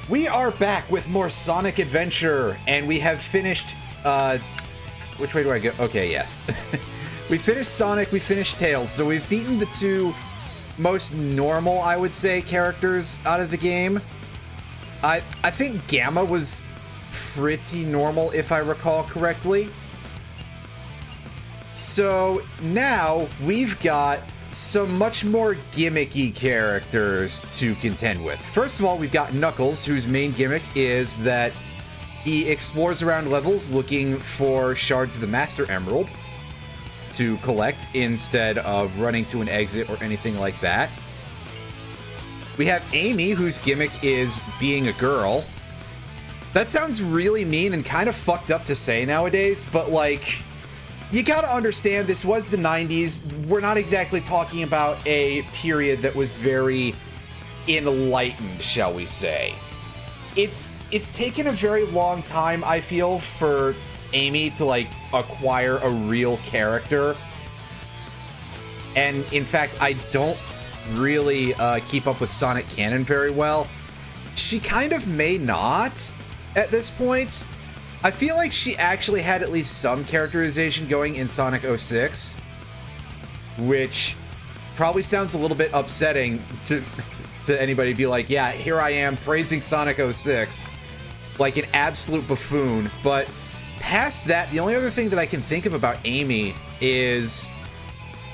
We are back with more Sonic Adventure, and we have finished, which way do I go? Okay, yes. We finished Sonic, we finished Tails, so we've beaten the two most normal, I would say, characters out of the game. I think Gamma was pretty normal, if I recall correctly. So now we've got some much more gimmicky characters to contend with. First of all, we've got Knuckles, whose main gimmick is that he explores around levels looking for shards of the Master Emerald to collect instead of running to an exit or anything like that. We have Amy, whose gimmick is being a girl. That sounds really mean and kind of fucked up to say nowadays, but like, you gotta understand, this was the 90s. We're not exactly talking about a period that was very enlightened, shall we say. It's taken a very long time, I feel, for Amy to, like, acquire a real character. And, in fact, I don't really keep up with Sonic canon very well. She kind of may not at this point. I feel like she actually had at least some characterization going in Sonic 06, which probably sounds a little bit upsetting to anybody. Be like, yeah, here I am praising Sonic 06 like an absolute buffoon. But past that, the only other thing that I can think of about Amy is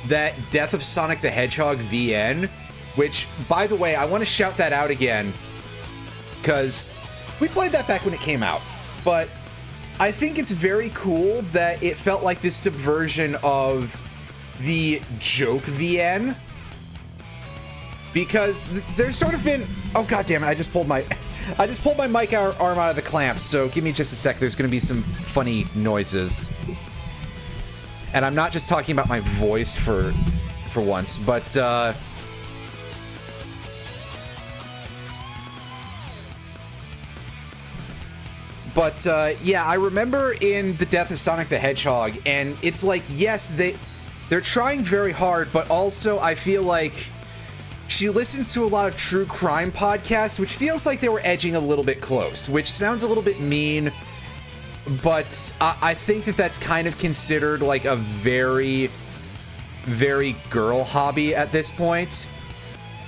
that Death of Sonic the Hedgehog VN, which, by the way, I want to shout that out again, because we played that back when it came out, but I think it's very cool that it felt like this subversion of the joke VN, because there's sort of been, oh god damn it, I just pulled my mic arm out of the clamp, so give me just a sec. There's going to be some funny noises, and I'm not just talking about my voice for once, but yeah, I remember in the Death of Sonic the Hedgehog, and it's like, yes, they're trying very hard, but also I feel like she listens to a lot of true crime podcasts, which feels like they were edging a little bit close, which sounds a little bit mean, but I think that that's kind of considered like a very, very girl hobby at this point.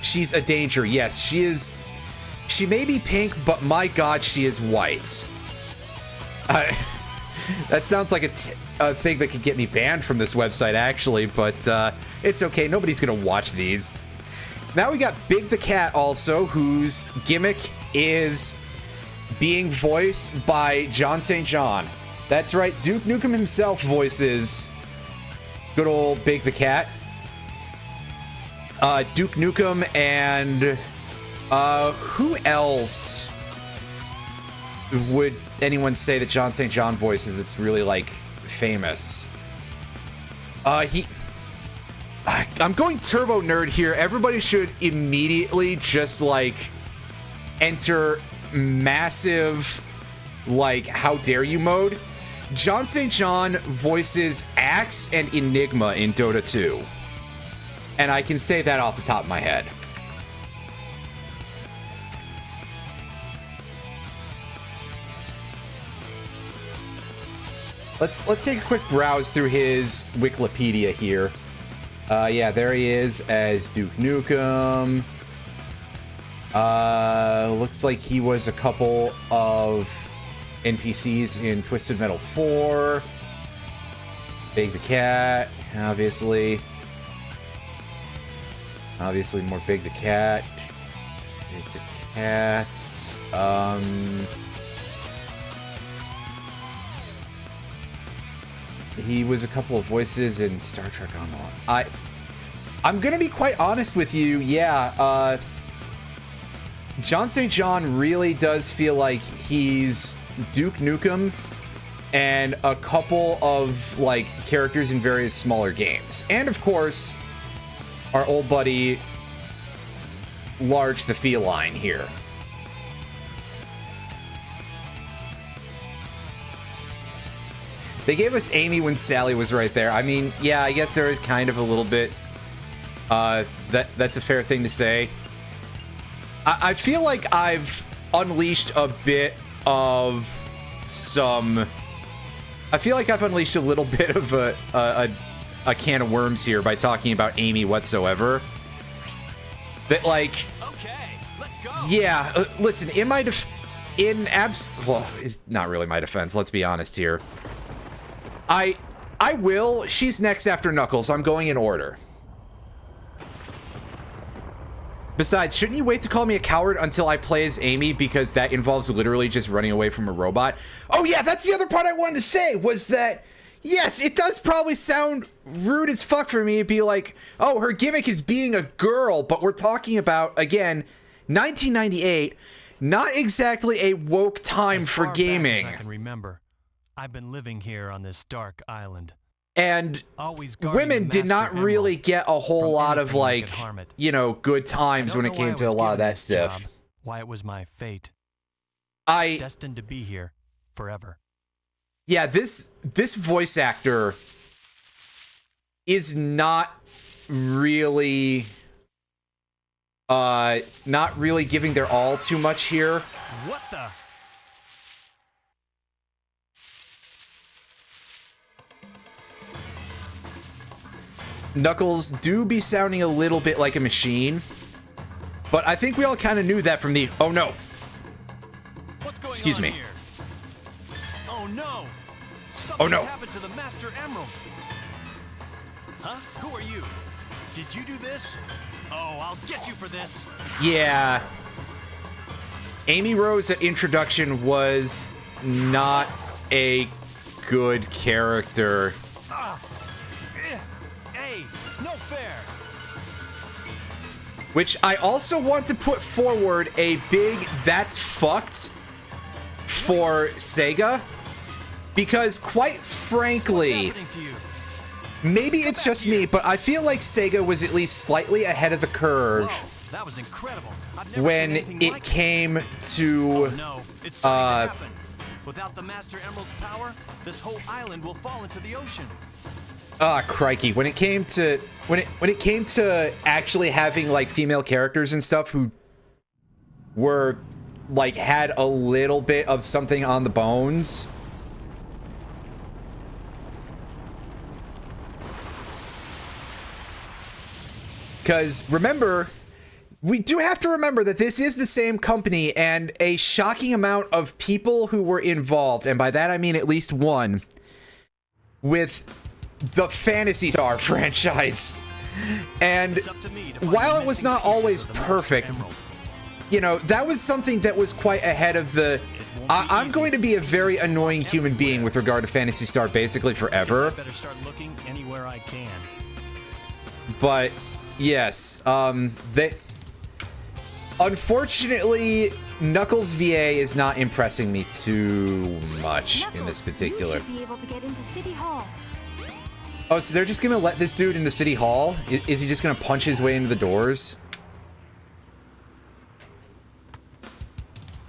She's a danger, yes, she is. She may be pink, but my god, she is white. That sounds like a thing that could get me banned from this website, actually, but it's okay. Nobody's gonna watch these. Now we got Big the Cat also, whose gimmick is being voiced by John St. John. That's right, Duke Nukem himself voices good old Big the Cat. Duke Nukem and who else would anyone say that John St. John voices? It's really like famous. I'm going turbo nerd here. Everybody should immediately just like enter massive like how dare you mode. John St. John voices Axe and Enigma in Dota 2. And I can say that off the top of my head. Let's take a quick browse through his Wikipedia here. Yeah, there he is as Duke Nukem. Looks like he was a couple of NPCs in Twisted Metal 4. Big the Cat, obviously. Obviously more Big the Cat. Big the Cat. He was a couple of voices in Star Trek Online. I'm gonna be quite honest with you, yeah, John St. John really does feel like he's Duke Nukem and a couple of, like, characters in various smaller games. And, of course, our old buddy, Large the Feline here. They gave us Amy when Sally was right there. I mean, yeah, I guess there is kind of a little bit, that's a fair thing to say. I feel like I've unleashed a bit of some... I feel like I've unleashed a little bit of a can of worms here by talking about Amy whatsoever. That, like... Okay, let's go. Yeah, listen, in my well, it's not really my defense, let's be honest here. I will. She's next after Knuckles. I'm going in order. Besides, shouldn't you wait to call me a coward until I play as Amy, because that involves literally just running away from a robot? Oh yeah, that's the other part I wanted to say, was that, yes, it does probably sound rude as fuck for me to be like, oh, her gimmick is being a girl, but we're talking about, again, 1998, not exactly a woke time for gaming. As I can remember, I've been living here on this dark island. And women did not really get a whole lot of, like, you know, good times when it came to a lot of that stuff. Why it was my fate. I destined to be here forever. Yeah, this voice actor is not really giving their all too much here. What the? Knuckles do be sounding a little bit like a machine, but I think we all kind of knew that from the... Oh no. What's going Excuse on me. Here? Oh no. Oh no. Happened to the Master Emerald. Huh? Who are you? Did you do this? Oh, I'll get you for this. Yeah. Amy Rose at introduction was not a good character. Hey, no fair. Which I also want to put forward a big that's fucked for Sega. Because quite frankly, maybe it's just me, but I feel like Sega was at least slightly ahead of the curve. Whoa, that was incredible. When it came to without the Master Emerald's power, this whole island will fall into the ocean. Crikey, when it came to actually having like female characters and stuff who were like had a little bit of something on the bones. Because remember, we do have to remember that this is the same company, and a shocking amount of people who were involved, and by that I mean at least one, with the Phantasy Star franchise. And while it was not always perfect, you know, that was something that was quite ahead of the... I'm going to be a very annoying human being with regard to Phantasy Star basically forever. Better start looking anywhere I can. But yes, unfortunately, Knuckles VA is not impressing me too much in this particular. You should be able to get into City Hall. Oh, so they're just gonna let this dude into City Hall? Is he just gonna punch his way into the doors?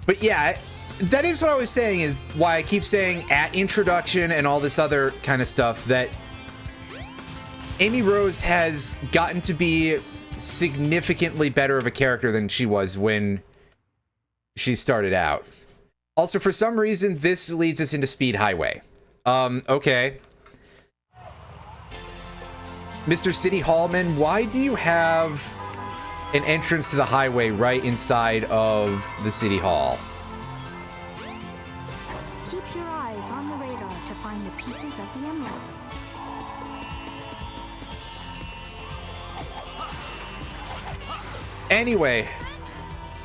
But yeah, that is what I was saying, is why I keep saying at introduction and all this other kind of stuff, that Amy Rose has gotten to be significantly better of a character than she was when she started out. Also, for some reason, this leads us into Speed Highway. Okay. Mr. City Hallman, why do you have an entrance to the highway right inside of the City Hall? Keep your eyes on the radar to find the pieces of the emerald. Anyway,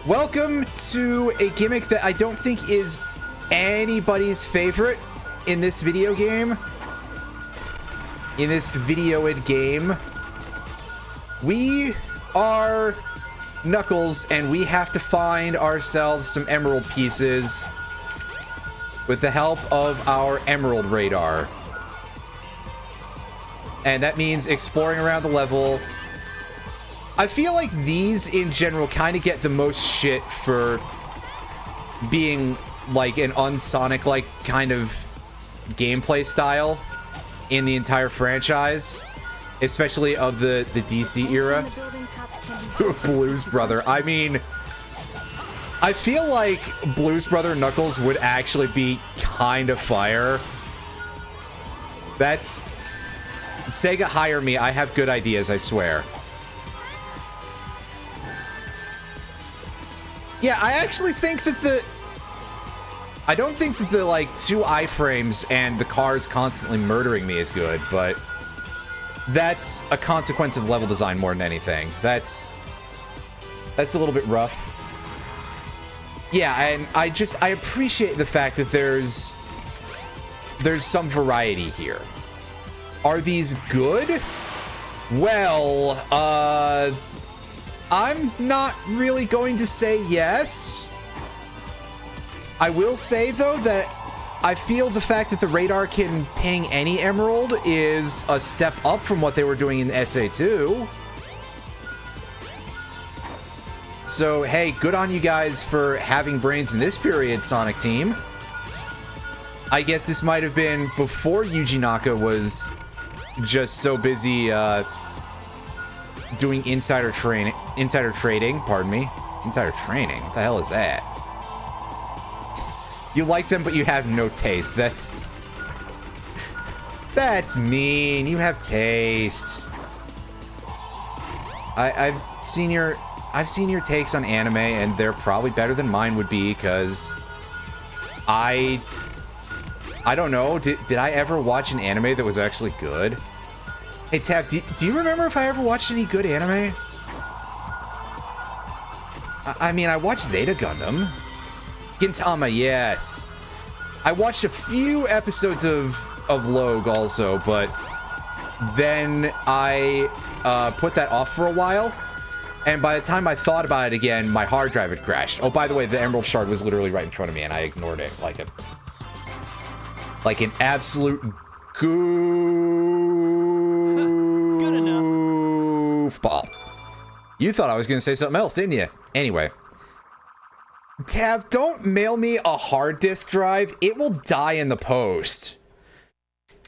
welcome to a gimmick that I don't think is anybody's favorite in this video game. In this videoid game. We are Knuckles, and we have to find ourselves some emerald pieces with the help of our emerald radar. And that means exploring around the level. I feel like these in general kind of get the most shit for being like an unsonic-like kind of gameplay style in the entire franchise, especially of the DC era. Blues Brother. I mean, I feel like Blues Brother Knuckles would actually be kind of fire. That's... Sega, hire me. I have good ideas, I swear. Yeah, I actually think that I don't think that the, like, 2 iframes and the cars constantly murdering me is good, but that's a consequence of level design more than anything. That's a little bit rough. Yeah, and I appreciate the fact that there's some variety here. Are these good? Well, I'm not really going to say yes. I will say, though, that I feel the fact that the radar can ping any emerald is a step up from what they were doing in SA2. So, hey, good on you guys for having brains in this period, Sonic Team. I guess this might have been before Yuji Naka was just so busy doing insider trading, pardon me. Insider training? What the hell is that? You like them, but you have no taste. That's mean. You have taste. I've seen your takes on anime, and they're probably better than mine would be, because I don't know. Did I ever watch an anime that was actually good? Hey, Tab, do you remember if I ever watched any good anime? I mean, I watched Zeta Gundam. Gintama, yes. I watched a few episodes of Logue also, but then I put that off for a while. And by the time I thought about it again, my hard drive had crashed. Oh, by the way, the Emerald Shard was literally right in front of me, and I ignored it like an absolute goofball. You thought I was going to say something else, didn't you? Anyway. Tav, don't mail me a hard disk drive. It will die in the post.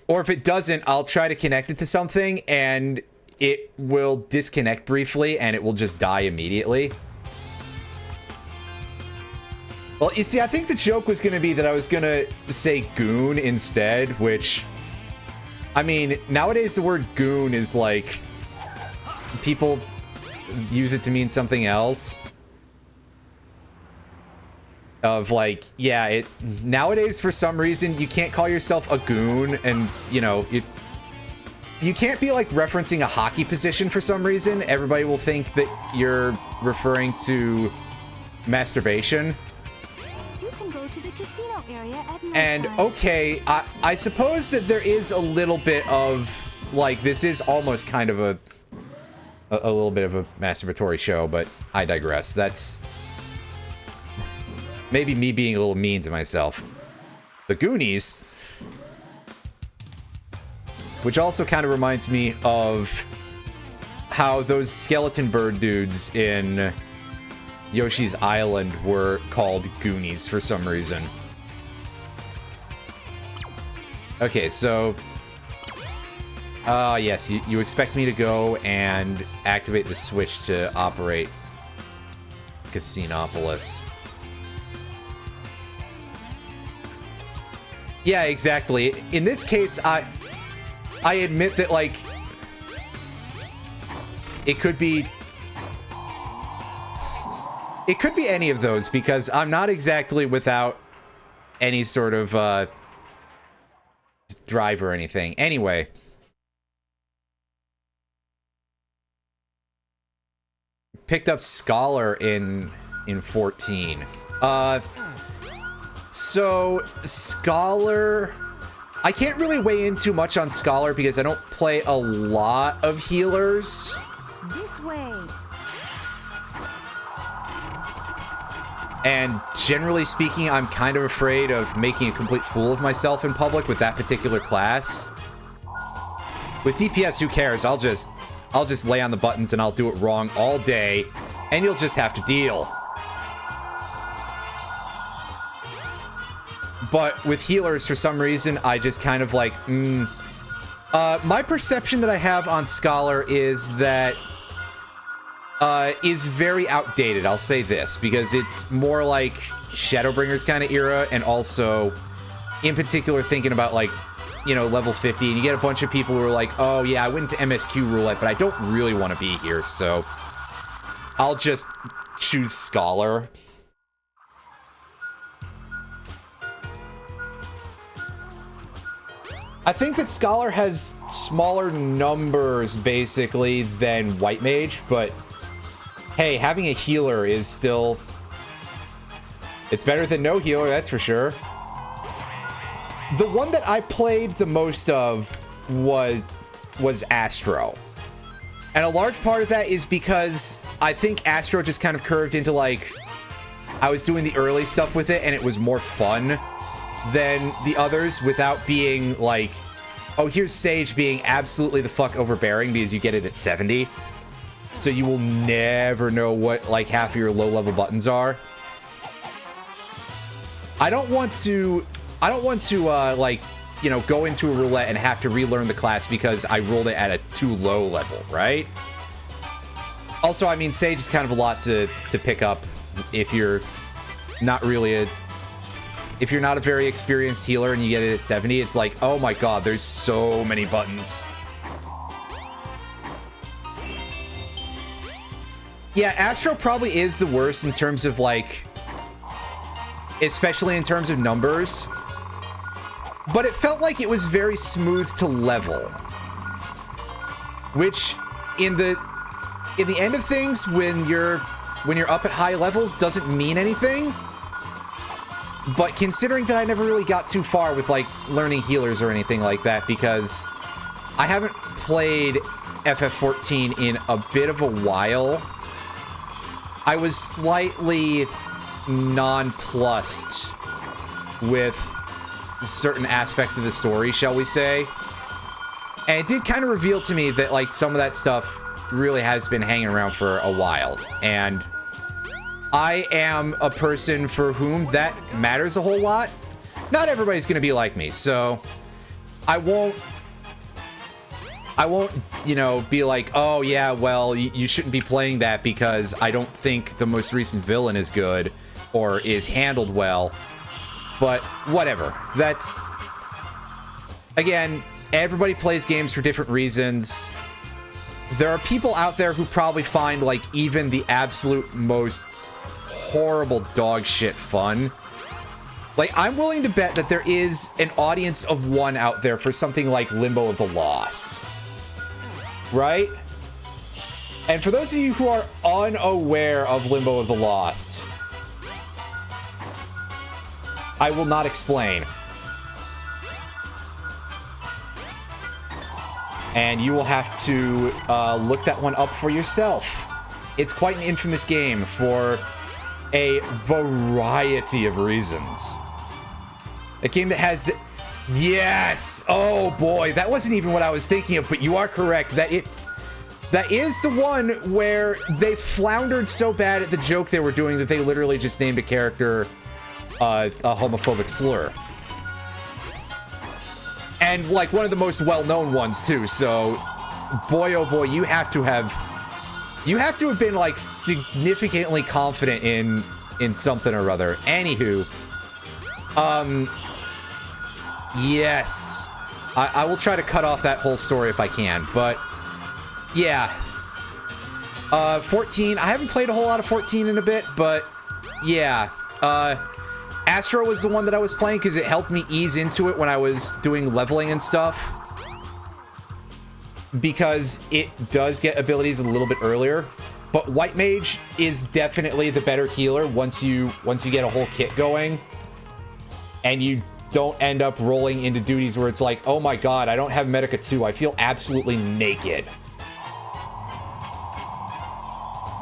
Or if it doesn't, I'll try to connect it to something, and it will disconnect briefly, and it will just die immediately. Well, you see, I think the joke was going to be that I was going to say goon instead, which... I mean, nowadays the word goon is like... people use it to mean something else. Of like, yeah, nowadays for some reason you can't call yourself a goon, and you know, you can't be like referencing a hockey position for some reason. Everybody will think that you're referring to masturbation. You can go to the casino area at night And time. okay, I suppose that there is a little bit of like, this is almost kind of a little bit of a masturbatory show, but I digress. That's maybe me being a little mean to myself. The Goonies, which also kind of reminds me of how those skeleton bird dudes in Yoshi's Island were called Goonies for some reason. Okay, so... yes, you expect me to go and activate the switch to operate Casinopolis. Yeah, exactly. In this case, I admit that, like, it could be any of those, because I'm not exactly without any sort of drive or anything. Anyway, picked up Scholar in 14. So Scholar, I can't really weigh in too much on Scholar because I don't play a lot of healers. This way. And generally speaking, I'm kind of afraid of making a complete fool of myself in public with that particular class. With DPS, who cares? I'll just lay on the buttons and I'll do it wrong all day, and you'll just have to deal. But with healers, for some reason, I just kind of like, my perception that I have on Scholar is that is very outdated. I'll say this, because it's more like Shadowbringers kind of era, and also, in particular, thinking about, like, you know, level 50, and you get a bunch of people who are like, oh, yeah, I went into MSQ roulette, but I don't really want to be here, so I'll just choose Scholar. I think that Scholar has smaller numbers, basically, than White Mage, but hey, having a healer is still... It's better than no healer, that's for sure. The one that I played the most of was Astro. And a large part of that is because I think Astro just kind of curved into, like... I was doing the early stuff with it, and it was more fun than the others, without being like, oh, here's Sage being absolutely the fuck overbearing because you get it at 70. So you will never know what, like, half of your low-level buttons are. I don't want to, like, you know, go into a roulette and have to relearn the class because I rolled it at a too low level, right? Also, I mean, Sage is kind of a lot to pick up if you're not really if you're not a very experienced healer and you get it at 70, it's like, oh my god, there's so many buttons. Yeah, Astro probably is the worst in terms of, like, especially in terms of numbers. But it felt like it was very smooth to level. Which, in the end of things, when you're up at high levels, doesn't mean anything. But considering that I never really got too far with, like, learning healers or anything like that, because I haven't played FF14 in a bit of a while, I was slightly nonplussed with certain aspects of the story, shall we say. And it did kind of reveal to me that, like, some of that stuff really has been hanging around for a while. And I am a person for whom that matters a whole lot. Not everybody's going to be like me, so I won't, you know, be like, oh yeah, well, you shouldn't be playing that because I don't think the most recent villain is good or is handled well. But whatever. That's, again, everybody plays games for different reasons. There are people out there who probably find, like, even the absolute most horrible dog shit fun. Like, I'm willing to bet that there is an audience of one out there for something like Limbo of the Lost. Right? And for those of you who are unaware of Limbo of the Lost, I will not explain. And you will have to look that one up for yourself. It's quite an infamous game for a variety of reasons. A game that has... Yes! Oh boy, that wasn't even what I was thinking of, but you are correct. That is the one where they floundered so bad at the joke they were doing that they literally just named a character a homophobic slur. And, like, one of the most well-known ones, too, so... Boy, oh boy, you have to have been, like, significantly confident in something or other. Anywho, yes, I will try to cut off that whole story if I can, but yeah, 14. I haven't played a whole lot of 14 in a bit, but yeah, Astro was the one that I was playing because it helped me ease into it when I was doing leveling and stuff. Because it does get abilities a little bit earlier, but White Mage is definitely the better healer once you get a whole kit going, and you don't end up rolling into duties where it's like, oh my god, I don't have Medica 2, I feel absolutely naked.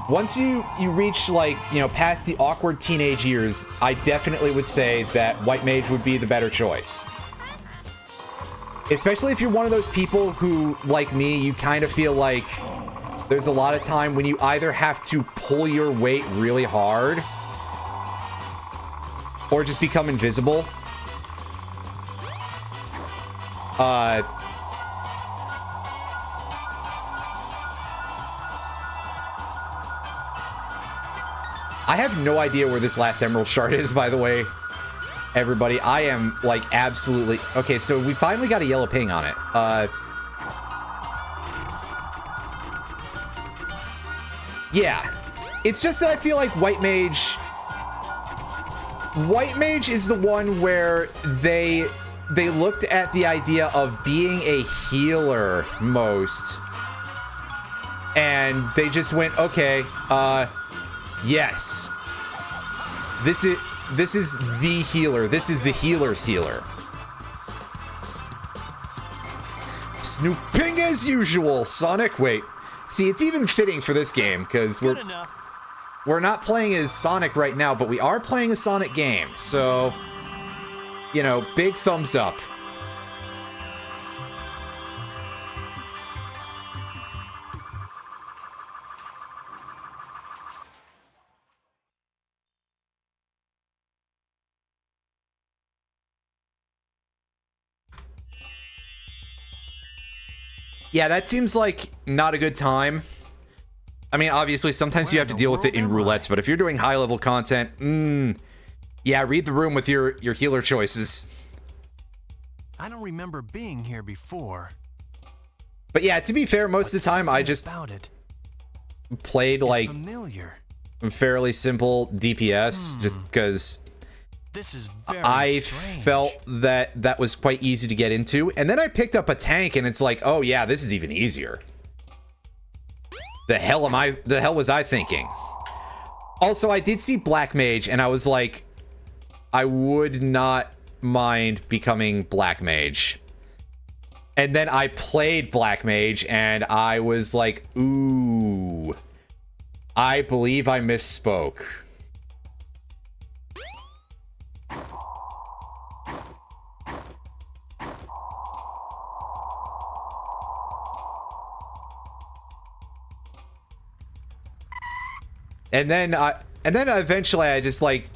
Once you reach, like, you know, past the awkward teenage years, I definitely would say that White Mage would be the better choice. Especially if you're one of those people who, like me, you kind of feel like there's a lot of time when you either have to pull your weight really hard or just become invisible. I have no idea where this last emerald shard is, by the way. Everybody, I am, like, absolutely... Okay, so we finally got a yellow ping on it. Yeah. It's just that I feel like White Mage is the one where they looked at the idea of being a healer most. And they just went, okay, yes. This is the healer. This is the healer's healer. Snooping as usual, Sonic. Wait. See, it's even fitting for this game, because we're not playing as Sonic right now, but we are playing a Sonic game. So, you know, big thumbs up. Yeah, that seems like not a good time. I mean, obviously, sometimes you have to deal with it in roulettes, but if you're doing high-level content, yeah, read the room with your healer choices. I don't remember being here before. But yeah, to be fair, most of the time I just played like fairly simple DPS, just because I felt that that was quite easy to get into. And then I picked up a tank, and it's like, oh yeah, this is even easier. The hell was I thinking? Also, I did see Black Mage, and I was like, I would not mind becoming Black Mage. And then I played Black Mage, and I was like, ooh, I believe I misspoke. And then eventually I just like,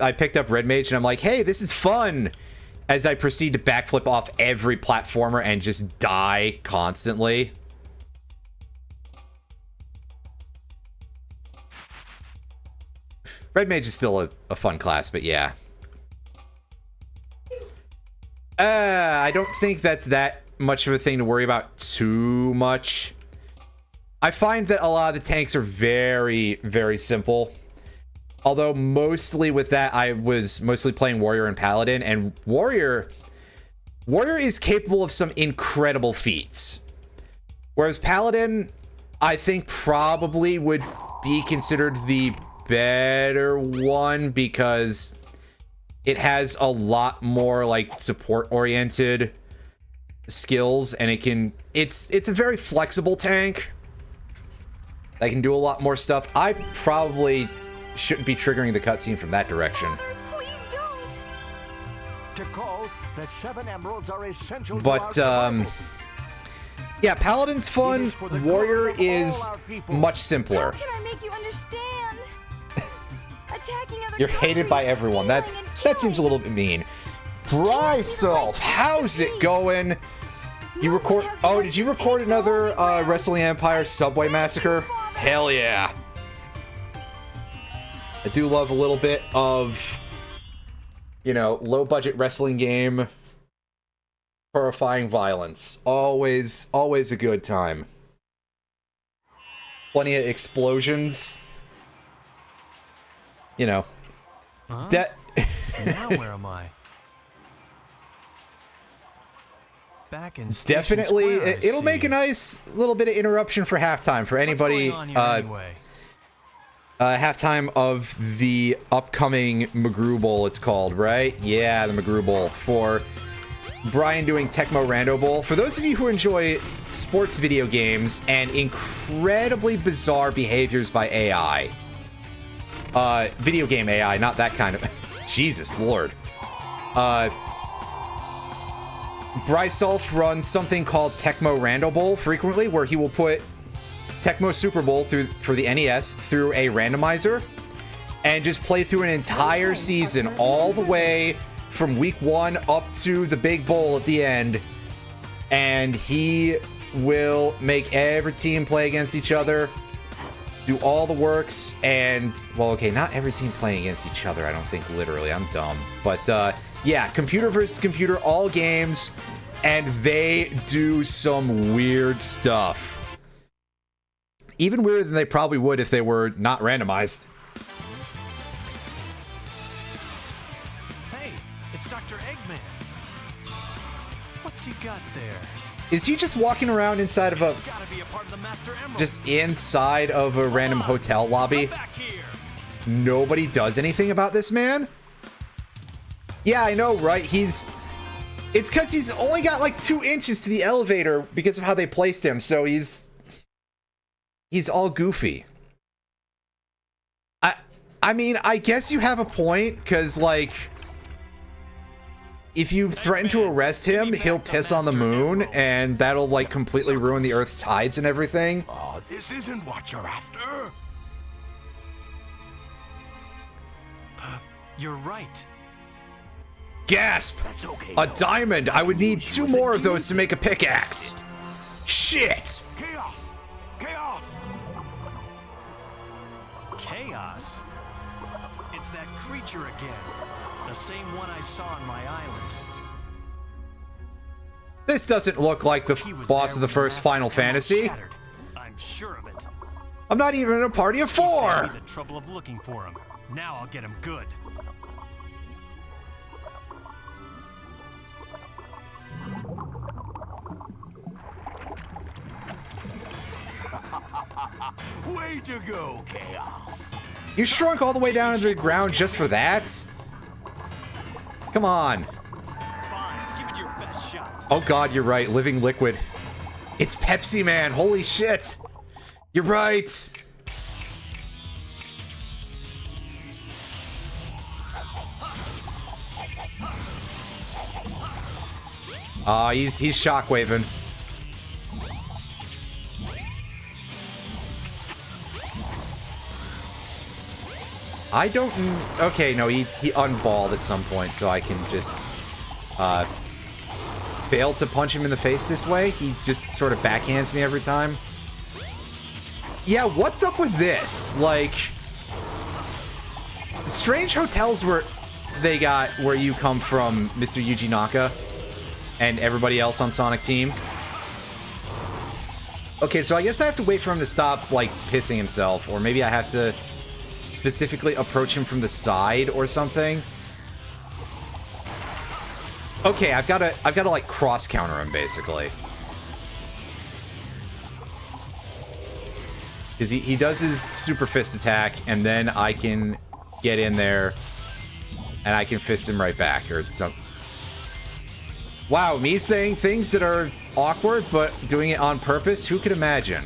I picked up Red Mage and I'm like, hey, this is fun. As I proceed to backflip off every platformer and just die constantly. Red Mage is still a fun class, but yeah. I don't think that's that much of a thing to worry about too much. I find that a lot of the tanks are very, very simple. Although mostly with that, I was mostly playing Warrior and Paladin, and Warrior is capable of some incredible feats. Whereas Paladin, I think probably would be considered the better one because it has a lot more like support-oriented skills, and it's a very flexible tank. I can do a lot more stuff. I probably shouldn't be triggering the cutscene from that direction. Please don't. To call, the 7 emeralds are essential. But yeah, Paladin's fun. Warrior is much simpler. How can I make you understand? Attacking other You're hated by everyone. That seems a little bit mean. Bryself, how's it going? You record? Oh, did you record another Wrestling Empire Subway Massacre? Hell yeah. I do love a little bit of, you know, low-budget wrestling game. Horrifying violence. Always a good time. Plenty of explosions. You know. Now where am I? Back in Definitely, Square, it'll make a nice little bit of interruption for halftime for anybody. Halftime of the upcoming McGrew Bowl, it's called, right? Yeah, the McGrew Bowl for Brian doing Tecmo Rando Bowl. For those of you who enjoy sports video games and incredibly bizarre behaviors by AI, video game AI, not that kind of. Jesus Lord. Bryself runs something called Tecmo Rando Bowl frequently, where he will put Tecmo Super Bowl for the NES through a randomizer and just play through an entire season all the way from week 1 up to the big bowl at the end. And he will make every team play against each other. do all the works, and, well, okay, not every team playing against each other, I don't think, literally. I'm dumb. But, yeah, computer versus computer, all games, and they do some weird stuff. Even weirder than they probably would if they were not randomized. Hey, it's Dr. Eggman. What's he got there? Is he just walking around inside of a... It's gotta be a part of the Master Emerald. Just inside of a random hotel lobby? Come back here. Nobody does anything about this man? Yeah, I know, right? It's because he's only got like 2 inches to the elevator because of how they placed him, so he's all goofy. I mean, I guess you have a point, because, like, if you threaten to arrest him, he'll piss on the moon, and that'll, like, completely ruin the Earth's tides and everything. Oh, this isn't what you're after. You're right. Gasp! That's okay. A diamond! I would need 2 more of those to make a pickaxe! Shit! Chaos! Chaos! Chaos? It's that creature again. The same one I saw on my island. This doesn't look like the He was boss there of the when first Master Final Emerald Fantasy. shattered. I'm sure of it. I'm not even in a party of He saved 4! me the trouble of looking for him. Now I'll get him good. Way to go, Chaos! You shrunk all the way down into the ground just for that? Come on. Fine, give it your best shot. Oh god, you're right. Living liquid. It's Pepsi Man. Holy shit. You're right. He's shockwaving. I don't... Okay, no, he unballed at some point, so I can just fail to punch him in the face this way. He just sort of backhands me every time. Yeah, what's up with this? Like, strange hotels where you come from, Mr. Yuji Naka, and everybody else on Sonic Team. Okay, so I guess I have to wait for him to stop, like, pissing himself, or maybe I have to specifically approach him from the side or something. Okay, I've got to like cross counter him basically. Because he does his super fist attack, and then I can get in there and I can fist him right back or something. Wow, me saying things that are awkward but doing it on purpose, who could imagine?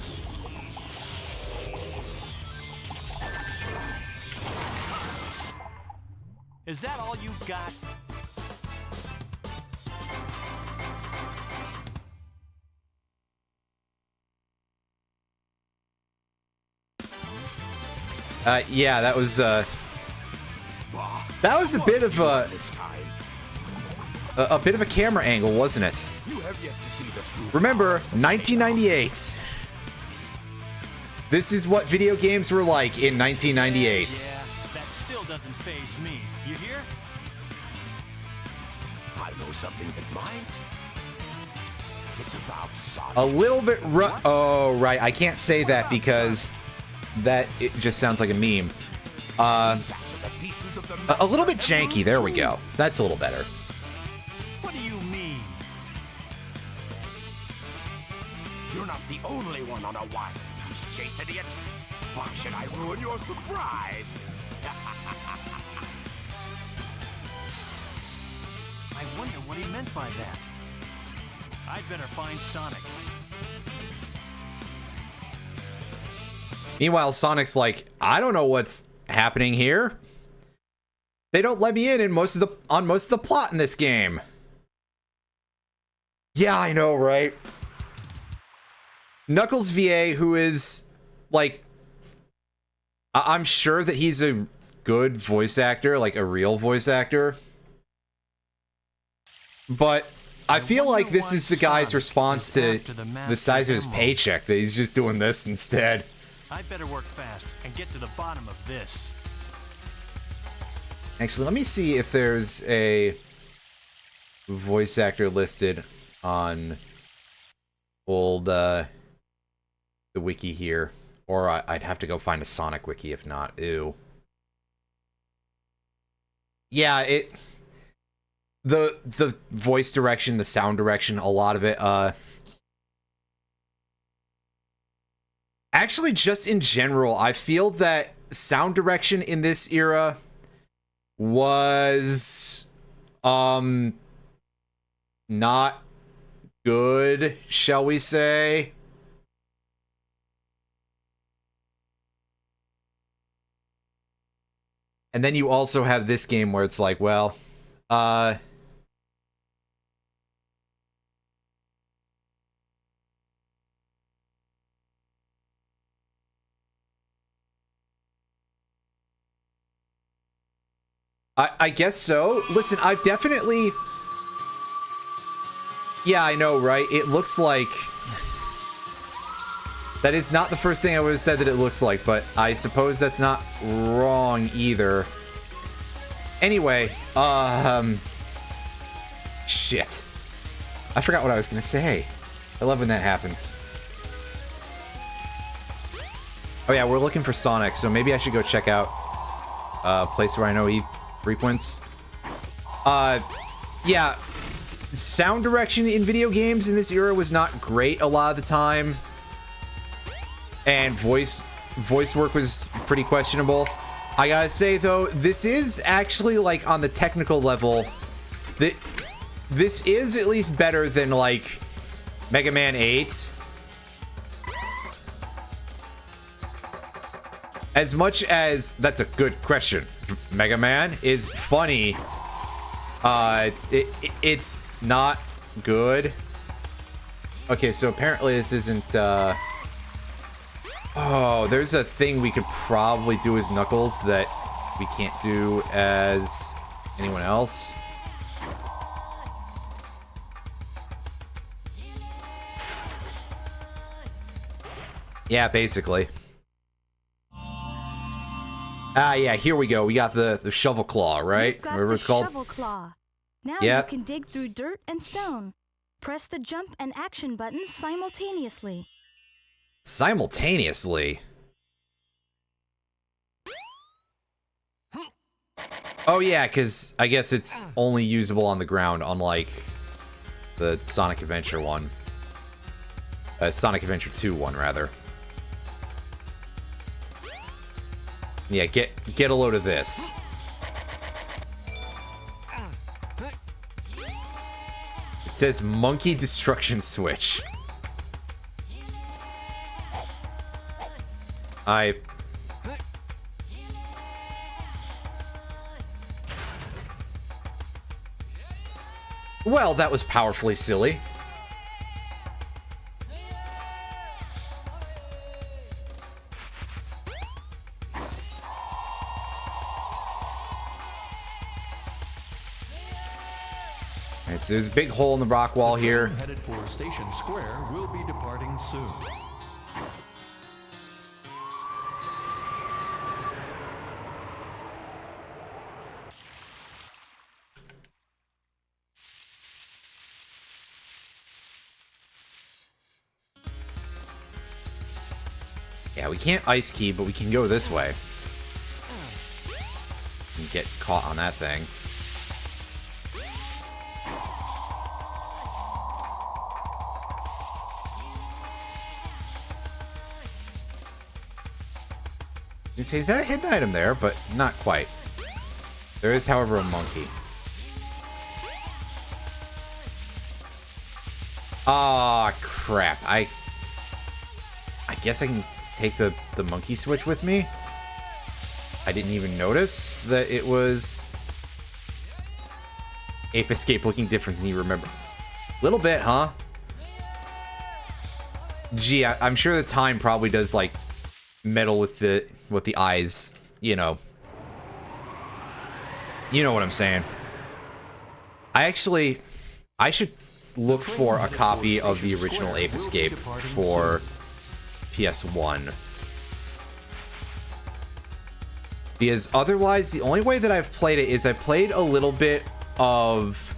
Is that all you got? Yeah, that was a bit of a bit of a camera angle, wasn't it? You have yet to see the fruit. Remember, 1998. This is what video games were like in 1998. Yeah, that still doesn't faze me. You hear? I know something that might. It's about Sonic. A little bit oh, right. I can't say that because it just sounds like a meme. A little bit janky. There we go. That's a little better. What do you mean? You're not the only one on a wire. You chase idiot. Why should I ruin your surprise? I wonder what he meant by that. I'd better find Sonic. Meanwhile, Sonic's like, I don't know what's happening here. They don't let me in on most of the plot in this game. Yeah, I know, right? Knuckles VA, who is like, I'm sure that he's a good voice actor, like a real voice actor. But I feel like this is the guy's response to the size of his paycheck, that he's just doing this instead. I'd better work fast and get to the bottom of this. Actually, let me see if there's a voice actor listed on old the wiki here, or I'd have to go find a Sonic wiki if not. Ew. Yeah, the voice direction, the sound direction, a lot of it actually just in general, I feel that sound direction in this era was not good, shall we say. And then you also have this game where it's like, well, I guess so. Listen, I've definitely... Yeah, I know, right? It looks like... That is not the first thing I would have said that it looks like, but I suppose that's not wrong either. Anyway, shit. I forgot what I was gonna say. I love when that happens. Oh yeah, we're looking for Sonic, so maybe I should go check out a place where I know he frequents. Yeah. Sound direction in video games in this era was not great a lot of the time. And voice work was pretty questionable. I gotta say though, this is actually like on the technical level, this is at least better than like Mega Man 8. As much as that's a good question, Mega Man is funny. It's not good. Okay, so apparently this isn't. Oh, there's a thing we could probably do as Knuckles that we can't do as anyone else. Yeah, basically. Ah, yeah, here we go. We got the shovel claw, right? Whatever it's called. Shovel claw. Now Yep. you can dig through dirt and stone. Press the jump and action buttons simultaneously. Simultaneously? Oh yeah, because I guess it's only usable on the ground, unlike the Sonic Adventure one. Sonic Adventure 2 one, rather. Yeah, get a load of this. It says Monkey Destruction Switch. Well, that was powerfully silly. Alright, so there's a big hole in the rock wall here. Headed for Station Square will be departing soon. Yeah, we can't ice key, but we can go this way. And get caught on that thing. You say, is that a hidden item there? But not quite. There is, however, a monkey. Ah, crap. I guess I can take the monkey switch with me. I didn't even notice that it was Ape Escape looking different than you remember. Little bit, huh? Gee, I'm sure the time probably does like meddle with the eyes, you know. You know what I'm saying. I should look for a copy of the original Ape Escape for PS1. Because otherwise, the only way that I've played it is I played a little bit of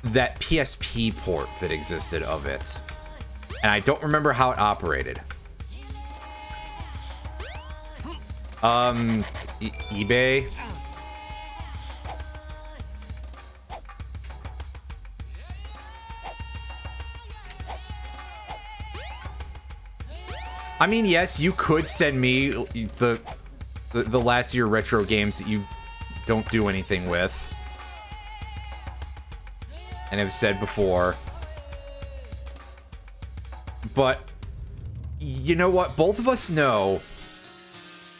that PSP port that existed of it. And I don't remember how it operated. eBay? I mean, yes, you could send me the last year retro games that you don't do anything with. And I've said before. But you know what? Both of us know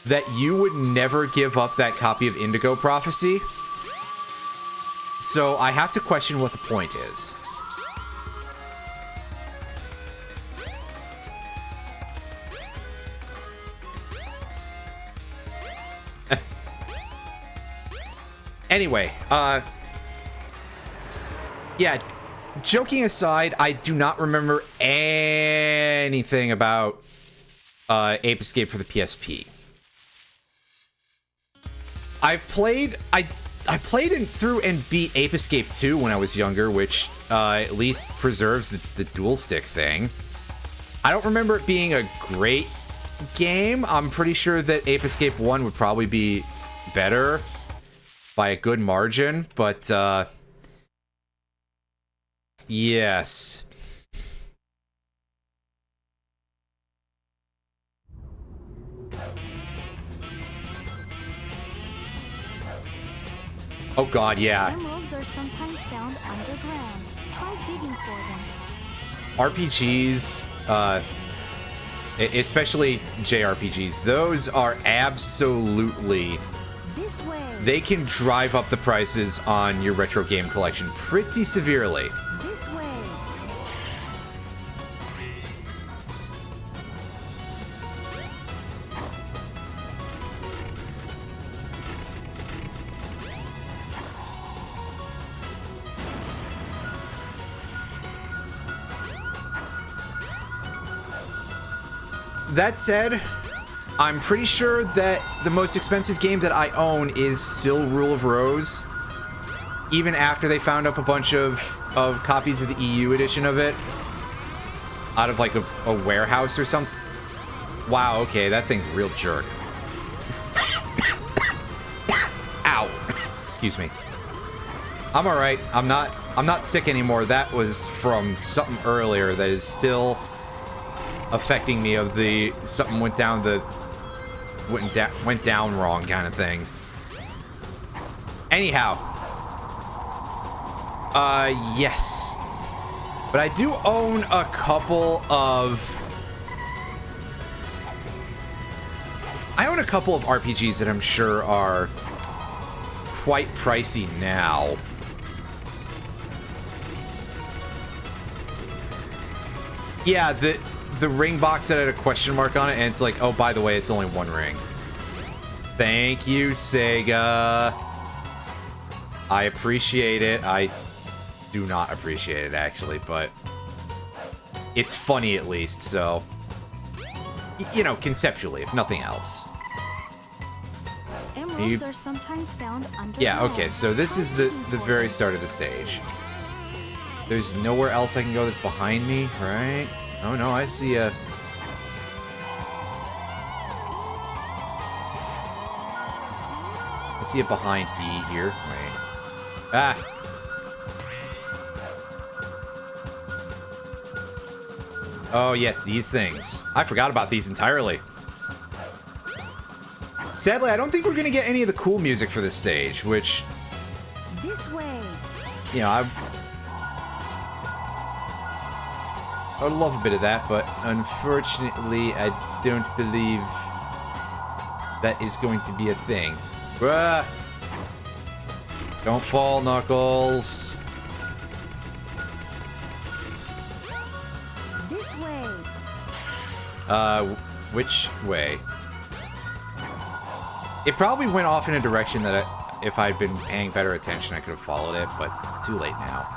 that you would never give up that copy of Indigo Prophecy. So I have to question what the point is. Anyway, yeah, joking aside, I do not remember anything about Ape Escape for the PSP. I played through and beat Ape Escape 2 when I was younger, which at least preserves the dual stick thing. I don't remember it being a great game. I'm pretty sure that Ape Escape 1 would probably be better by a good margin, but yes. Oh god, yeah. Emeralds are sometimes found underground. Try digging for them. RPGs, especially JRPGs, those are absolutely... This way. They can drive up the prices on your retro game collection pretty severely. This way. That said, I'm pretty sure that the most expensive game that I own is still Rule of Rose, even after they found up a bunch of copies of the EU edition of it out of like a warehouse or something. Wow, okay, that thing's a real jerk. Ow. Excuse me. I'm alright. I'm not sick anymore. That was from something earlier that is still affecting me, of the something went down wrong kind of thing. Anyhow, yes, but I do own a couple of RPGs that I'm sure are quite pricey now. Yeah, the ring box that had a question mark on it, and it's like, oh, by the way, it's only one ring. Thank you, Sega. I appreciate it. I do not appreciate it, actually, but it's funny at least, so... You know, conceptually, if nothing else. Emeralds are sometimes found underground. Yeah, okay, so this is the very start of the stage. There's nowhere else I can go that's behind me, right? Oh no, I see a... I see a behind D here. Wait. Ah! Oh yes, these things. I forgot about these entirely. Sadly, I don't think we're gonna get any of the cool music for this stage, which... This way. You know, I would love a bit of that, but unfortunately, I don't believe that is going to be a thing. Ah! Don't fall, Knuckles. This way. Which way? It probably went off in a direction that if I'd been paying better attention, I could have followed it, but too late now.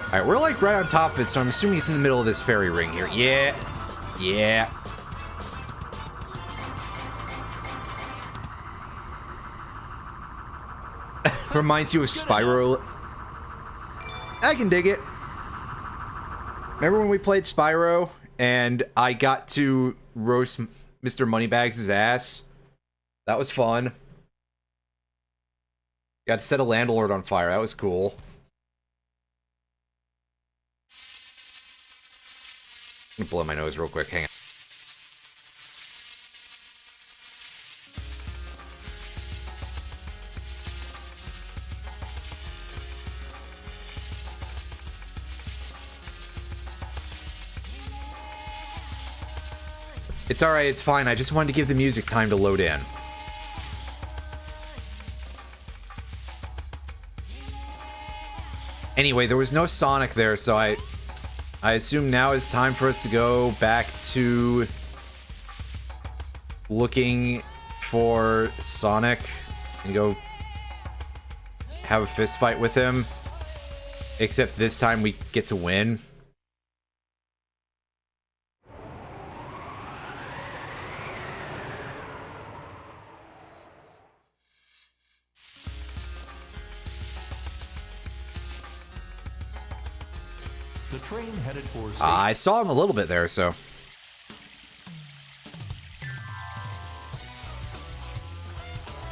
Alright, we're like right on top of it, so I'm assuming it's in the middle of this fairy ring here. Yeah. Yeah. Reminds you of Spyro. I can dig it. Remember when we played Spyro and I got to roast Mr. Moneybags' ass? That was fun. Got to set a landlord on fire. That was cool. I'm gonna blow my nose real quick. Hang on. It's alright, it's fine. I just wanted to give the music time to load in. Anyway, there was no Sonic there, so I assume now is time for us to go back to looking for Sonic and go have a fist fight with him. Except this time we get to win. The train headed for I saw him a little bit there, so.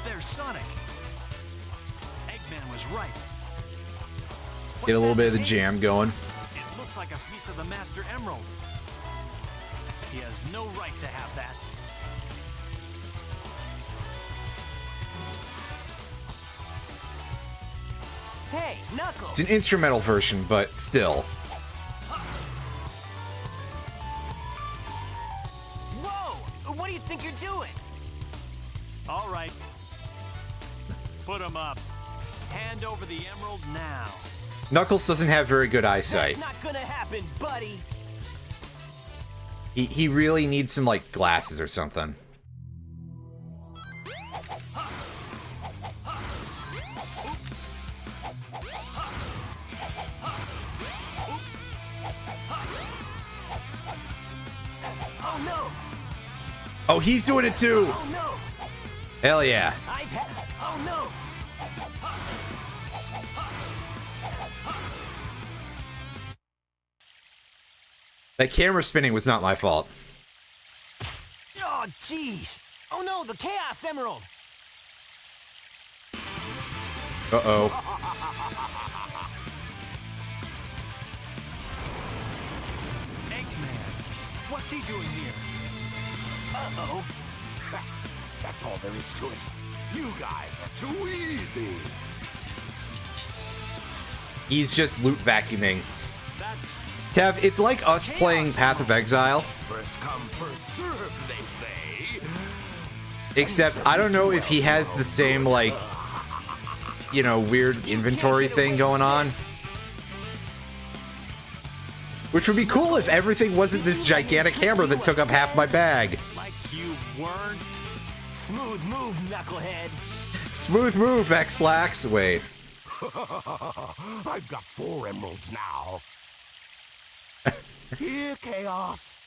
There's Sonic. Eggman was right. Get a little bit of the jam going. It looks like a piece of the Master Emerald. He has no right to have that. Hey, Knuckles! It's an instrumental version, but still. Whoa! What do you think you're doing? All right. Put him up. Hand over the emerald now. Knuckles doesn't have very good eyesight. That's not gonna happen, buddy! He really needs some, like, glasses or something. Oh no! Oh, he's doing it too! Oh no! Hell yeah. Oh no! That camera spinning was not my fault. Oh jeez! Oh no, the Chaos Emerald! Uh-oh. Eggman. What's he doing here? Uh-oh. That's all there is to it. You guys are too easy. He's just loot vacuuming. That's Tev, it's like us playing Path of Exile, First come, first served, they say. except I don't know if he has the same, like, you know, weird inventory thing going on. Which would be cool if everything wasn't this gigantic hammer that took up half my bag. like you weren't. Smooth move, knucklehead! Smooth move, X-Lax. Wait. I've got 4 emeralds now. Here, Chaos.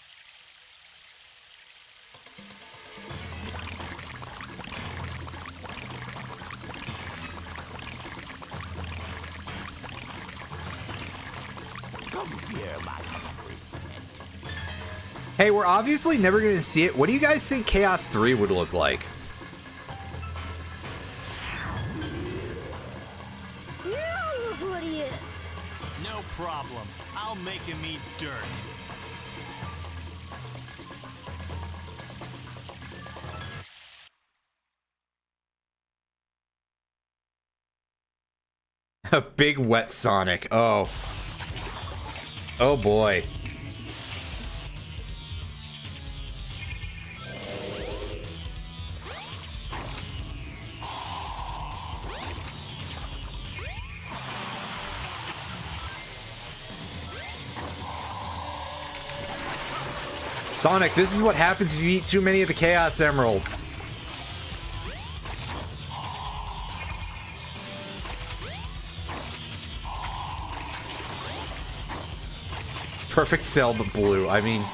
Come here, my hungry pet. Hey, we're obviously never going to see it. What do you guys think Chaos 3 would look like? Now look what he is. No problem. I'll make him eat dirt. A big wet Sonic. Oh. Oh boy. Sonic, this is what happens if you eat too many of the Chaos Emeralds. perfect cell, but blue. I mean,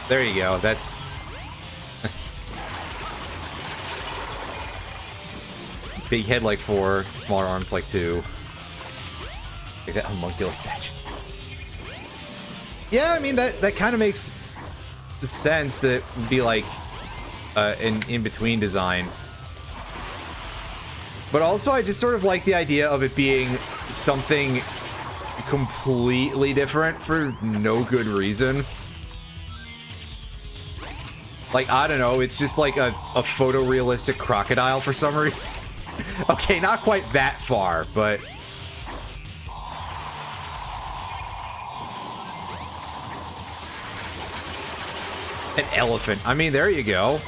there you go. That's... Big head like 4, smaller arms like 2. Like that homunculus statue. Yeah, I mean, that kind of makes sense that it would be like an in-between design. But also, I just sort of like the idea of it being something completely different for no good reason. Like, I don't know, it's just like a photorealistic crocodile for some reason. Okay, not quite that far, but... An elephant. I mean, there you go.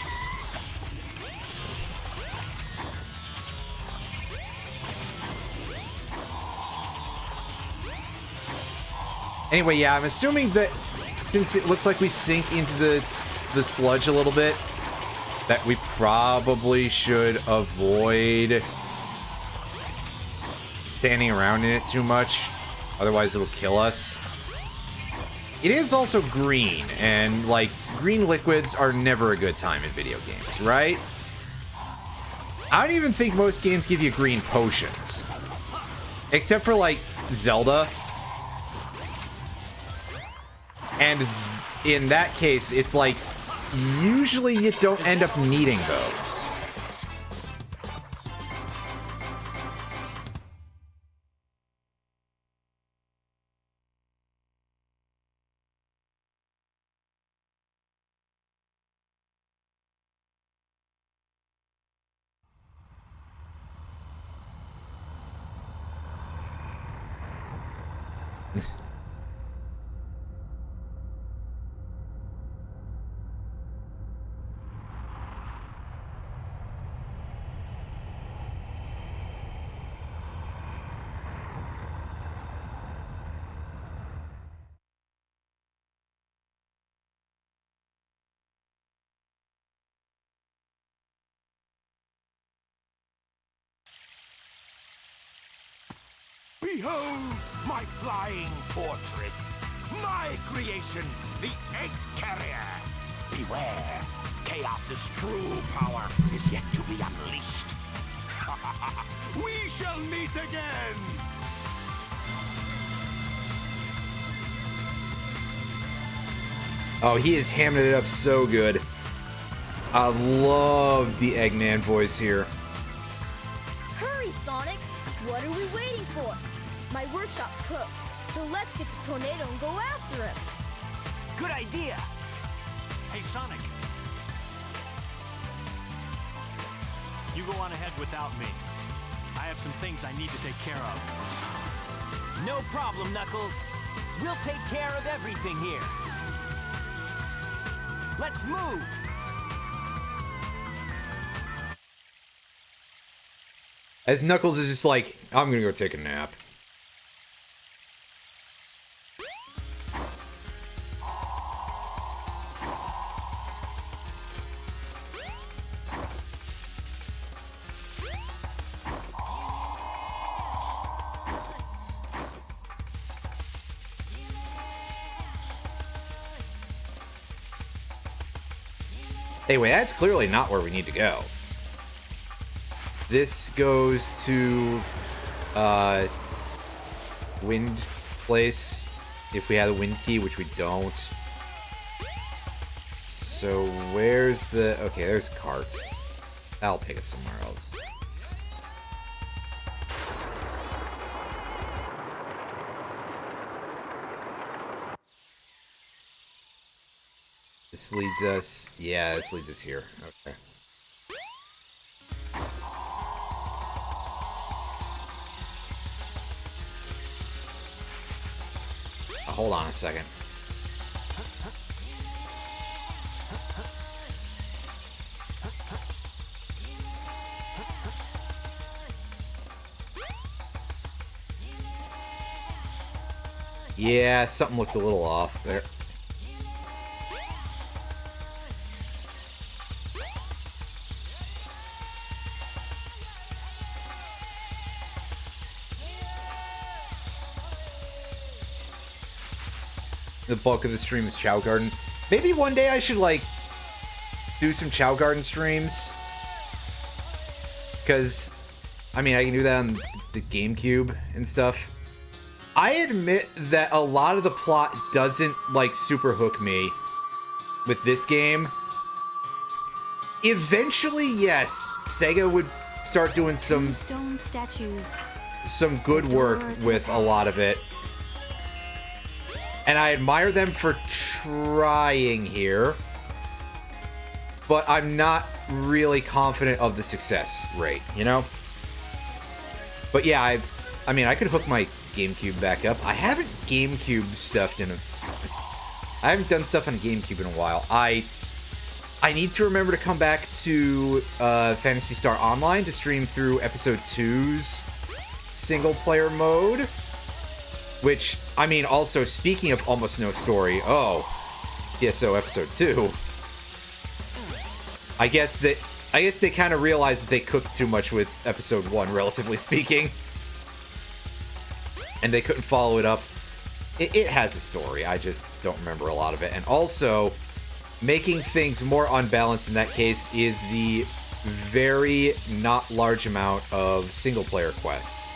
Anyway, yeah, I'm assuming that since it looks like we sink into the sludge a little bit, that we probably should avoid standing around in it too much. Otherwise, it'll kill us. It is also green, and, like, green liquids are never a good time in video games, right? I don't even think most games give you green potions. Except for, like, Zelda. And in that case, it's like, usually you don't end up needing those. Behold my flying fortress, my creation, the Egg Carrier. Beware, Chaos's true power is yet to be unleashed. We shall meet again! Oh, he is hamming it up so good. I love the Eggman voice here. Hurry, Sonic! What are we waiting for? My workshop's closed, so let's get the tornado and go after him. Good idea. Hey, Sonic. You go on ahead without me. I have some things I need to take care of. No problem, Knuckles. We'll take care of everything here. Let's move. As Knuckles is just like, I'm gonna go take a nap. Anyway, that's clearly not where we need to go. This goes to wind place if we had a wind key, which we don't. So where's the... Okay, there's a cart. That'll take us somewhere else. This leads us... Yeah, this leads us here. Okay. Hold on a second. Yeah, something looked a little off there. the bulk of the stream is Chow Garden. Maybe one day I should, like, do some Chow Garden streams. Because, I mean, I can do that on the GameCube and stuff. I admit that a lot of the plot doesn't, like, super hook me with this game. Eventually, yes, Sega would start doing some Stone statues. some good work with a lot of it. And I admire them for trying here. But I'm not really confident of the success rate, you know? But yeah, I mean, I could hook my GameCube back up. I haven't GameCube stuffed in I haven't done stuff on a GameCube in a while. I need to remember to come back to Phantasy Star Online to stream through Episode 2's single-player mode. Which, I mean, also, speaking of almost no story, PSO Episode 2. I guess they kind of realized that they cooked too much with Episode 1, relatively speaking. And they couldn't follow it up. It has a story, I just don't remember a lot of it. And also, making things more unbalanced in that case is the very not large amount of single-player quests.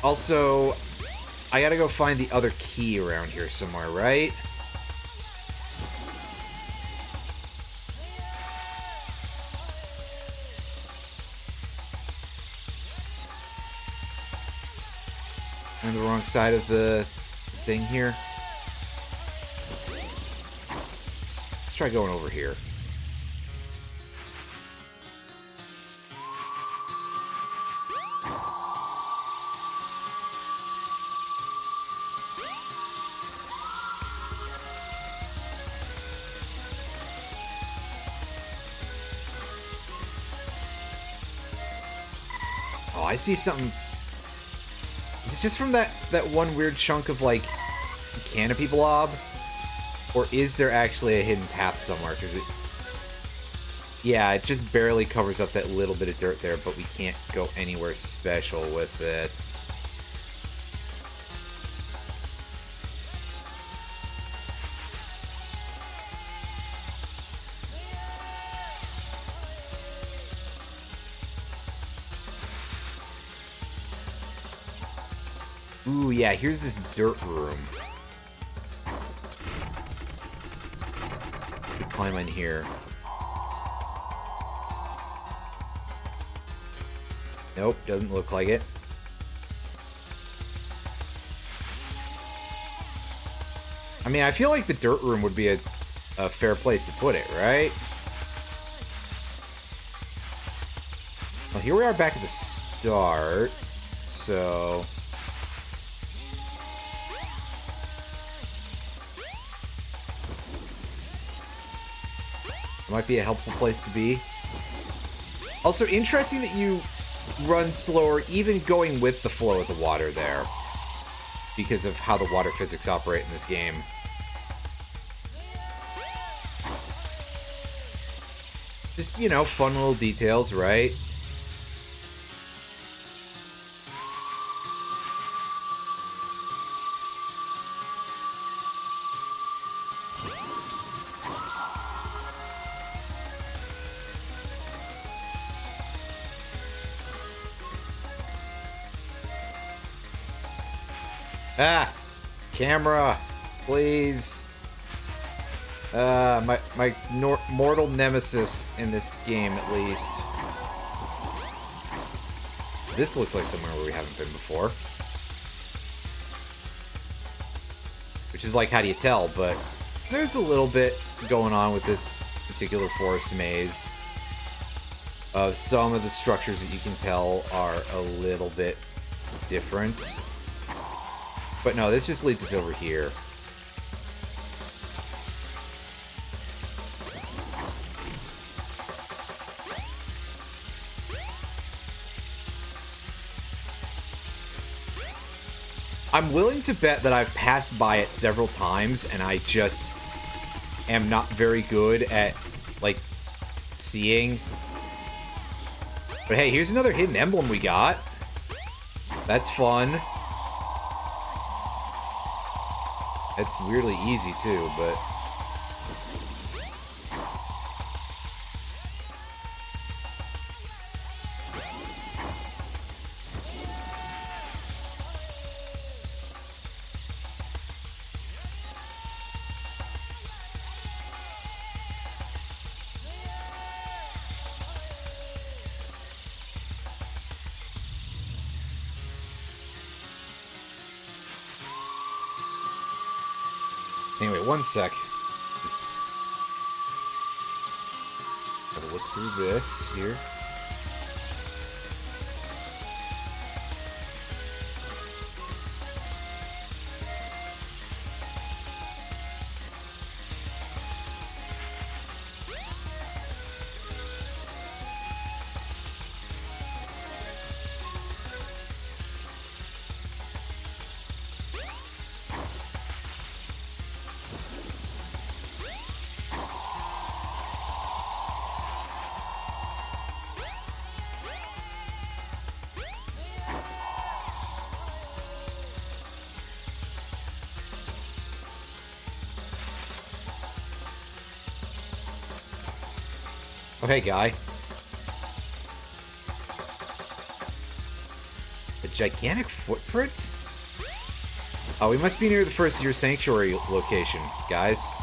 Also, I gotta go find the other key around here somewhere, right? On the wrong side of the thing here. Let's try going over here. Oh, I see something. Is it just from that one weird chunk of, like, canopy blob? Or is there actually a hidden path somewhere? Because it... Yeah, it just barely covers up that little bit of dirt there, but we can't go anywhere special with it. Ooh, yeah, here's this dirt room. If we climb in here. Nope, doesn't look like it. I mean, I feel like the dirt room would be a fair place to put it, right? Well, here we are back at the start, so... It might be a helpful place to be. Also, interesting that you run slower even going with the flow of the water there. Because of how the water physics operate in this game. Just, you know, fun little details, right? Ah! Camera! Please! My mortal nemesis in this game, at least. This looks like somewhere where we haven't been before. Which is like, how do you tell? But there's a little bit going on with this particular forest maze. Some of the structures that you can tell are a little bit different. But no, this just leads us over here. I'm willing to bet that I've passed by it several times and I just am not very good at, like, seeing. But hey, here's another hidden emblem we got. That's fun. It's weirdly easy too, but... Anyway, one sec. Just gotta look through this here. Oh, hey, guy. A gigantic footprint? Oh, we must be near the first year sanctuary location, guys.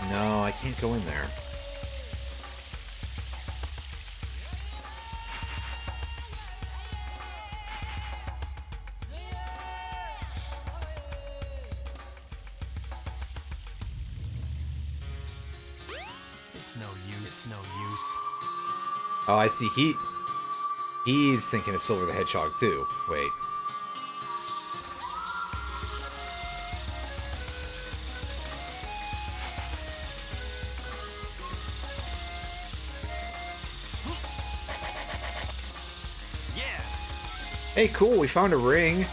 No, I can't go in there. It's no use, no use. Oh, I see. He's thinking of Silver the Hedgehog too. Wait. Hey, cool, we found a ring.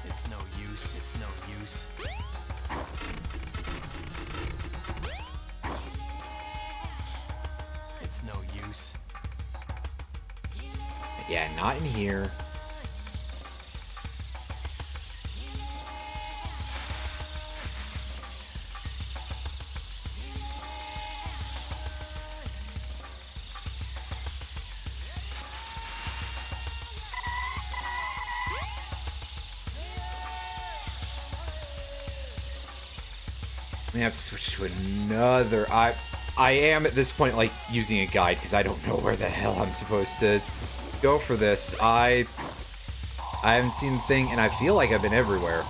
It's no use, it's no use. It's no use. Yeah, not in here. I have to switch to another. I am at this point like using a guide because I don't know where the hell I'm supposed to go for this. I haven't seen the thing and I feel like I've been everywhere.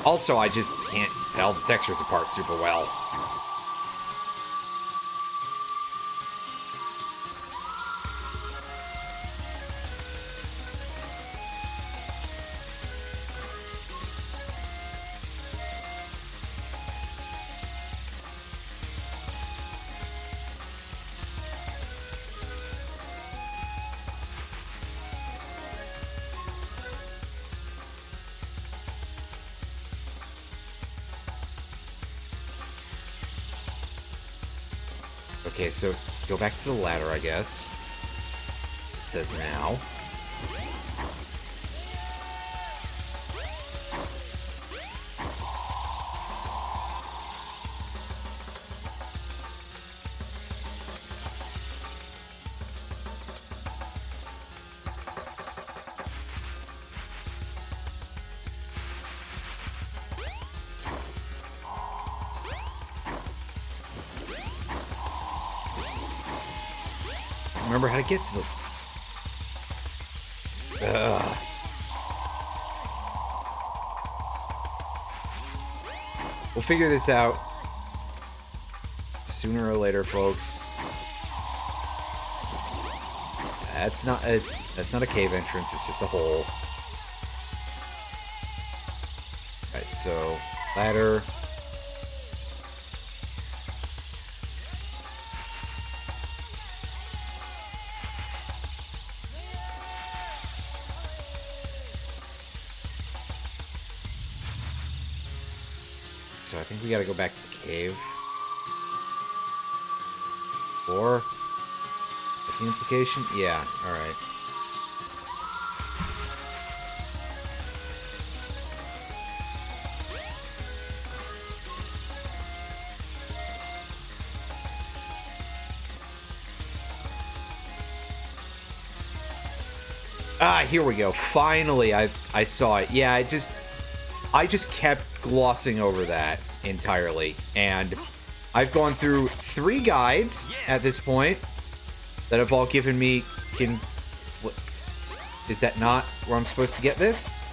Also, I just can't tell the textures apart super well. Okay, so go back to the ladder, I guess. It says now. remember how to get to the... Ugh. We'll figure this out sooner or later, folks. That's not a cave entrance, it's just a hole. Alright, so ladder. So I think we gotta go back to the cave. Or the implication? Yeah, alright. Ah, here we go. Finally, I saw it. Yeah, I just kept glossing over that entirely. And I've gone through 3 guides at this point that have all given me... Is that not where I'm supposed to get this?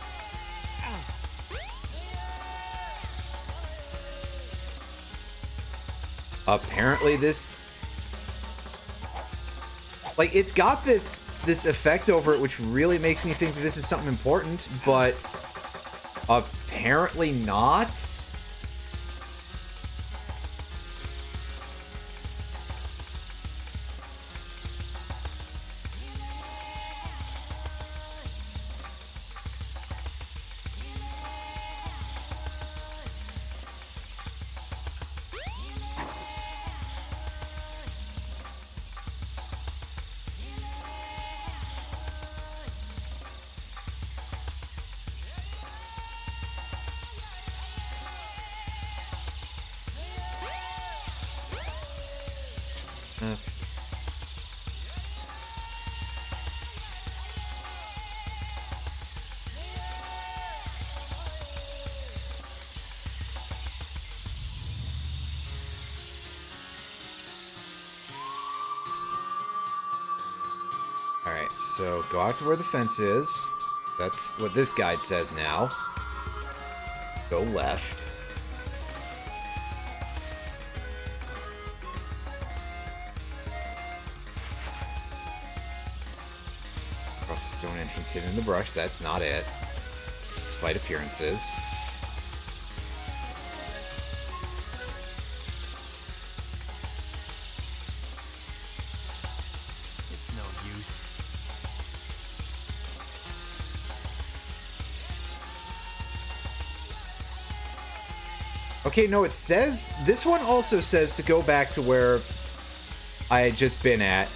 Apparently this... Like, it's got this effect over it, which really makes me think that this is something important, but apparently not. Alright, so go out to where the fence is. That's what this guide says now. Go left. Across the stone entrance hidden in the brush. That's not it. Despite appearances. It's no use. Okay, no, it says... This one also says to go back to where I had just been at.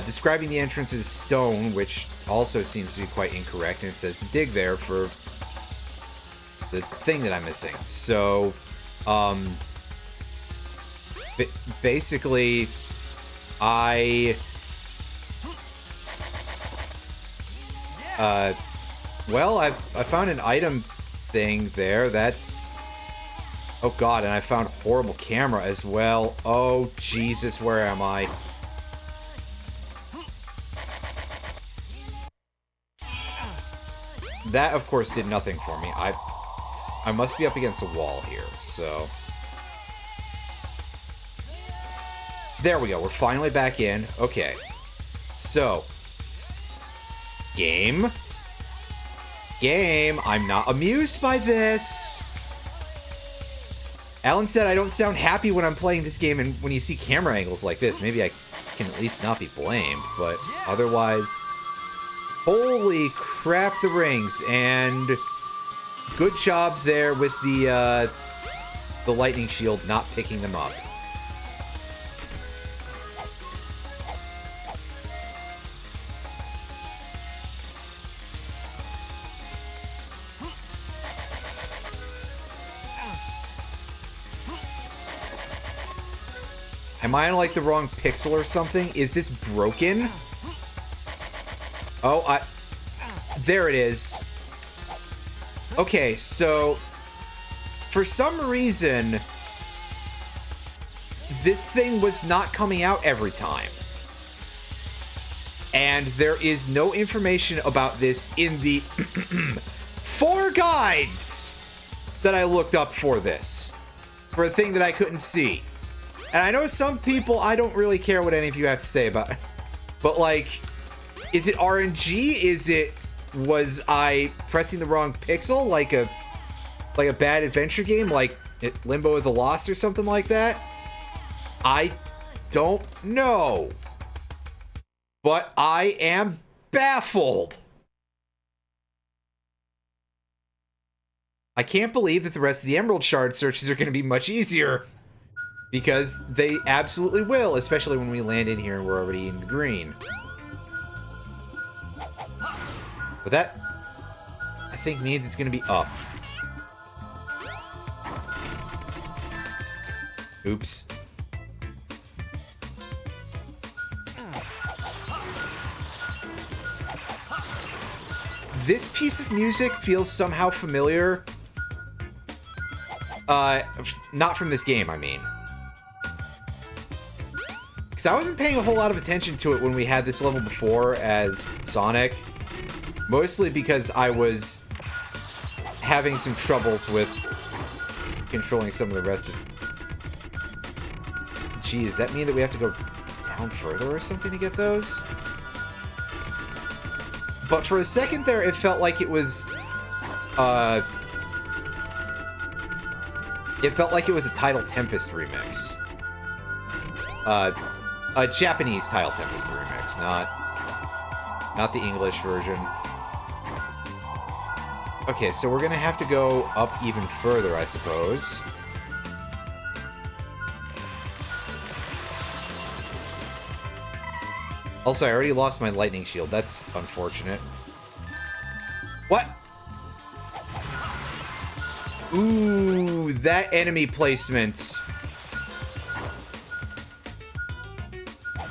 Describing the entrance as stone, which also seems to be quite incorrect, and it says to dig there for the thing that I'm missing. So, basically, well, I found an item thing there. That's... Oh god, and I found horrible camera as well. Oh Jesus, where am I? That, of course, did nothing for me. I must be up against a wall here, so... There we go, we're finally back in. Okay. So. Game. I'm not amused by this. Alan said I don't sound happy when I'm playing this game, and when you see camera angles like this, maybe I can at least not be blamed, but otherwise... Holy crap, the rings, and good job there with the lightning shield not picking them up. Am I on, like, the wrong pixel or something? Is this broken? Oh, there it is. Okay, so... For some reason... This thing was not coming out every time. And there is no information about this in the 4 guides that I looked up for this. For a thing that I couldn't see. And I know some people, I don't really care what any of you have to say about it. But like, is it RNG? Was I pressing the wrong pixel? Like a bad adventure game? Like Limbo of the Lost or something like that? I don't know. But I am baffled. I can't believe that the rest of the Emerald Shard searches are going to be much easier. Because they absolutely will, especially when we land in here and we're already in the green. But that, I think, means it's going to be up. Oops. This piece of music feels somehow familiar. Not from this game, I mean. Because I wasn't paying a whole lot of attention to it when we had this level before as Sonic. Mostly because I was having some troubles with controlling some of the rest of it. Gee, does that mean that we have to go down further or something to get those? But for a second there, it felt like it was... It felt like it was a Tidal Tempest remix. A Japanese Tidal Tempest remix, not the English version. Okay, so we're gonna have to go up even further, I suppose. Also, I already lost my lightning shield. That's unfortunate. What? Ooh, that enemy placement.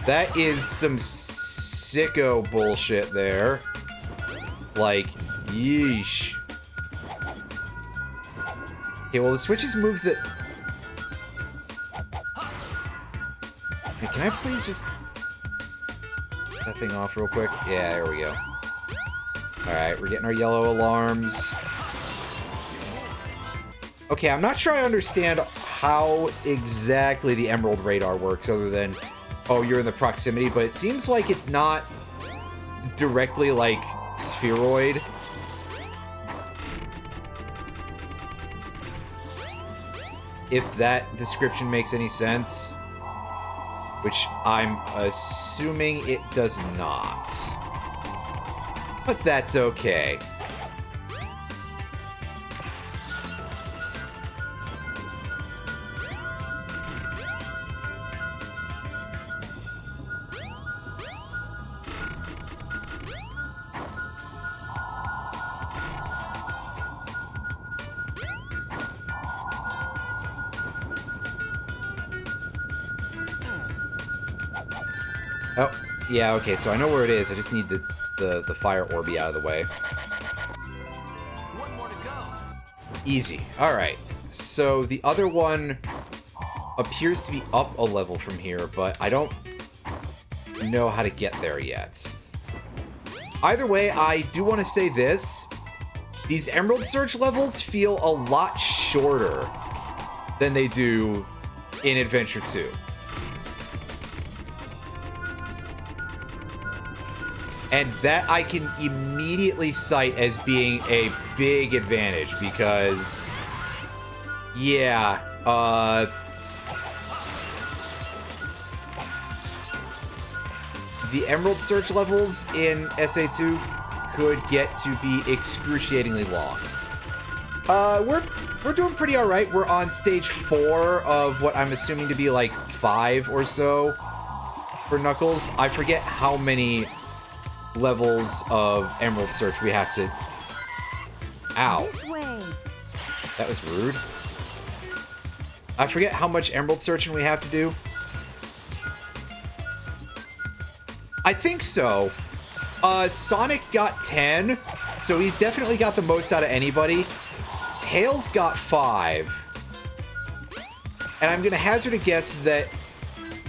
That is some sicko bullshit there. Like, yeesh. Okay, well, the switches move the... Hey, can I please just... that thing off real quick? Yeah, there we go. Alright, we're getting our yellow alarms. Okay, I'm not sure I understand how exactly the Emerald Radar works, other than, oh, you're in the proximity, but it seems like it's not directly, like, spheroid. If that description makes any sense. Which I'm assuming it does not. But that's okay. Oh, yeah, okay, so I know where it is. I just need the fire orby out of the way. One more to go. Easy. Alright. So the other one appears to be up a level from here, but I don't know how to get there yet. Either way, I do want to say this. These Emerald Search levels feel a lot shorter than they do in Adventure 2. And that I can immediately cite as being a big advantage because, yeah, the Emerald Search levels in SA2 could get to be excruciatingly long. We're doing pretty alright. We're on stage 4 of what I'm assuming to be like 5 or so for Knuckles. I forget how many levels of Emerald Search we have to... Ow. This way. That was rude. I forget how much Emerald Searching we have to do. I think so. Sonic got 10, so he's definitely got the most out of anybody. Tails got 5. And I'm gonna hazard a guess that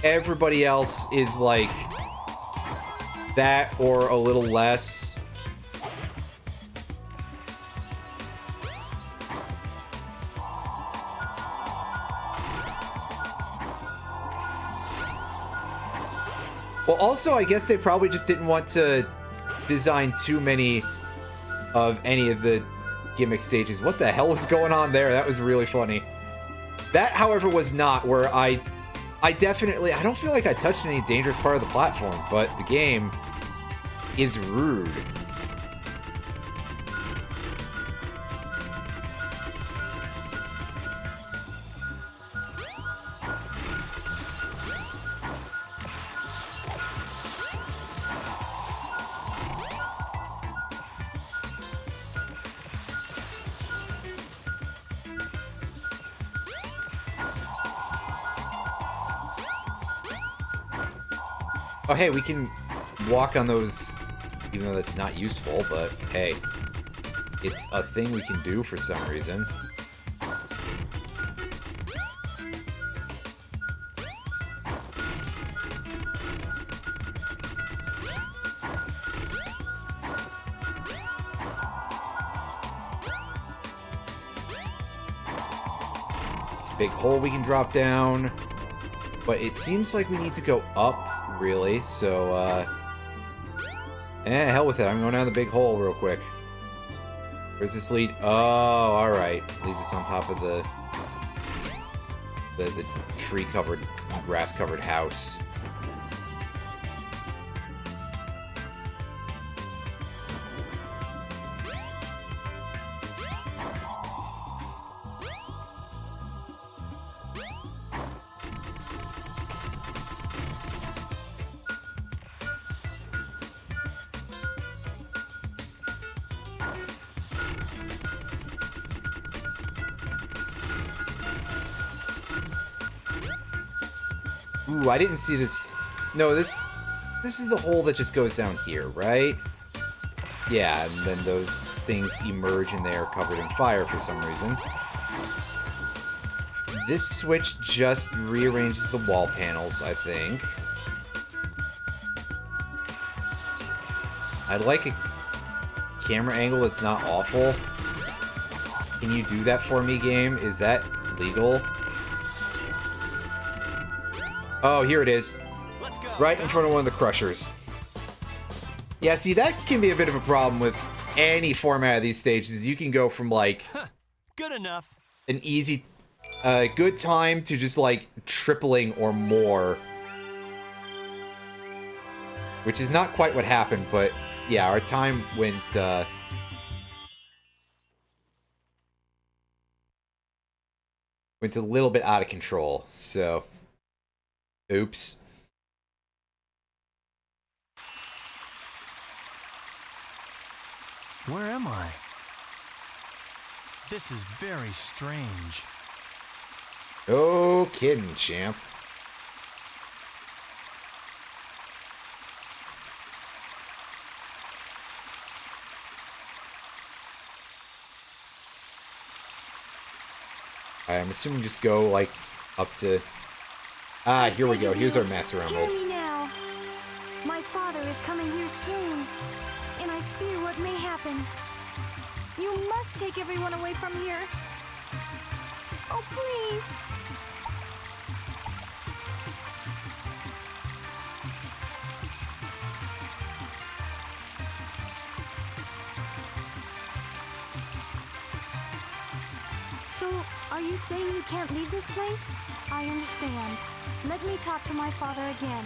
everybody else is like That or a little less. Well, also, I guess they probably just didn't want to design too many of any of the gimmick stages. What the hell was going on there? That was really funny. That, however, was not where I definitely... I don't feel like I touched any dangerous part of the platform, but the game is rude. Oh, hey, we can walk on those, even though that's not useful, but hey, it's a thing we can do for some reason. It's a big hole we can drop down, but it seems like we need to go up, really, so, hell with it. I'm going down the big hole real quick. Where's this lead? Oh, alright. Leads us on top of the tree-covered, grass-covered house. Ooh, I didn't see this. No, this is the hole that just goes down here, right? Yeah, and then those things emerge and they're covered in fire for some reason. This switch just rearranges the wall panels, I think. I'd like a camera angle that's not awful. Can you do that for me, game? Is that legal? Oh, here it is. Right in front of one of the crushers. Yeah, see, that can be a bit of a problem with any format of these stages. You can go from, like... Good enough. An easy, good time to just, like, tripling or more. Which is not quite what happened, but, yeah, our time went, went a little bit out of control, so... Oops. Where am I? This is very strange. No kidding, champ. I'm assuming just go, like, up to... Ah, here we go. Here's our Master Emerald. Hear me now. My father is coming here soon, and I fear what may happen. You must take everyone away from here. Oh, please. So, are you saying you can't leave this place? I understand. Let me talk to my father again.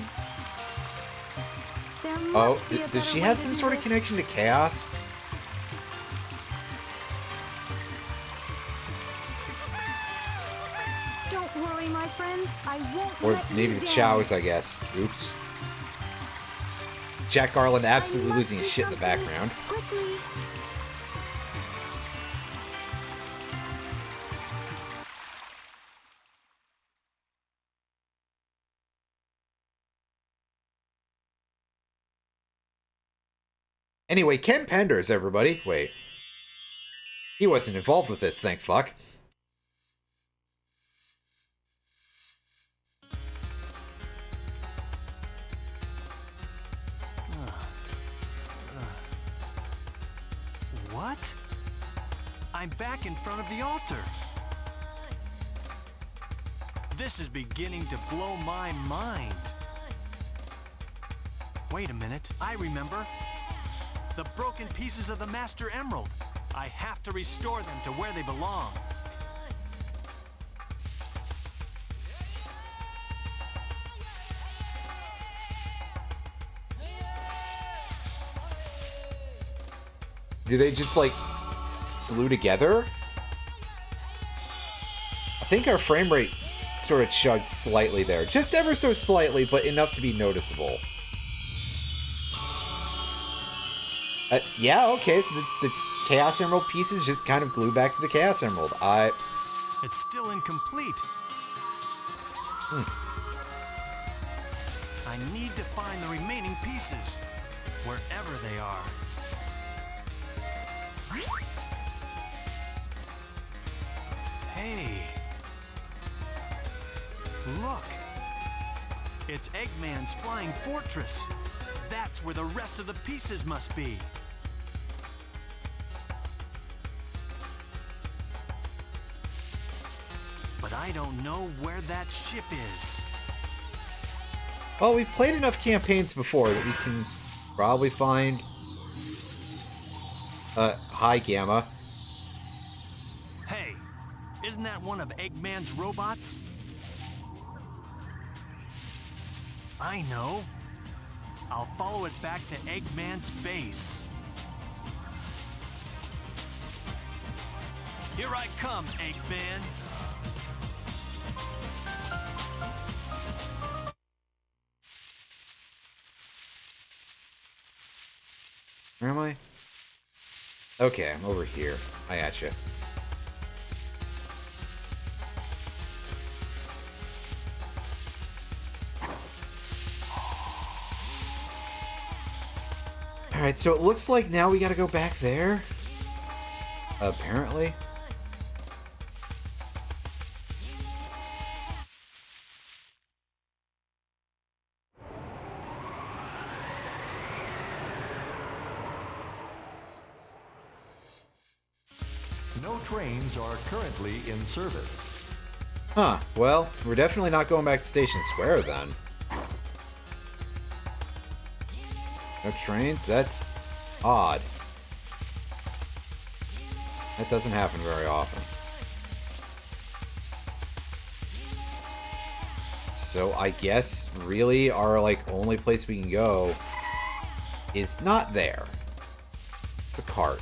There must be a does she better way have to some do sort of this. connection to chaos? Don't worry, my friends. I won't Or let maybe you the down. Chows, I guess. Oops. Jack Garland absolutely I must losing his do shit in the something background. Quickly. Anyway, Ken Penders, everybody. Wait. He wasn't involved with this, thank fuck. What? I'm back in front of the altar. This is beginning to blow my mind. Wait a minute, I remember. The broken pieces of the Master Emerald. I have to restore them to where they belong. Do they just, like, glue together? I think our frame rate sort of chugged slightly there. Just ever so slightly, but enough to be noticeable. Yeah, okay, so the Chaos Emerald pieces just kind of glue back to the Chaos Emerald. It's still incomplete. I need to find the remaining pieces, wherever they are. Hey! Look! It's Eggman's flying fortress. That's where the rest of the pieces must be. But I don't know where that ship is. Well, we've played enough campaigns before that we can probably find... hi, Gamma. Hey, isn't that one of Eggman's robots? I know. I'll follow it back to Eggman's base. Here I come, Eggman. Where am I? Okay, I'm over here. I gotcha. Alright, so it looks like now we gotta go back there. Apparently. No trains are currently in service. Huh, well, we're definitely not going back to Station Square then. No trains? That's odd. That doesn't happen very often. So I guess really our only place we can go is not there. It's a cart.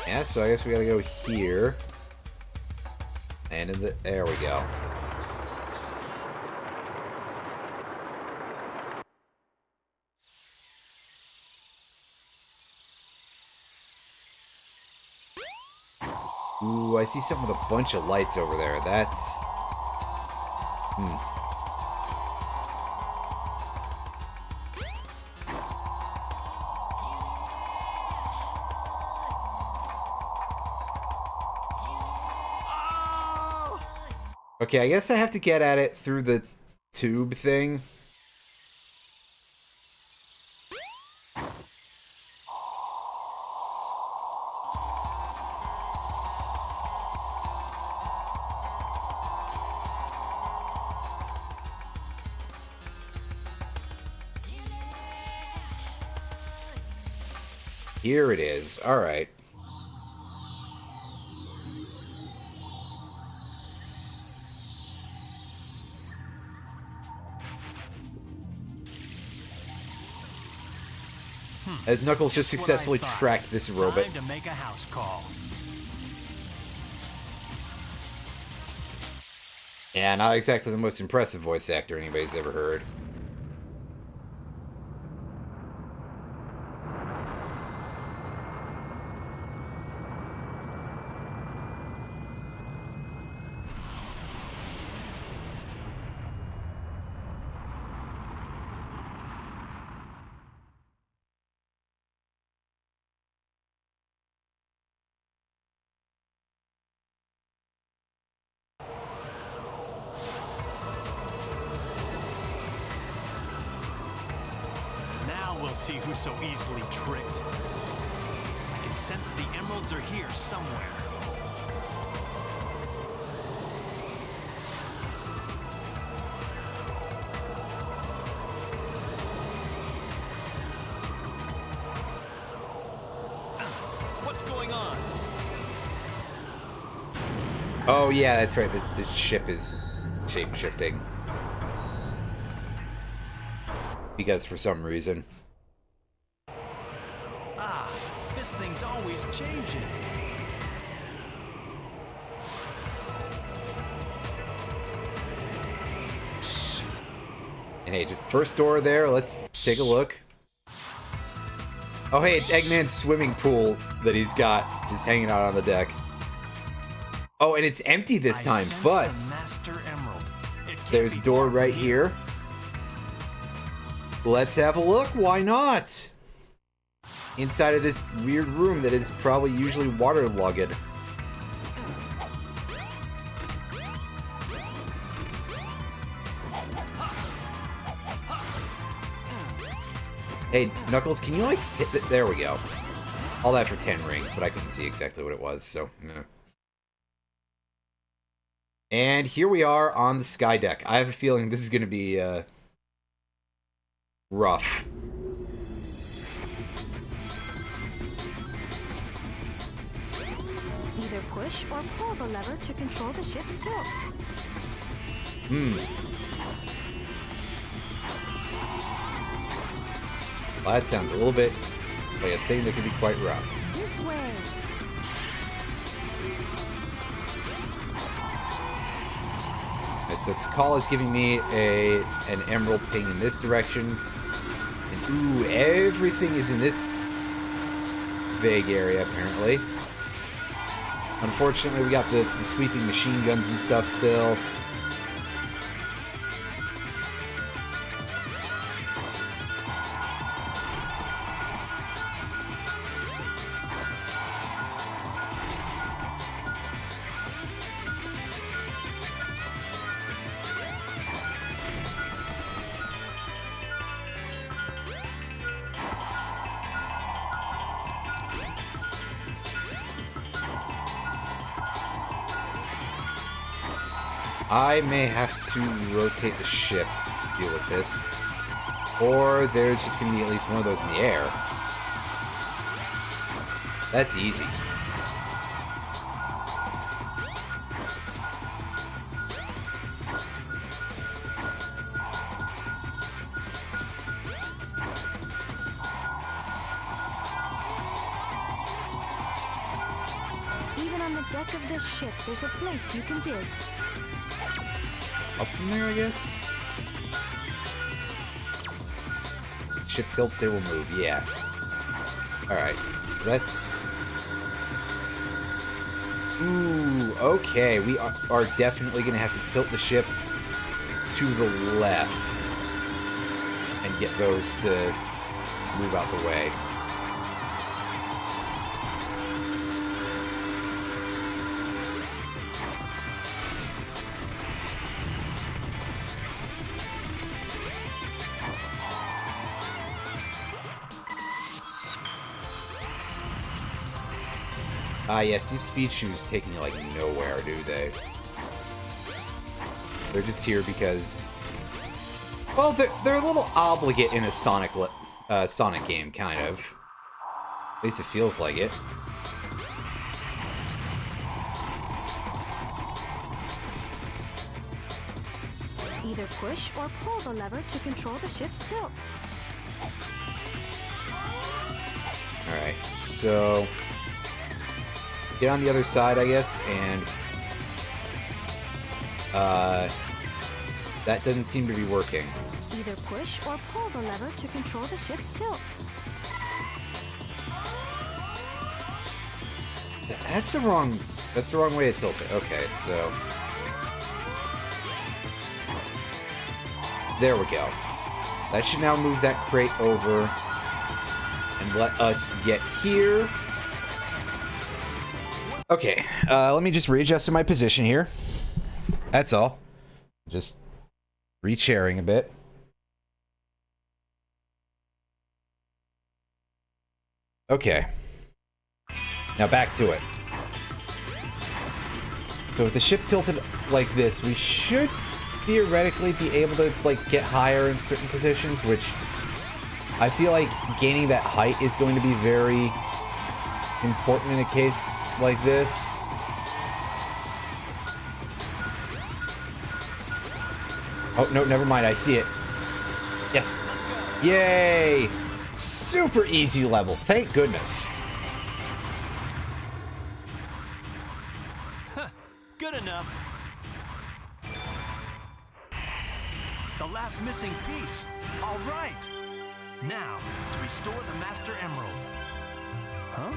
Yeah, so I guess we gotta go here. And in there we go. Ooh, I see something with a bunch of lights over there. That's... Okay, I guess I have to get at it through the tube thing. Here it is. All right. As Knuckles just successfully tracked this robot. Time to make a house call. Yeah, not exactly the most impressive voice actor anybody's ever heard. see who's so easily tricked. I can sense that the emeralds are here somewhere. What's going on? Oh yeah, that's right. The ship is shape-shifting. Because for some reason. Ah, this thing's always changing. And hey, just first door there, let's take a look. Oh hey, it's Eggman's swimming pool that he's got just hanging out on the deck. Oh, and it's empty this time, but Master Emerald. there's a door right here. Let's have a look, why not? Inside of this weird room that is probably usually waterlogged. Hey, Knuckles, can you like hit the... There we go. All that for 10 rings, but I couldn't see exactly what it was, so... Yeah. And here we are on the sky deck. I have a feeling this is going to be, rough. Either push or pull the lever to control the ship's tilt. Well, that sounds a little bit like a thing that could be quite rough. This way. Alright, so Tikal is giving me an emerald ping in this direction. And ooh, everything is in this vague area, apparently. Unfortunately, we got the sweeping machine guns and stuff still. I may have to rotate the ship to deal with this. Or there's just going to be at least one of those in the air. That's easy. Even on the deck of this ship, there's a place you can dig. Up from there, I guess? Ship tilts, they will move, yeah. Alright, so that's... Ooh, okay, we are definitely going to have to tilt the ship to the left and get those to move out the way. Ah, yes, these speed shoes take me, like, nowhere, do they? They're just here because... Well, they're a little obligate in a Sonic game, kind of. At least it feels like it. Either push or pull the lever to control the ship's tilt. Alright, so... Get on the other side, I guess, and... that doesn't seem to be working. Either push or pull the lever to control the ship's tilt. So that's the wrong way to tilt it. Okay, so... There we go. That should now move that crate over and let us get here. Okay, let me just readjust to my position here. That's all. Just re-chairing a bit. Okay. Now back to it. So with the ship tilted like this, we should theoretically be able to like get higher in certain positions, which I feel like gaining that height is going to be very important in a case like this. Oh, no, never mind. I see it. Yes. Yay! Super easy level. Thank goodness. Good enough. The last missing piece. All right. Now, to restore the Master Emerald. Huh?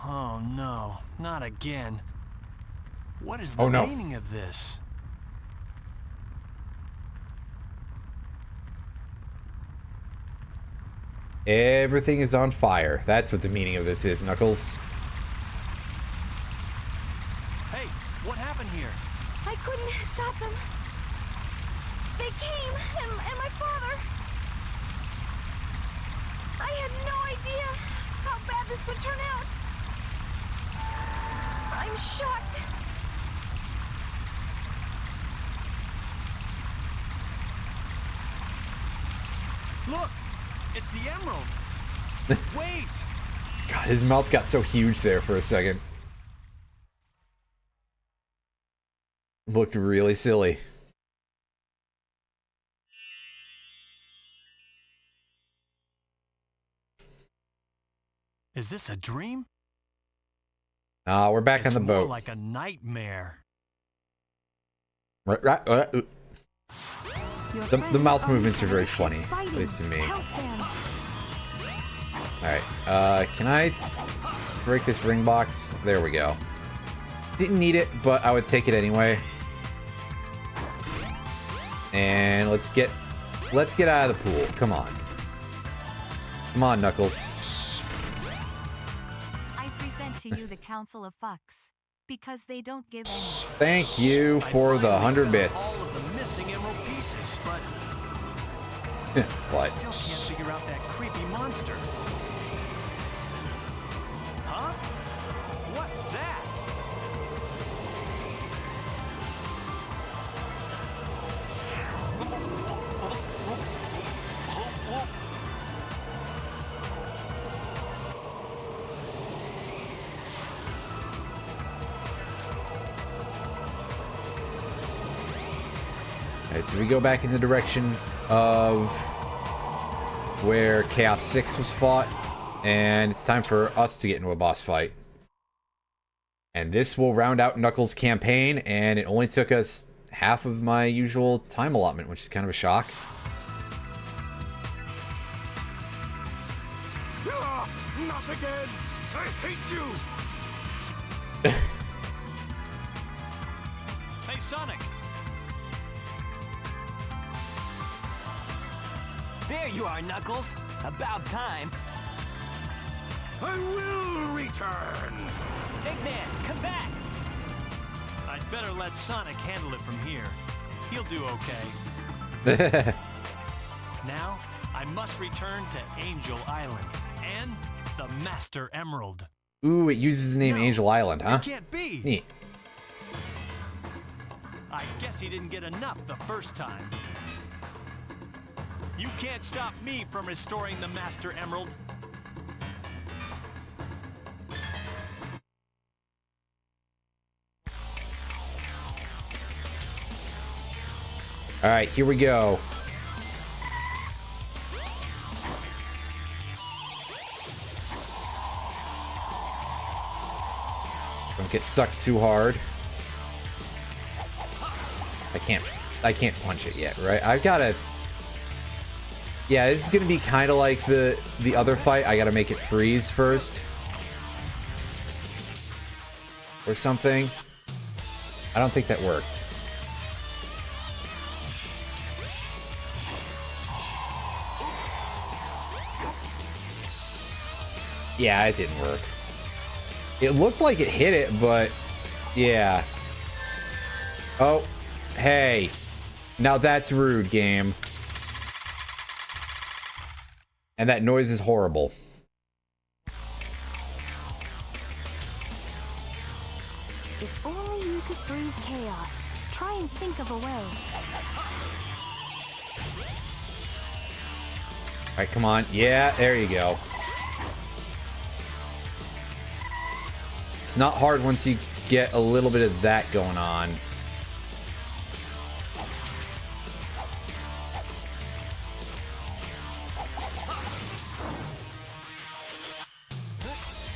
Oh no, not again. What is the meaning of this? Everything is on fire. That's what the meaning of this is, Knuckles. Hey, what happened here? I couldn't stop them. They came, and my father. I had no idea how bad this would turn out. I'm shocked. Look, it's the emerald. Wait. God, his mouth got so huge there for a second. Looked really silly. Is this a dream? We're back on the boat. More like a nightmare. The mouth movements are very funny, at least to me. Alright, can I break this ring box? There we go. Didn't need it, but I would take it anyway. And let's get out of the pool. Come on. Come on, Knuckles. I present to you the Council of Fucks, because they don't give any. Thank you for the 100 bits. All of the missing emerald pieces, but I still can't figure out that creepy monster. Huh? What's that? Alright, so we go back in the direction of where Chaos 6 was fought, and it's time for us to get into a boss fight. And this will round out Knuckles' campaign, and it only took us half of my usual time allotment, which is kind of a shock. Not again! I hate you! Hey, Sonic! There you are, Knuckles. About time. I will return! Eggman, come back! I'd better let Sonic handle it from here. He'll do okay. Now, I must return to Angel Island and the Master Emerald. Ooh, it uses the name Angel Island, huh? It can't be. Neat. I guess he didn't get enough the first time. You can't stop me from restoring the Master Emerald. Alright, here we go. Don't get sucked too hard. I can't punch it yet, right? I've gotta... Yeah, this is gonna be kind of like the other fight. I gotta make it freeze first. Or something. I don't think that worked. Yeah, it didn't work. It looked like it hit it, but yeah. Oh, hey. Now that's rude, game. And that noise is horrible. If only you could freeze chaos. Try and think of a way. Alright, come on. Yeah, there you go. It's not hard once you get a little bit of that going on.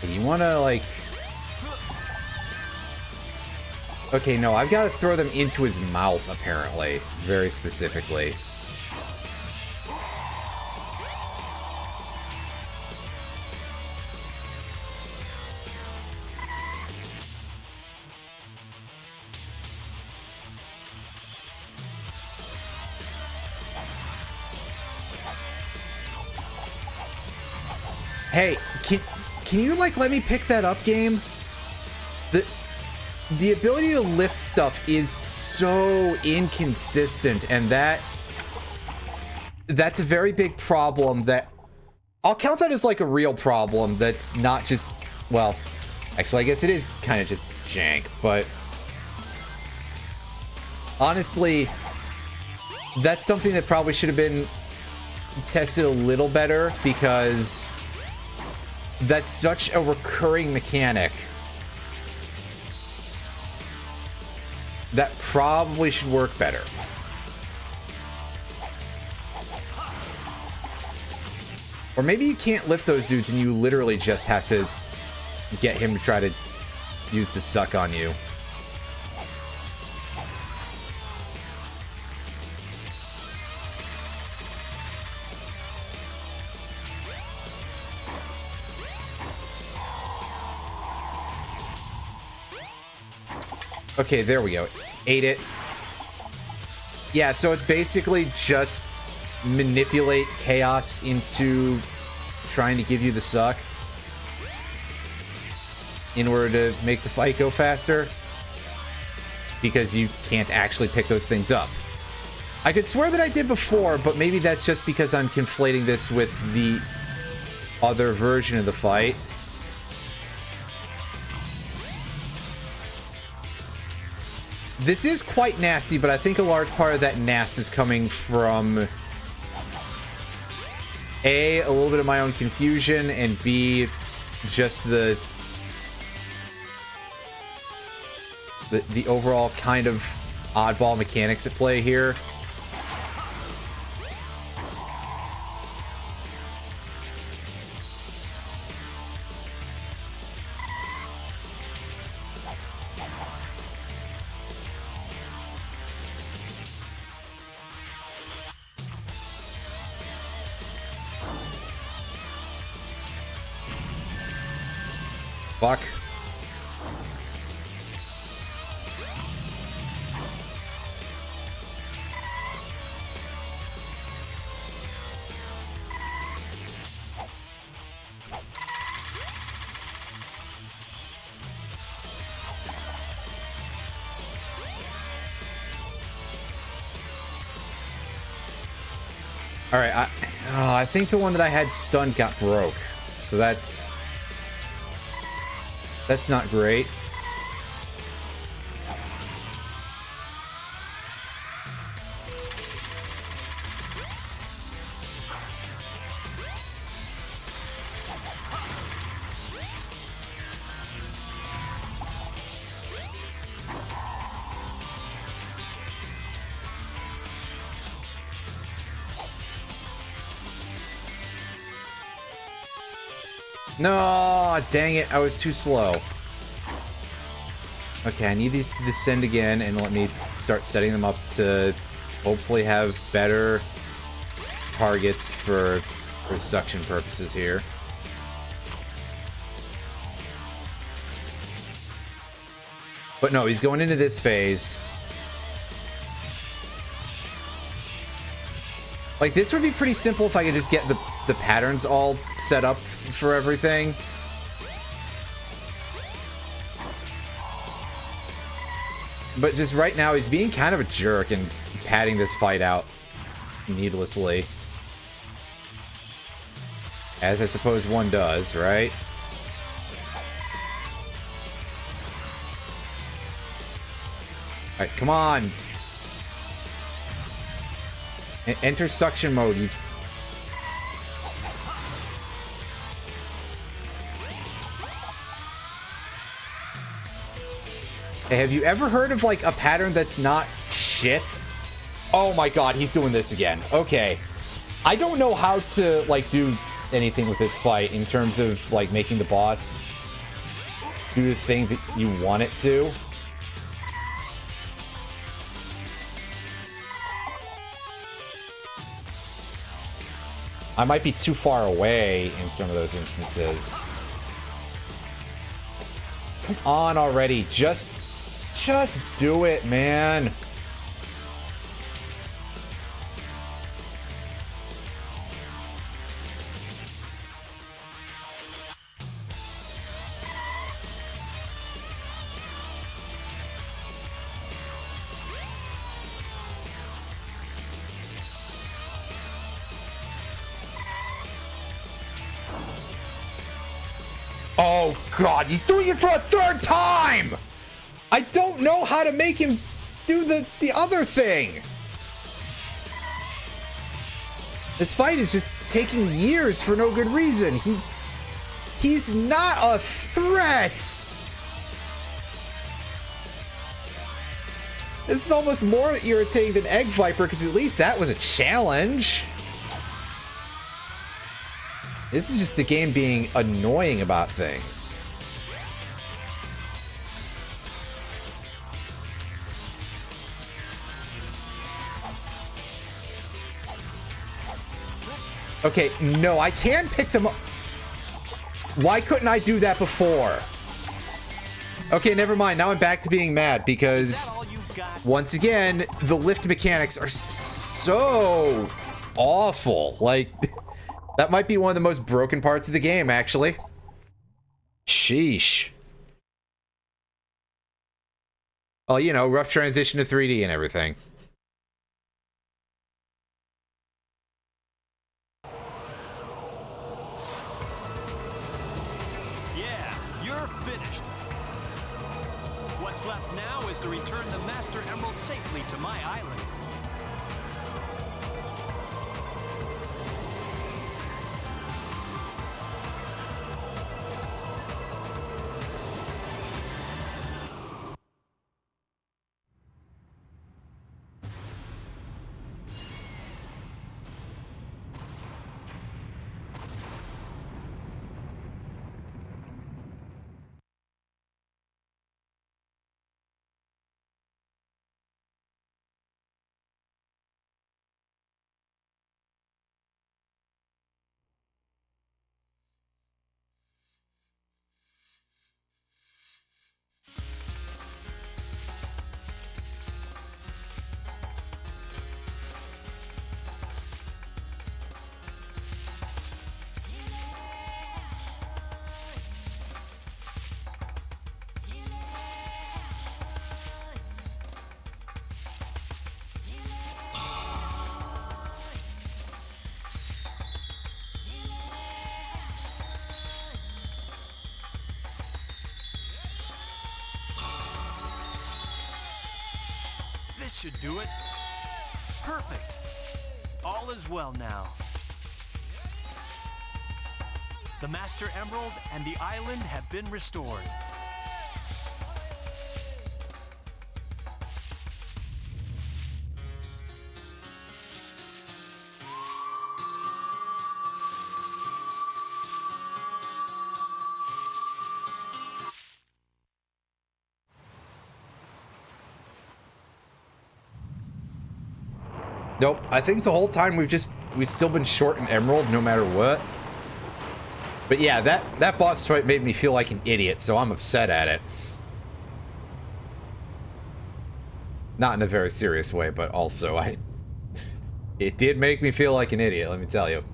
You want to, like... Okay, no, I've got to throw them into his mouth, apparently. Very specifically. Hey, can you, like, let me pick that up, game? The ability to lift stuff is so inconsistent, and that's a very big problem that... I'll count that as, like, a real problem that's not just... Well, actually, I guess it is kind of just jank, but... Honestly, that's something that probably should have been tested a little better, because... That's such a recurring mechanic that probably should work better. Or maybe you can't lift those dudes and you literally just have to get him to try to use the suck on you. Okay, there we go. Ate it. Yeah, so it's basically just manipulate chaos into trying to give you the suck in order to make the fight go faster, because you can't actually pick those things up. I could swear that I did before, but maybe that's just because I'm conflating this with the other version of the fight. This is quite nasty, but I think a large part of that nast is coming from A, a little bit of my own confusion, and B, just the overall kind of oddball mechanics at play here. Fuck. All right, I think the one that I had stunned got broke, so that's not great. No, dang it, I was too slow. Okay, I need these to descend again, and let me start setting them up to hopefully have better targets for suction purposes here. But no, he's going into this phase. Like, this would be pretty simple if I could just get the patterns all set up for everything. But just right now, he's being kind of a jerk and padding this fight out needlessly. As I suppose one does, right? Alright, come on. Enter suction mode. You... Hey, have you ever heard of, like, a pattern that's not shit? Oh my god, he's doing this again. Okay. I don't know how to, like, do anything with this fight in terms of, like, making the boss do the thing that you want it to. I might be too far away in some of those instances. Come on already. Just do it, man. Oh god, he's doing it for a third time! I don't know how to make him do the other thing. This fight is just taking years for no good reason. He's not a threat. This is almost more irritating than Egg Viper, because at least that was a challenge. This is just the game being annoying about things. Okay, no, I can pick them up. Why couldn't I do that before? Okay, never mind. Now I'm back to being mad because, once again, the lift mechanics are so awful. Like, that might be one of the most broken parts of the game, actually. Sheesh. Well, you know, rough transition to 3D and everything. Yeah, you're finished. What's left now is to return the Master Emerald safely to my island. This should do it. Perfect. All is well now. The Master Emerald and the island have been restored. Nope, I think the whole time we've still been short an emerald no matter what. But yeah, that boss fight made me feel like an idiot, so I'm upset at it. Not in a very serious way, but also it did make me feel like an idiot, let me tell you.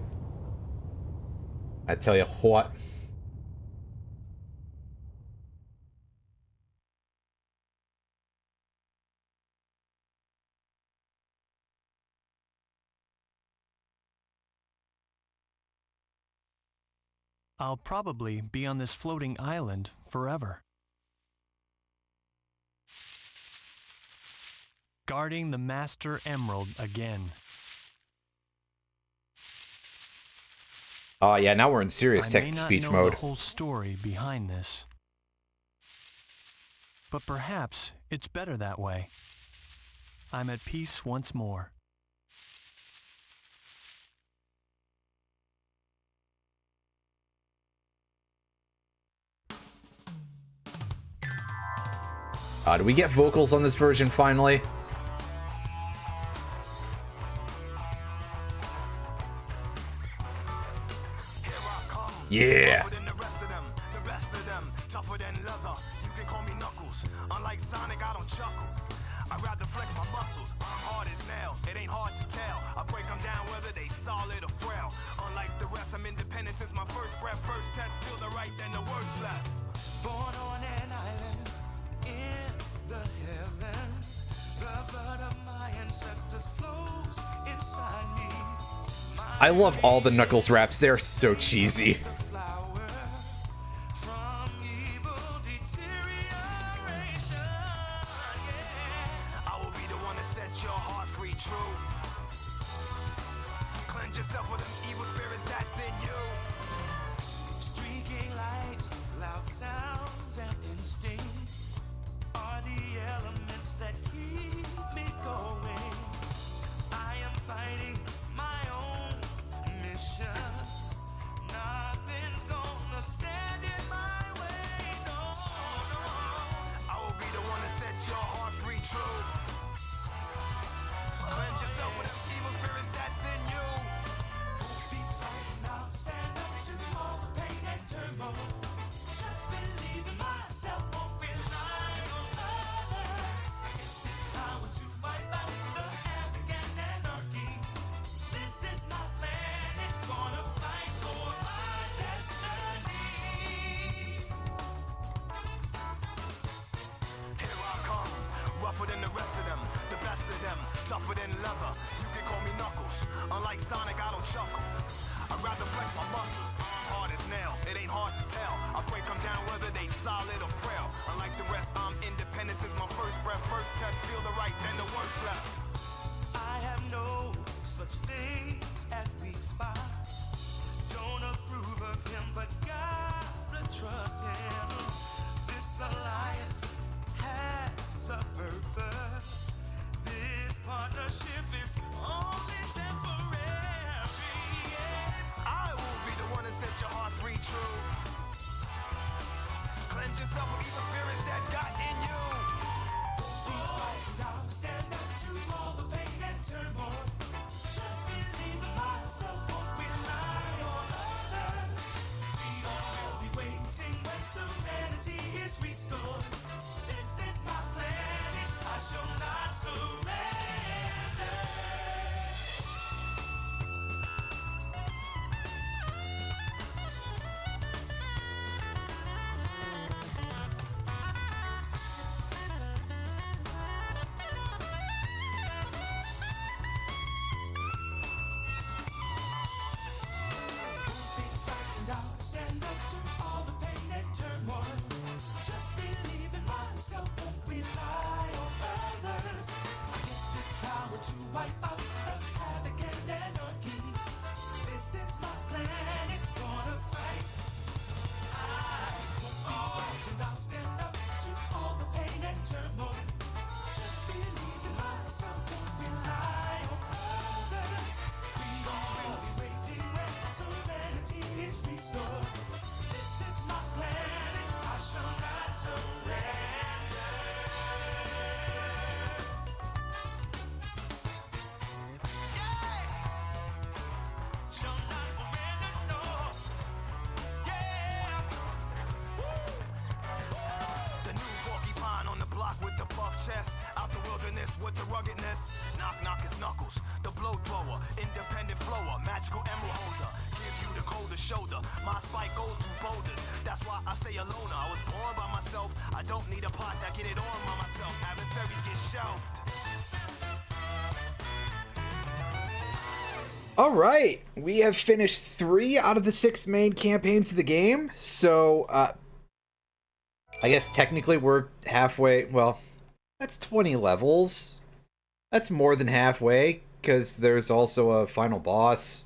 I tell you what. I'll probably be on this floating island forever. Guarding the Master Emerald again. Oh yeah, now we're in serious text-to-speech I may not know mode. the whole story behind this, but perhaps it's better that way. I'm at peace once more. Do we get vocals on this version finally? Yeah. Tougher than leather, you can call me Knuckles. Unlike Sonic, I don't chuckle. I'd rather flex my muscles. I'm hard as nails, it ain't hard to tell. I break them down whether they solid or frail. Unlike the rest, I'm independent since my first breath. First test, feel the right, then the worst left. Born on an island in the heavens. The blood of my ancestors flows inside me. I love all the Knuckles raps, they're so cheesy. Tougher than leather, you can call me Knuckles. Unlike Sonic, I don't chuckle. I'd rather flex my muscles. Hard as nails, it ain't hard to tell. I break them down whether they solid or frail. Unlike the rest, I'm independent since my first breath. First test, feel the right, then the worst left. I have no such things as weak spots. Don't approve of him, but gotta trust him. This alliance has a purpose. This partnership is only temporary. I will be the one to set your heart free, true. Cleanse yourself of evil spirits that got in you. Be fighting out, stand up to all the pain and turmoil. Just believe in myself, won't rely on others. We will be waiting when serenity is restored. This is my plan, I shall not surrender. Stand up to all the pain and turmoil. Just believe in myself, won't rely on others. I get this power to wipe out the havoc and anarchy. This is my plan, it's gonna fight. I won't be frightened, I'll stand up to all the pain and turmoil. Just believe in myself, won't rely on others. We will be waiting when serenity is restored. This is my plan, I shall not surrender. Ruthless with the ruggedness. Knock knock is knuckles. The blow thrower. Independent flower. Magical emerald holder. Give you the coldest shoulder. My spike goes through boulders. That's why I stay alone. I was born by myself. I don't need a posse. I get it on by myself. Adversaries get shelved. All right, we have finished 3 out of the 6 main campaigns of the game. So, I guess technically we're halfway. Well, that's 20 levels. That's more than halfway, because there's also a final boss.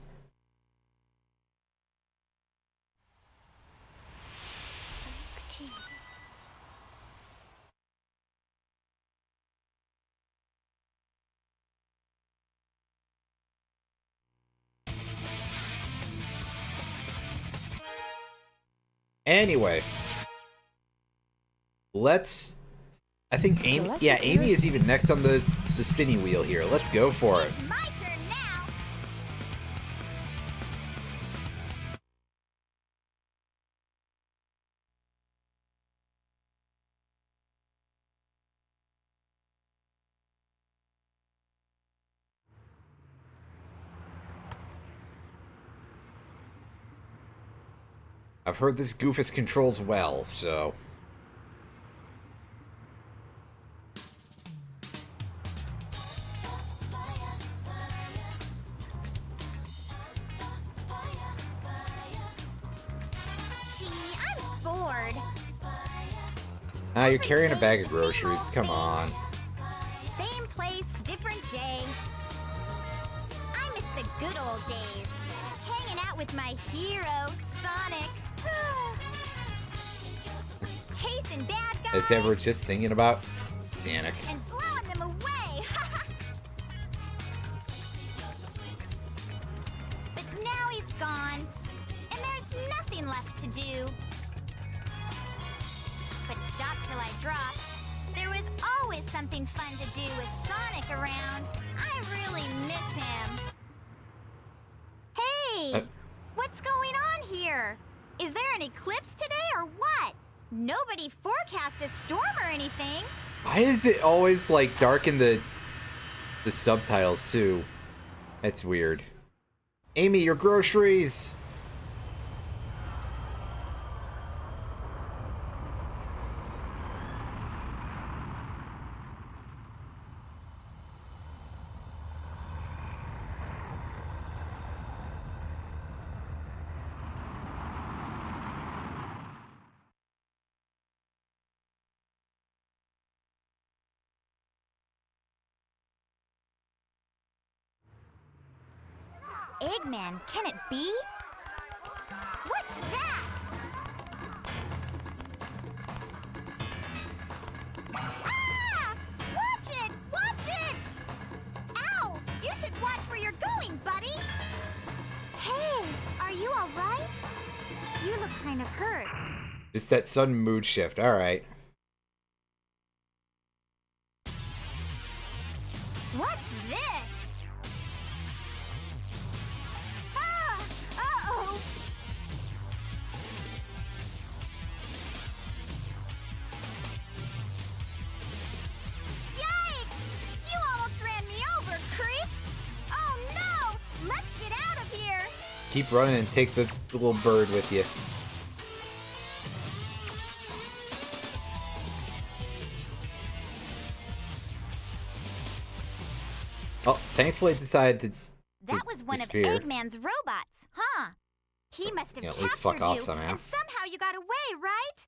Anyway, let's... I think Amy... Yeah, Amy is even next on the spinny wheel here. Let's go for it. My turn now. I've heard this Goofus controls well, so... Gee, I'm bored. Ah, you're carrying a bag of groceries. Come on. Same place, different day. I miss the good old days. Hanging out with my hero, Sonic. Chasing bad guys. Is ever just thinking about Sonic? And blowing them away. But now he's gone. And there's nothing left to do. But shop till I drop. There was always something fun to do with Sonic around. I really miss him. Hey! What's going on here? Is there an eclipse today or what? Nobody forecast a storm or anything. Why is it always, like, dark in the subtitles, too? That's weird. Amy, your groceries! Eggman, can it be? What's that? Ah! Watch it! Watch it! Ow! You should watch where you're going, buddy! Hey, are you alright? You look kind of hurt. It's that sudden mood shift. Alright. What's this? Ah! Uh-oh! Yikes! You almost ran me over, creep! Oh no! Let's get out of here! Keep running and take the little bird with you. Oh, thankfully it decided to That was one disappear. of Eggman's robots, huh? He must have Yeah, at captured least fuck off you, somehow. and somehow you got away, right?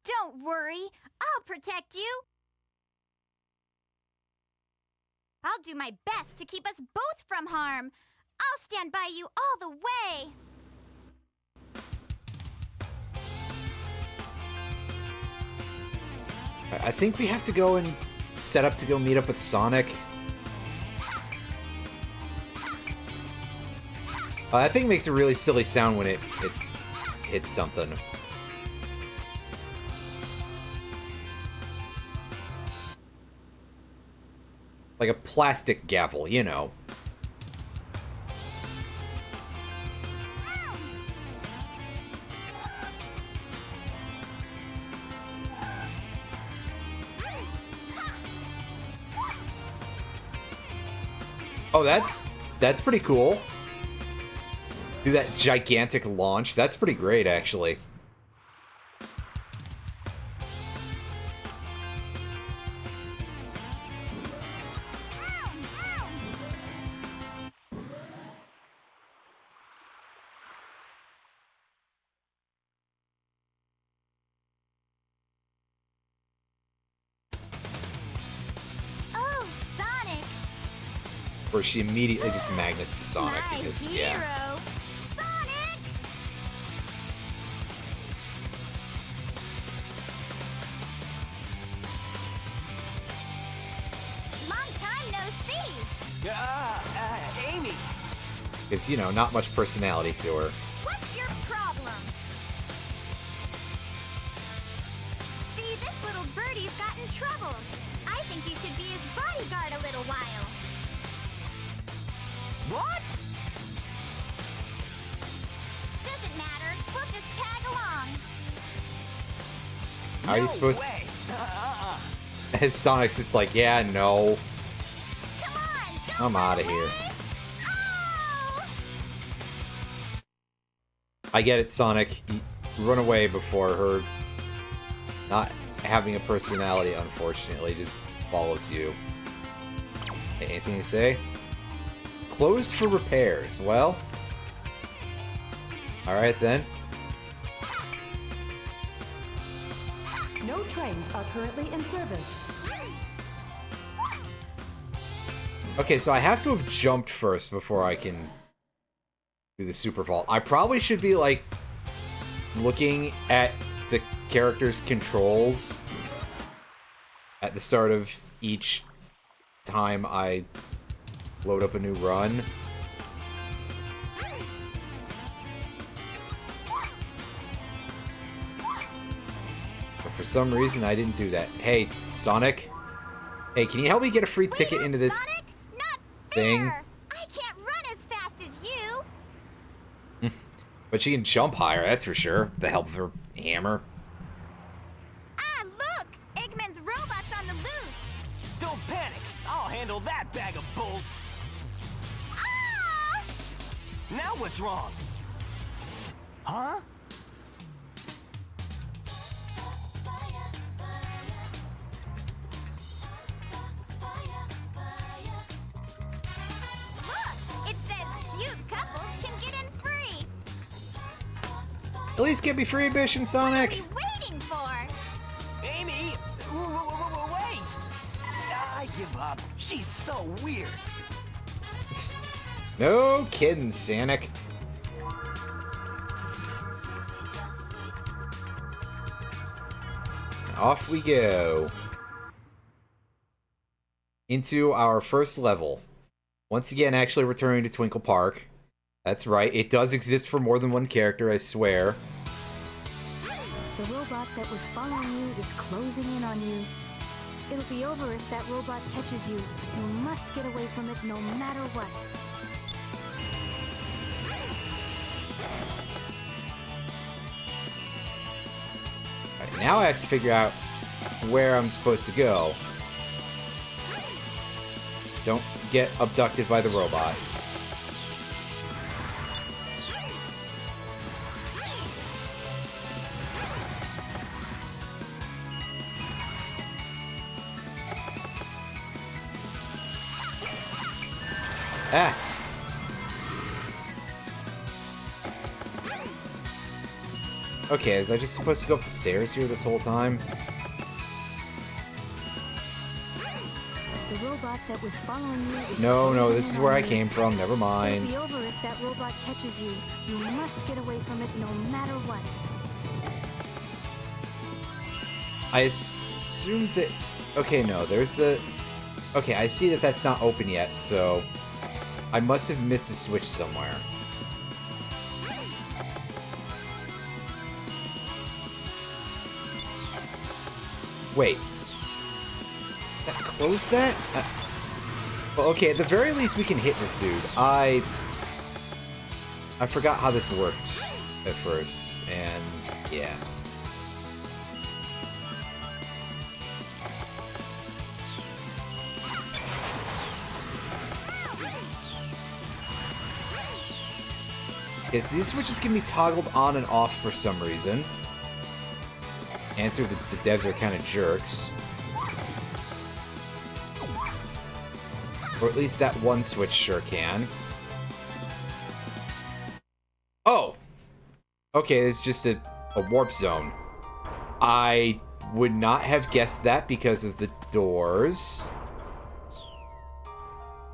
Don't worry, I'll protect you. I'll do my best to keep us both from harm. I'll stand by you all the way. I think we have to go and set up to go meet up with Sonic. That thing makes a really silly sound when it hits something. Like a plastic gavel, you know. Oh, that's pretty cool. Do that gigantic launch. That's pretty great, actually. Oh, Sonic! Where she immediately just magnets to Sonic My because, hero. yeah. Sonic! Long time no see! Amy. It's, you know, not much personality to her. What's your problem? See, this little birdie's got in trouble. I think you should be his bodyguard a little while. What? Doesn't matter. We'll just tag along. Are you No supposed way. As Sonic's just like, yeah, no. Come on, don't I'm run out of away. here. Oh! I get it, Sonic. You run away before her not having a personality, unfortunately, just follows you. Hey, anything to say? Closed for repairs. Well, alright then. No trains are currently in service. Okay, so I have to have jumped first before I can do the super vault. I probably should be, like, looking at the character's controls at the start of each time I load up a new run. But for some reason, I didn't do that. Hey, Sonic. Hey, can you help me get a free ticket into this Sonic? Not thing? fair. I can't run as fast as you. But she can jump higher, that's for sure. With the help of her hammer. Ah, look! Eggman's robot's on the loose. Don't panic. I'll handle that bag of bolts. Ah! Now what's wrong? Huh? Look! It says cute couples can get in free. At least give me free admission, Sonic! What are we waiting for? Amy! Wait! I give up. She's so weird. No kidding, Sonic. Off we go. Into our first level. Once again, actually returning to Twinkle Park. That's right, it does exist for more than one character, I swear. The robot that was following you is closing in on you. It'll be over if that robot catches you. You must get away from it no matter what. Alright, now I have to figure out where I'm supposed to go. Just don't get abducted by the robot. Ah! Okay, is I just supposed to go up the stairs here this whole time? The robot that was following you is No, closing this is in where on I you. came from, never It'll mind. be over if that robot catches you. You must get away from it no matter what. I assume that... Okay, no, there's a... Okay, I see that that's not open yet, so... I must have missed a switch somewhere. Wait. That closed that? Well, okay, at the very least we can hit this dude. I forgot how this worked at first, and yeah. Okay, so these switches can be toggled on and off for some reason. Answer, the devs are kind of jerks. Or at least that one switch sure can. Oh! Okay, it's just a warp zone. I would not have guessed that because of the doors.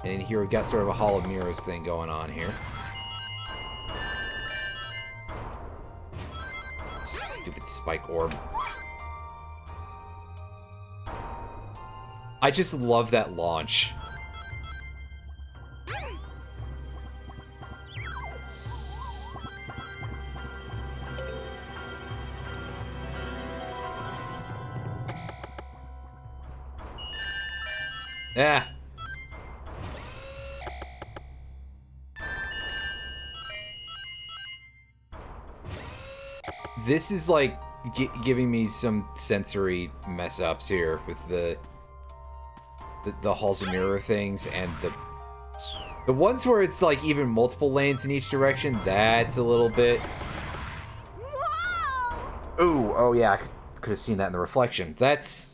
And in here we've got sort of a Hall of Mirrors thing going on here. Stupid spike orb. I just love that launch. Yeah. This is like giving me some sensory mess ups here with the halls of mirror things, and the ones where it's like even multiple lanes in each direction. That's a little bit. Whoa! Ooh, oh yeah, I could have seen that in the reflection. That's.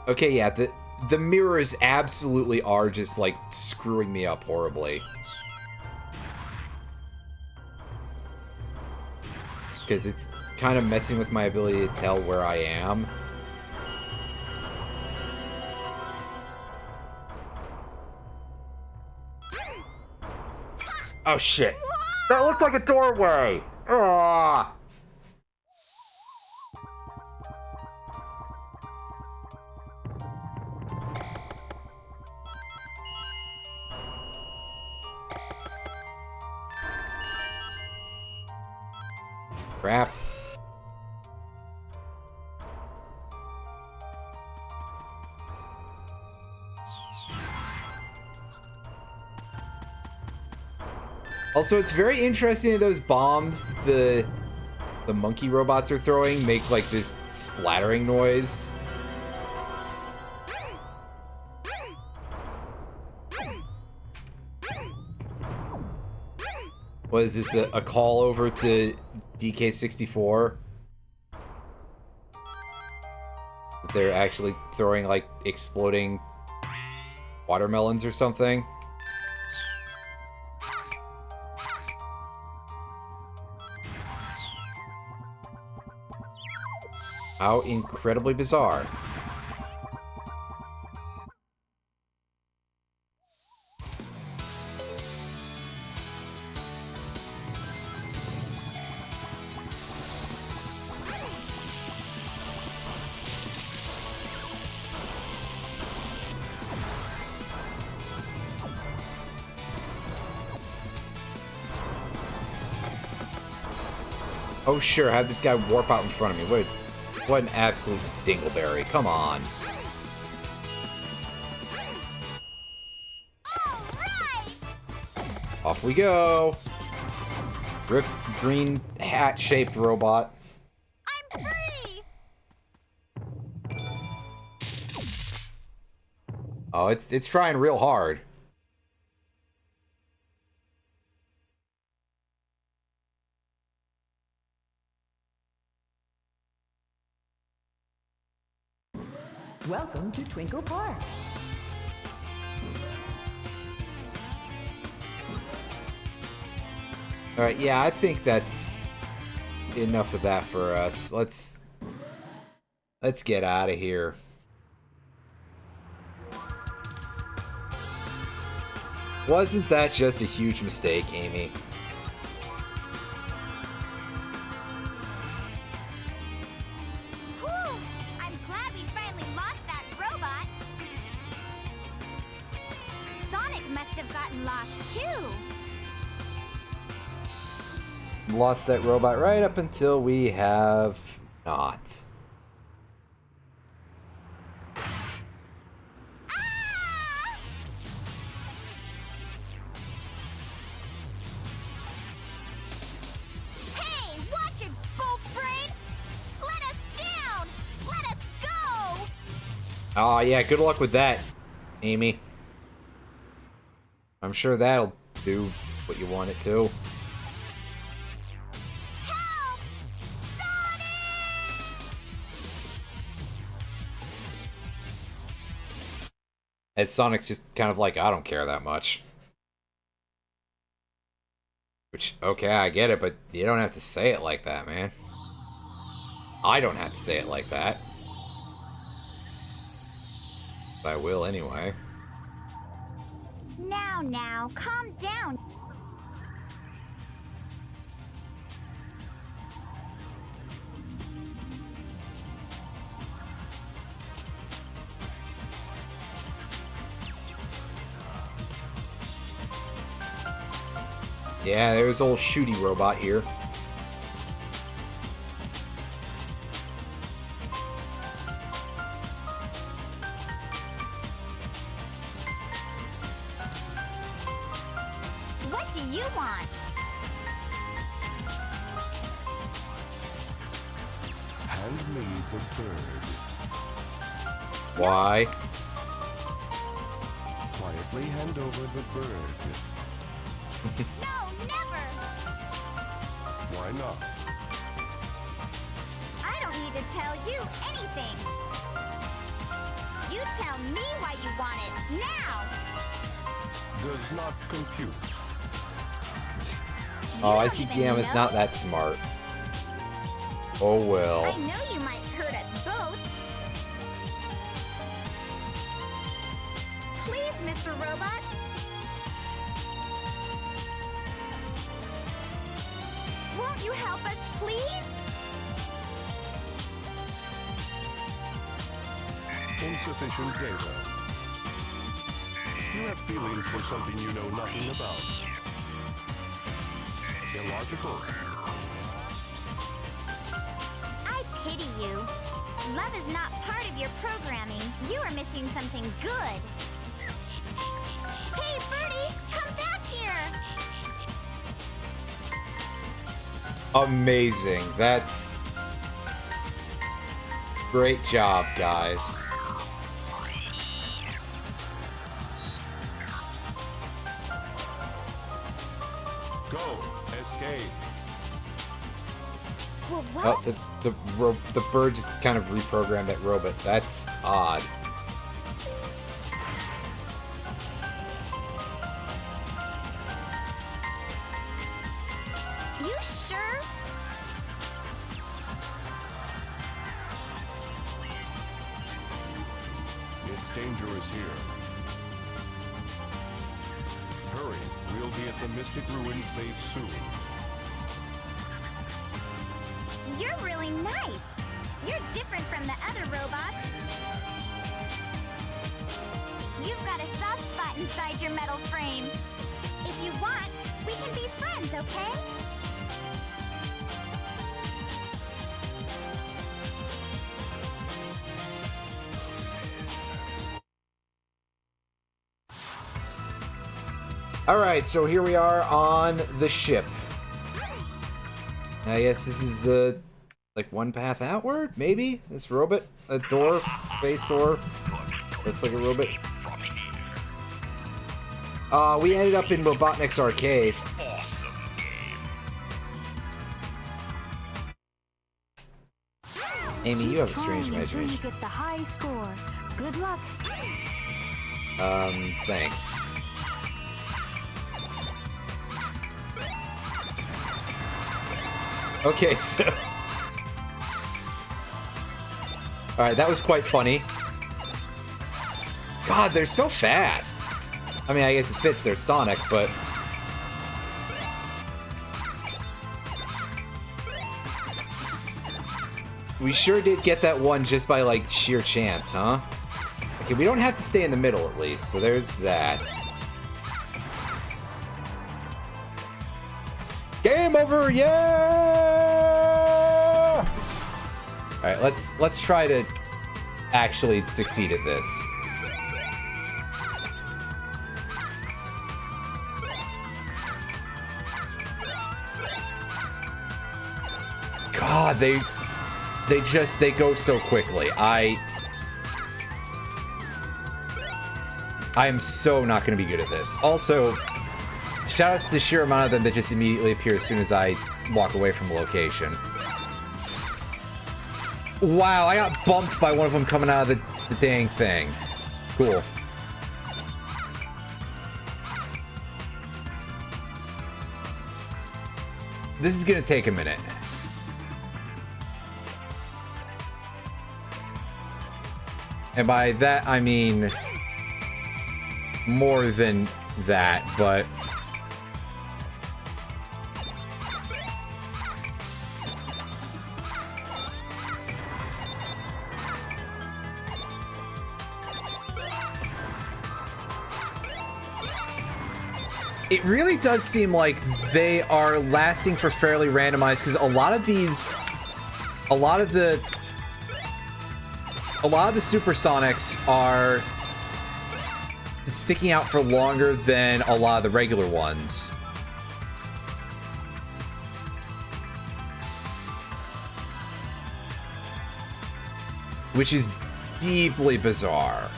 Okay, yeah, the mirrors absolutely are just, like, screwing me up horribly. Because it's kind of messing with my ability to tell where I am. Oh, shit. That looked like a doorway! Ugh. Crap. Also, it's very interesting that those bombs the monkey robots are throwing make like this splattering noise. What is this, a call over to DK64? They're actually throwing, like, exploding watermelons or something? How incredibly bizarre. Oh sure, have this guy warp out in front of me. What an absolute dingleberry. Come on. Off we go. Rip green hat-shaped robot. I'm free! Oh, it's trying real hard. Welcome to Twinkle Park. Alright, yeah, I think that's enough of that for us. Let's get out of here. Wasn't that just a huge mistake, Amy? Whew! I'm glad we finally lost that robot. Sonic must have gotten lost too. Lost that robot right up until we have not. Oh, yeah, good luck with that, Amy. I'm sure that'll do what you want it to. Help! Sonic! And Sonic's just kind of like, I don't care that much. Which, okay, I get it, but you don't have to say it like that, man. I don't have to say it like that. But I will anyway. Now, calm down. Yeah, there's old shooty robot here. What do you want? Hand me the bird. Why? Quietly hand over the bird. No, never! Why not? I don't need to tell you anything. You tell me why you want it, now! Does not compute. Oh, I You see. don't even Damn, it's know. not that smart. Oh well. I know you might hurt us both. Please, Mr. Robot. Won't you help us, please? Insufficient data. You have feelings for something you know nothing about. Illogical. I pity you. Love is not part of your programming. You are missing something good. Hey, Birdie, come back here. Amazing. That's... Great job, guys. Go. Escape. Well, what? Oh, the bird just kind of reprogrammed that robot. That's odd. You sure? It's dangerous here. Hurry. We'll be at the Mystic Ruins base soon. You're really nice. You're different from the other robots. You've got a soft spot inside your metal frame. If you want, we can be friends, okay? Alright, so here we are on the ship. I guess this is the, like, one path outward, maybe? This robot? A door? Face door? Looks like a robot. We ended up in Robotnik's arcade. Amy, you have a strange imagination. You get the high score. Good luck. Thanks. Okay, so... Alright, that was quite funny. God, they're so fast! I mean, I guess it fits their Sonic, but... We sure did get that one just by, like, sheer chance, huh? Okay, we don't have to stay in the middle, at least, so there's that. Game over, yeah! All right, let's try to actually succeed at this. God, they go so quickly. I am so not going to be good at this. Also, shoutouts to the sheer amount of them that just immediately appear as soon as I walk away from a location. Wow, I got bumped by one of them coming out of the dang thing. Cool. This is going to take a minute. And by that, I mean more than that, but... It really does seem like they are lasting for fairly randomized, because a lot of the supersonics are sticking out for longer than a lot of the regular ones. Which is deeply bizarre.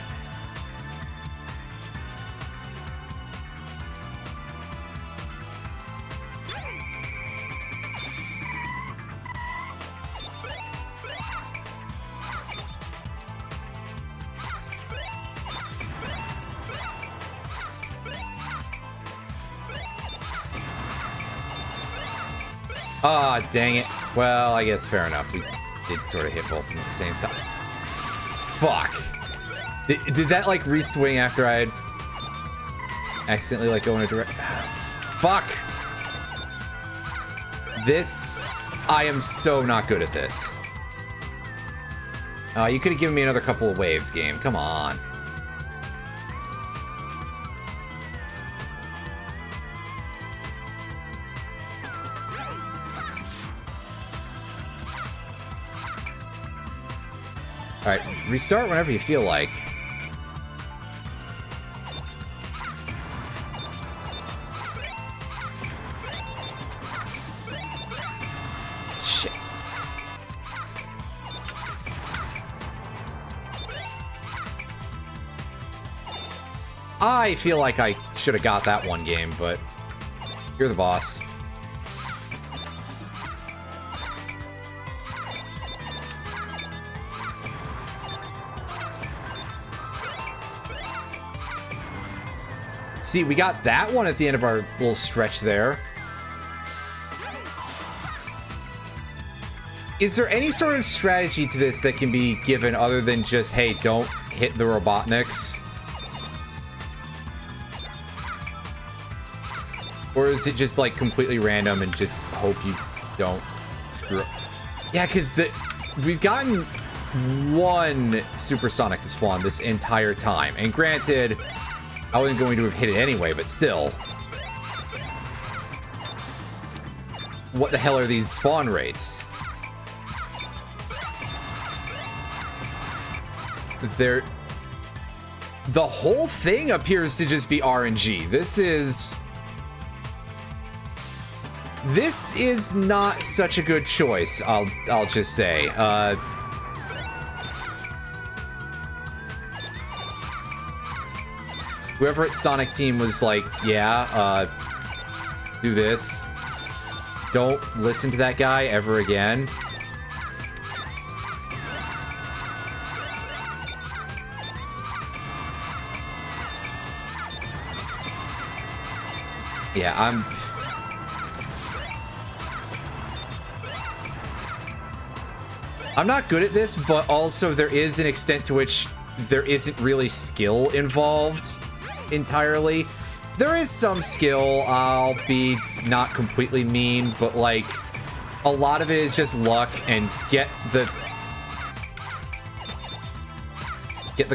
Ah, dang it. Well, I guess fair enough. We did sort of hit both of them at the same time. Fuck. Did that, like, re-swing after I had accidentally, like, go in a direct... Fuck. This... I am so not good at this. You could have given me another couple of waves, game. Come on. Alright, restart whenever you feel like. Shit. I feel like I should have got that one game, but you're the boss. See, we got that one at the end of our little stretch there. Is there any sort of strategy to this that can be given other than just, hey, don't hit the Robotniks? Or is it just, like, completely random and just hope you don't screw up? Yeah, because we've gotten one supersonic to spawn this entire time. And granted... I wasn't going to have hit it anyway, but still. What the hell are these spawn rates? The whole thing appears to just be RNG. This is not such a good choice, I'll just say. Whoever at Sonic Team was like, yeah, do this. Don't listen to that guy ever again. Yeah, I'm not good at this, but also there is an extent to which there isn't really skill involved. Entirely. There is some skill, I'll be not completely mean, but like a lot of it is just luck and get the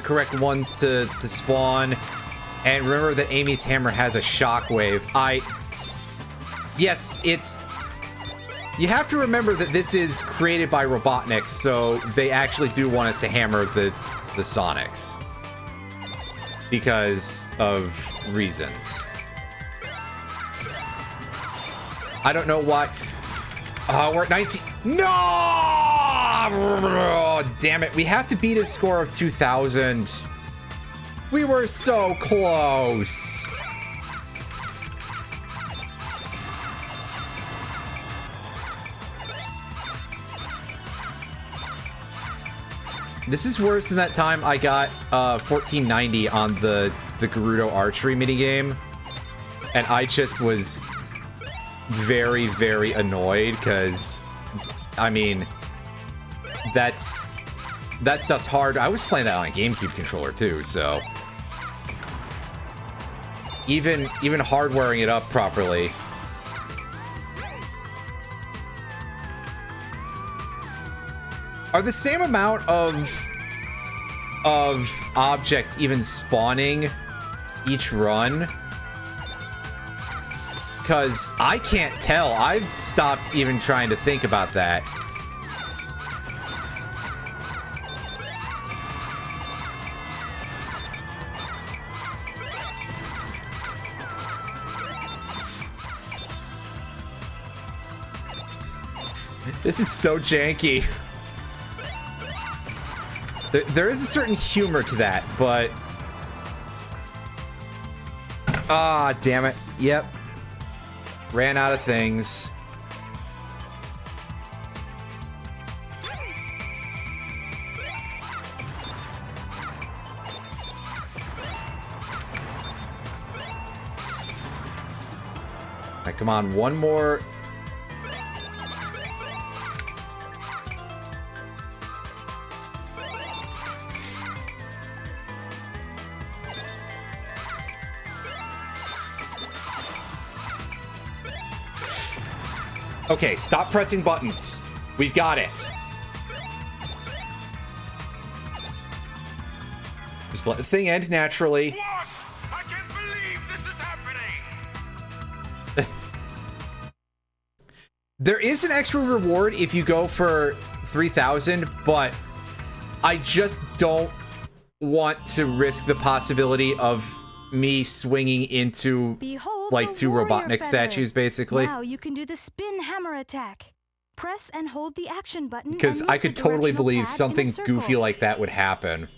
correct ones to spawn. And remember that Amy's hammer has a shockwave. Yes, it's... You have to remember that this is created by Robotniks, so they actually do want us to hammer the Sonics. Because of reasons. I don't know why. We're at 19. No! Oh, damn it. We have to beat a score of 2,000. We were so close. This is worse than that time I got 1490 on the Gerudo archery minigame. And I just was very, very annoyed because, I mean, that stuff's hard. I was playing that on a GameCube controller too, so even hardwiring it up properly. Are the same amount of objects even spawning each run? Because I can't tell. I've stopped even trying to think about that. This is so janky. There is a certain humor to that, but... Ah, damn it. Yep. Ran out of things. Alright, come on, one more. Okay, stop pressing buttons. We've got it. Just let the thing end naturally. What? I can't believe this is happening! There is an extra reward if you go for 3,000, but I just don't want to risk the possibility of me swinging into like two Robotnik statues, basically. Now you can do the spin hammer attack. Press and hold the action button. Because I could totally believe something goofy like that would happen.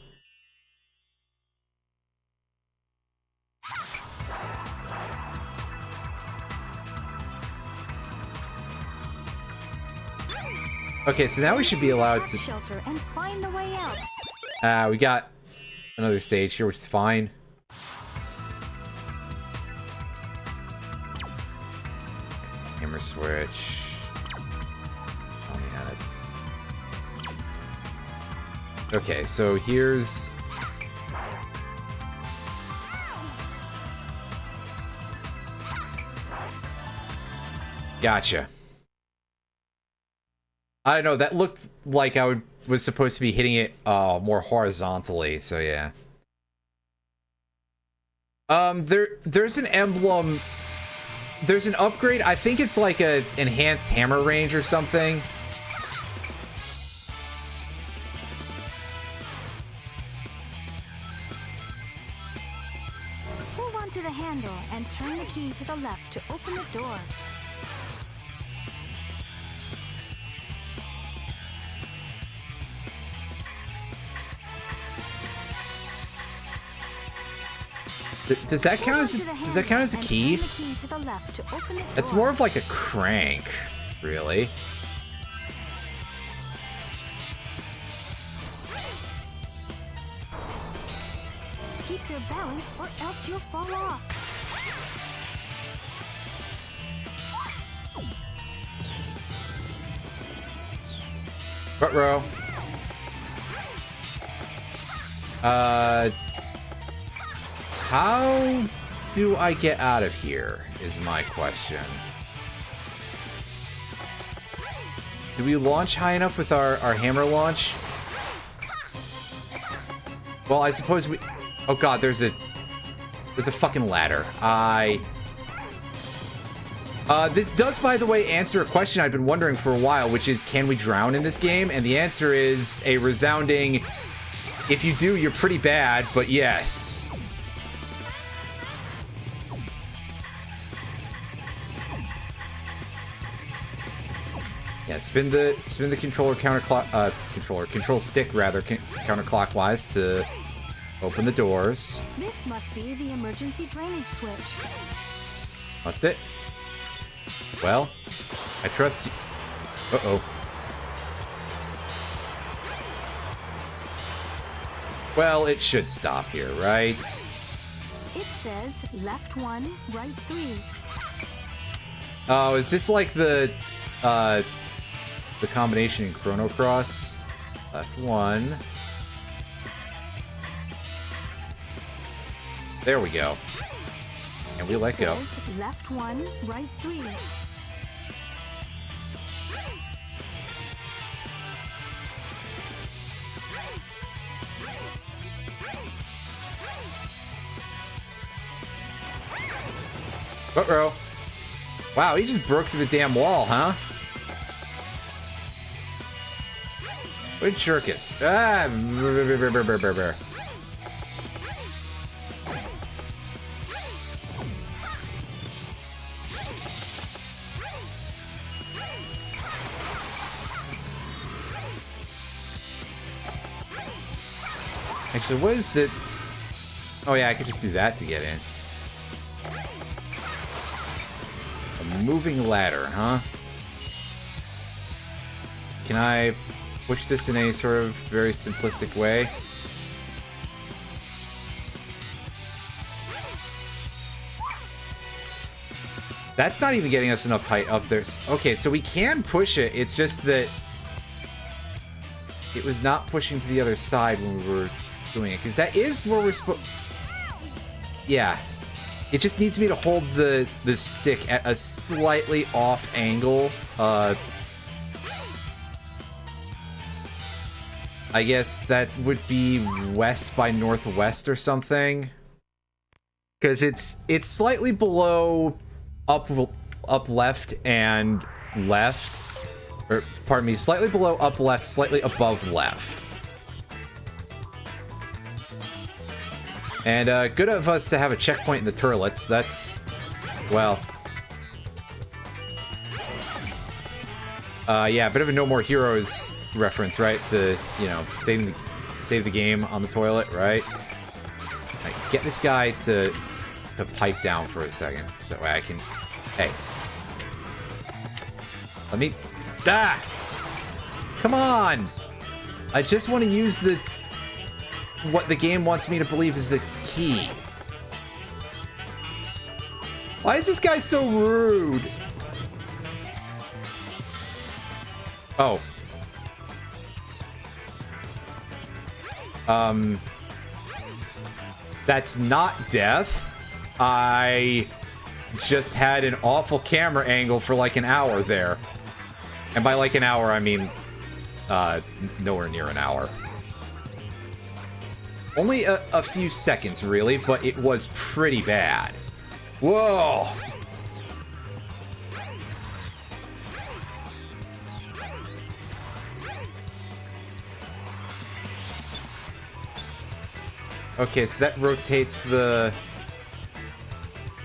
Okay, so now we should be allowed to... Shelter and find the way out. We got another stage here, which is fine. Hammer switch. Oh, man. Okay, so here's... Gotcha. I don't know, that looked like I was supposed to be hitting it more horizontally, so yeah. There's an emblem. There's an upgrade. I think it's like a enhanced hammer range or something. Hold on to the handle and turn the key to the left to open the door. Does that count as a key? That's more of like a crank, really. Keep your balance or else you'll fall off. Front row. How do I get out of here, is my question. Do we launch high enough with our hammer launch? Well, I suppose we... Oh god, there's a fucking ladder. This does, by the way, answer a question I've been wondering for a while, which is, can we drown in this game? And the answer is a resounding, if you do, you're pretty bad, but yes. Yeah, spin the controller control stick rather counterclockwise to Open the doors. This must be the emergency drainage switch. Must it? Well, I trust you. Uh-oh. Well, it should stop here, right? It says left 1, right 3. Oh, is this like the combination in Chrono Cross? Left 1. There we go. And we let go. Left 1, right 3. Uh-oh. Wow, he just broke through the damn wall, huh? What jerkus? Ah, brr. Actually, what is it? Oh yeah, I could just do that to get in. A moving ladder, huh? Can I push this in any sort of very simplistic way? That's not even getting us enough height up there. Okay, so we can push it. It's just that it was not pushing to the other side when we were doing it. Because that is where we're supposed... Yeah. It just needs me to hold the stick at a slightly off angle. I guess that would be west by northwest or something. Because it's slightly below up left and left. Or, pardon me, slightly below up left, slightly above left. And good of us to have a checkpoint in the turrets. That's, well... yeah, a bit of a No More Heroes reference, right? To, you know, save the game on the toilet, right? Right, get this guy to pipe down for a second, so I can... Hey. Let me... Ah! Come on! I just want to use the... what the game wants me to believe is the key. Why is this guy so rude? Oh. That's not death. I just had an awful camera angle for like an hour there. And by like an hour, I mean, nowhere near an hour. Only a few seconds, really, but it was pretty bad. Whoa! Okay, so that rotates the...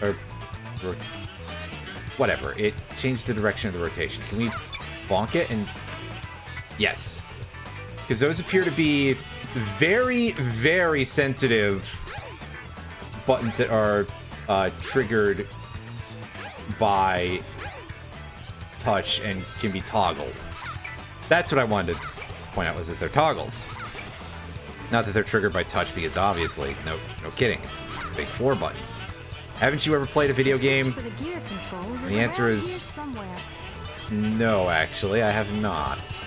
Or... Whatever, it changed the direction of the rotation. Can we bonk it and... Yes. Because those appear to be very, very sensitive buttons that are triggered by touch and can be toggled. That's what I wanted to point out, was that they're toggles. Not that they're triggered by touch, because obviously, no kidding, it's a big 4 button. Haven't you ever played a video game? The answer is no, actually, I have not.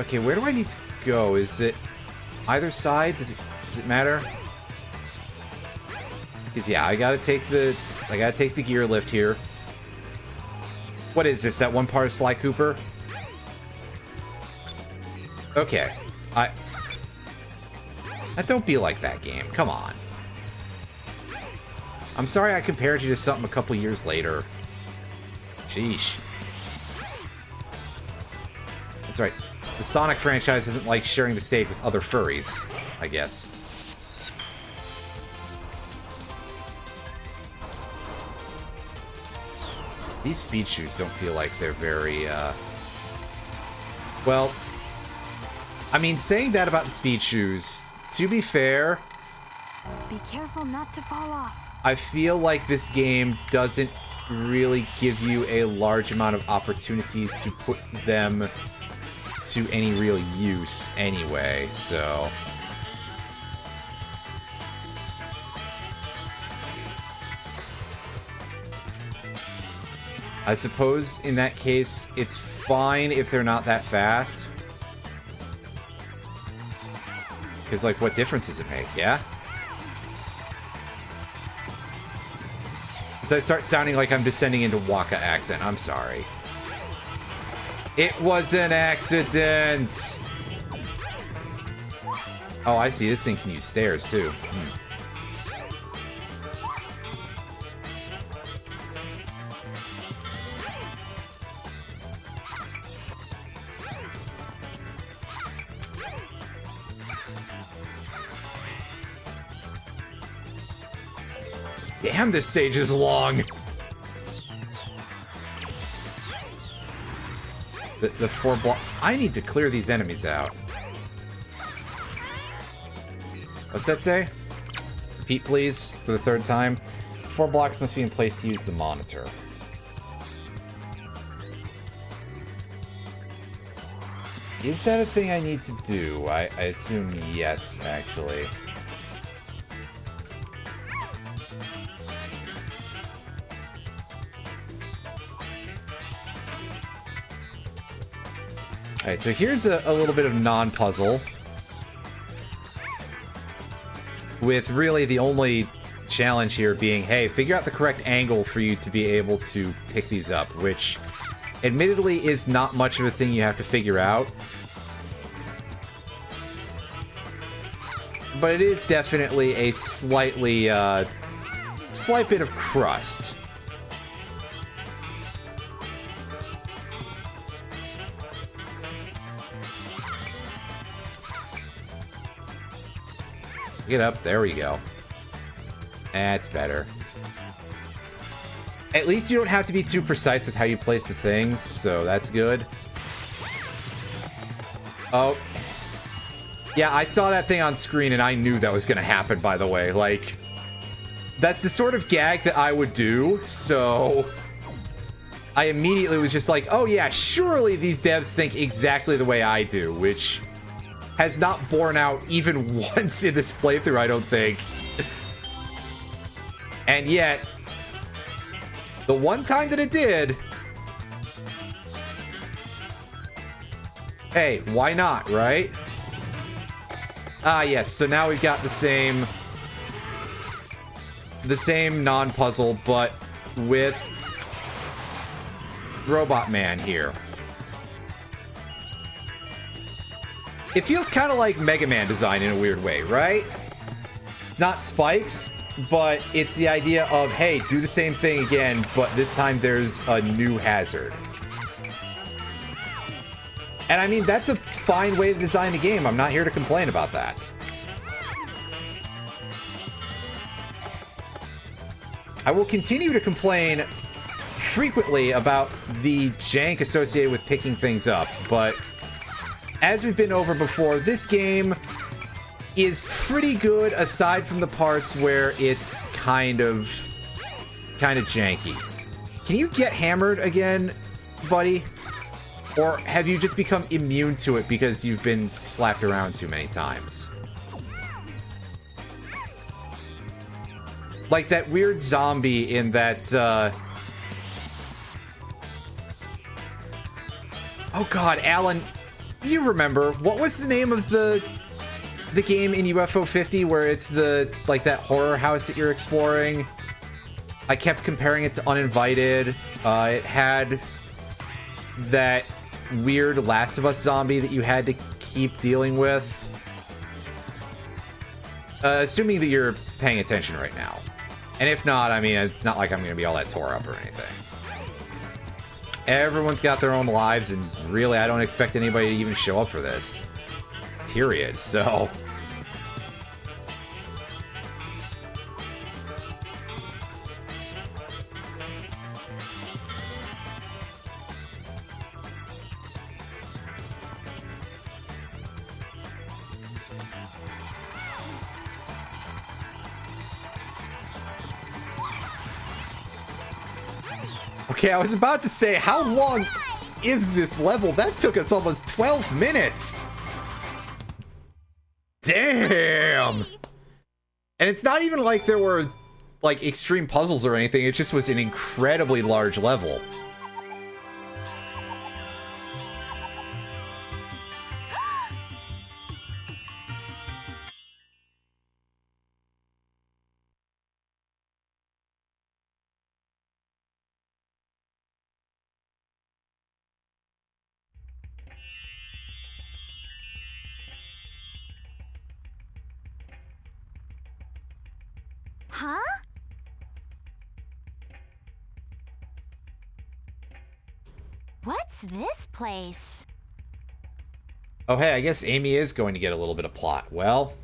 Okay, where do I need to go? Is it either side? Does it matter? Because yeah, I gotta take the gear lift here. What is this? That one part of Sly Cooper? Okay, don't be like that, game. Come on. I'm sorry I compared you to something a couple years later. Sheesh. That's right. The Sonic franchise isn't like sharing the stage with other furries, I guess. These speed shoes don't feel like they're very, well, I mean, saying that about the speed shoes, to be fair, Be careful not to fall off. I feel like this game doesn't really give you a large amount of opportunities to put them to any real use anyway, so... I suppose in that case, it's fine if they're not that fast. Because, like, what difference does it make, yeah? As I start sounding like I'm descending into Waka accent, I'm sorry. It was an accident! Oh, I see. This thing can use stairs, too. Damn, this stage is long! The 4 block... I need to clear these enemies out. What's that say? Repeat, please, for the 3rd time. 4 blocks must be in place to use the monitor. Is that a thing I need to do? I assume yes, actually. Alright, so here's a little bit of non-puzzle. With really the only challenge here being, hey, figure out the correct angle for you to be able to pick these up, which admittedly is not much of a thing you have to figure out. But it is definitely a slightly, slight bit of crust. Get up. There we go. That's better. At least you don't have to be too precise with how you place the things, so that's good. Oh. Yeah, I saw that thing on screen and I knew that was going to happen, by the way. Like, that's the sort of gag that I would do, so... I immediately was just like, oh yeah, surely these devs think exactly the way I do, which... has not borne out even once in this playthrough, I don't think. And yet, the one time that it did... Hey, why not, right? Ah, yes, so now we've got the same non-puzzle, but with Robot Man here. It feels kind of like Mega Man design in a weird way, right? It's not spikes, but it's the idea of, hey, do the same thing again, but this time there's a new hazard. And I mean, that's a fine way to design a game. I'm not here to complain about that. I will continue to complain frequently about the jank associated with picking things up, but as we've been over before, this game is pretty good aside from the parts where it's kind of janky. Can you get hammered again, buddy? Or have you just become immune to it because you've been slapped around too many times? Like that weird zombie in that, oh god, Alan, you remember, what was the name of the game in UFO 50 where it's the, like, that horror house that you're exploring? I kept comparing it to Uninvited. It had that weird Last of Us zombie that you had to keep dealing with. Assuming that you're paying attention right now. And if not, I mean, it's not like I'm going to be all that tore up or anything. Everyone's got their own lives, and really, I don't expect anybody to even show up for this. Period, so... Okay, I was about to say, how long is this level? That took us almost 12 minutes. Damn. And it's not even like there were, like, extreme puzzles or anything. It just was an incredibly large level. Huh? What's this place? Oh, hey, I guess Amy is going to get a little bit of plot. Well...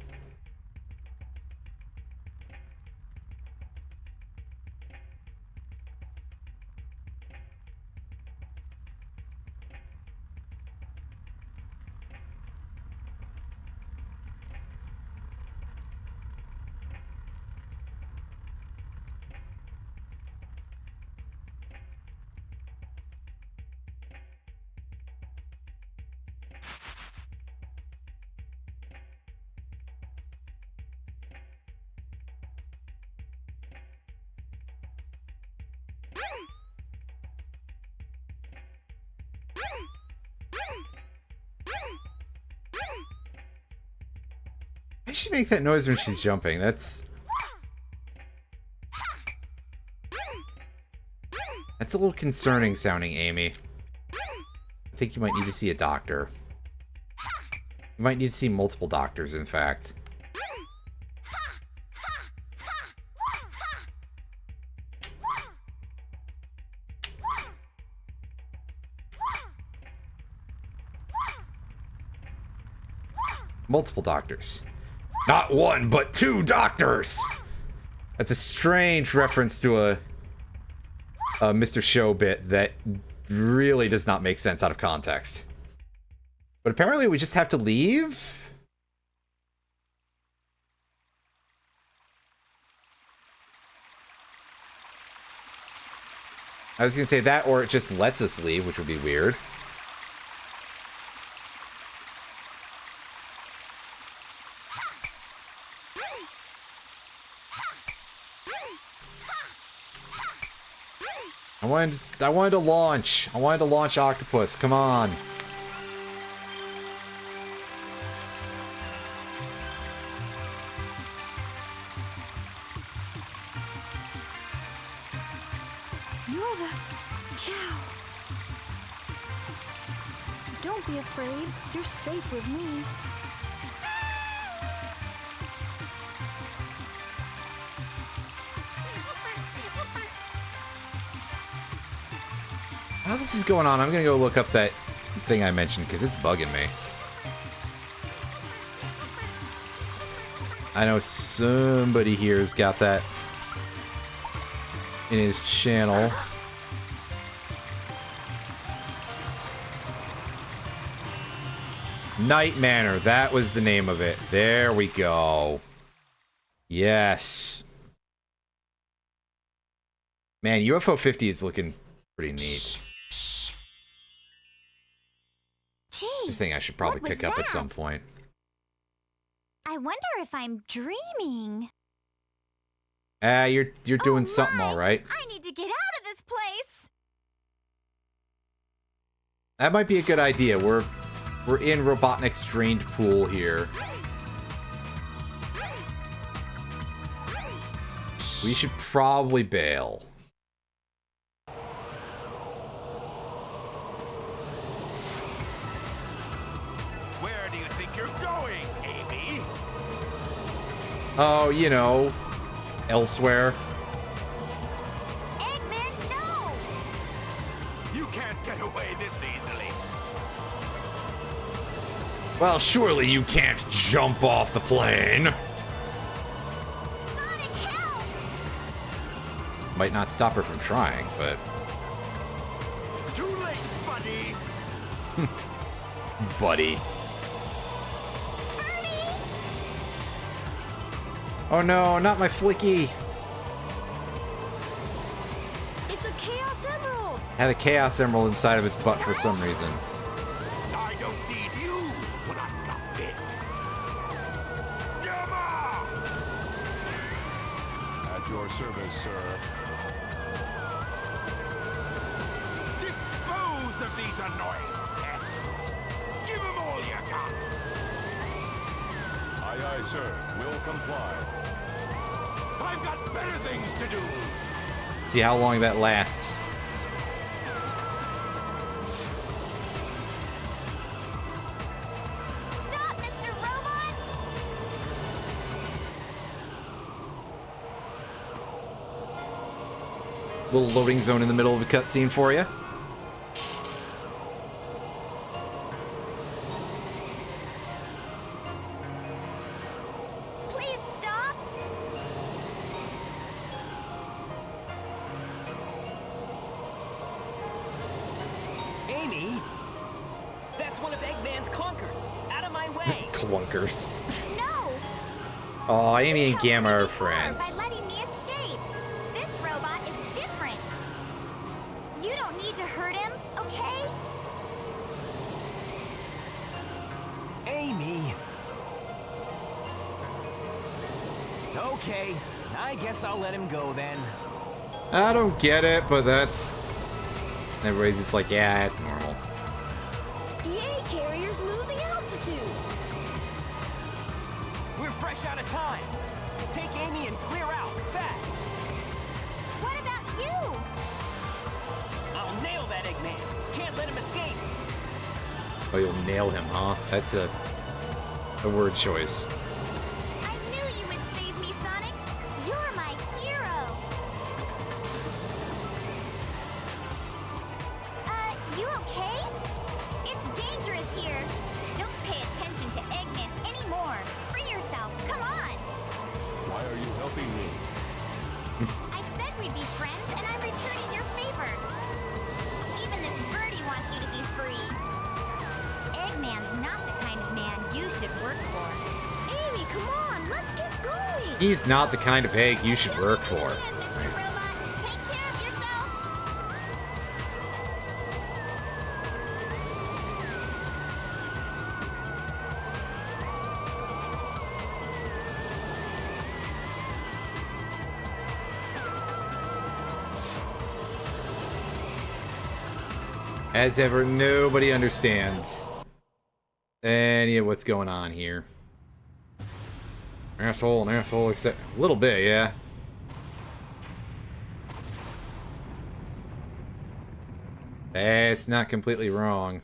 Why does she make that noise when she's jumping? That's a little concerning sounding, Amy. I think you might need to see a doctor. You might need to see multiple doctors, in fact. Multiple doctors. Not one, but two doctors! That's a strange reference to a Mr. Show bit that really does not make sense out of context. But apparently we just have to leave? I was gonna say that, or it just lets us leave, which would be weird. I wanted to launch. I wanted to launch Octopus. Come on. Yoga, ciao. Don't be afraid. You're safe with me. While this is going on, I'm gonna go look up that thing I mentioned because it's bugging me. I know somebody here's got that in his channel. Night Manor, that was the name of it. There we go. Yes. Man, UFO 50 is looking pretty neat. This thing I should probably pick up at some point. I wonder if I'm dreaming. You're doing something all right. I need to get out of this place. That might be a good idea. We're in Robotnik's drained pool here. We should probably bail. Oh, you know, elsewhere. Eggman, no! You can't get away this easily. Well, surely you can't jump off the plane. Sonic, help! Might not stop her from trying, but... Too late, buddy! Buddy. Oh no, not my flicky. It's a Chaos Emerald! Had a Chaos Emerald inside of its butt for some reason. I don't need you when I've got this. Yama! At your service, sir. Dispose of these annoying pests. Give them all you got. Aye, aye, sir. Will comply. I've got better things to do. See how long that lasts. Stop, Mr. Robot! Little loading zone in the middle of a cutscene for you. Please stop! Amy? That's one of Eggman's clunkers. Out of my way. Clunkers. No! Aw, Amy and Help Gamma me are before friends. By letting me escape. This robot is different. You don't need to hurt him, okay? Amy. Okay, I guess I'll let him go then. I don't get it, but that's... Everybody's just like, yeah, it's normal. The A carrier's losing altitude. We're fresh out of time. Take Amy and clear out, fast. What about you? I'll nail that Eggman. Can't let him escape. Oh, you'll nail him, huh? That's a word choice. I knew you would save me, Sonic. You're my hero. You okay? It's dangerous here. Don't pay attention to Eggman anymore. Free yourself. Come on. Why are you helping me? I said we'd be friends, and I'm returning your favor. Even this birdie wants you to be free. Eggman's not the kind of man you should work for. Amy, come on, let's get going. He's not the kind of egg you should work for. Again, Mr. Robot, take care of yourself. As ever, nobody understands any of what's going on here. An asshole, except a little bit, yeah. That's not completely wrong.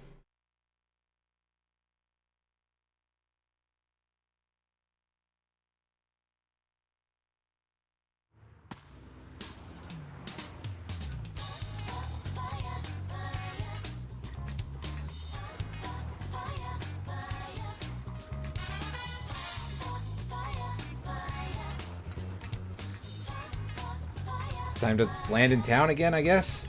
Time to land in town again, I guess.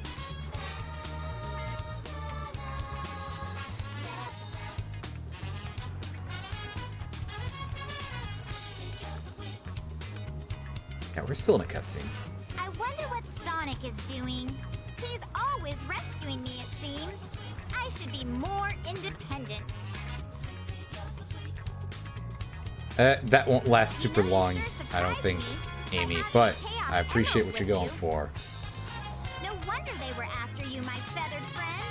Yeah, we're still in a cutscene. I wonder what Sonic is doing. He's always rescuing me, it seems. I should be more independent. That won't last super long, I don't think, Amy, but I appreciate what you're going for. No wonder they were after you, my feathered friend.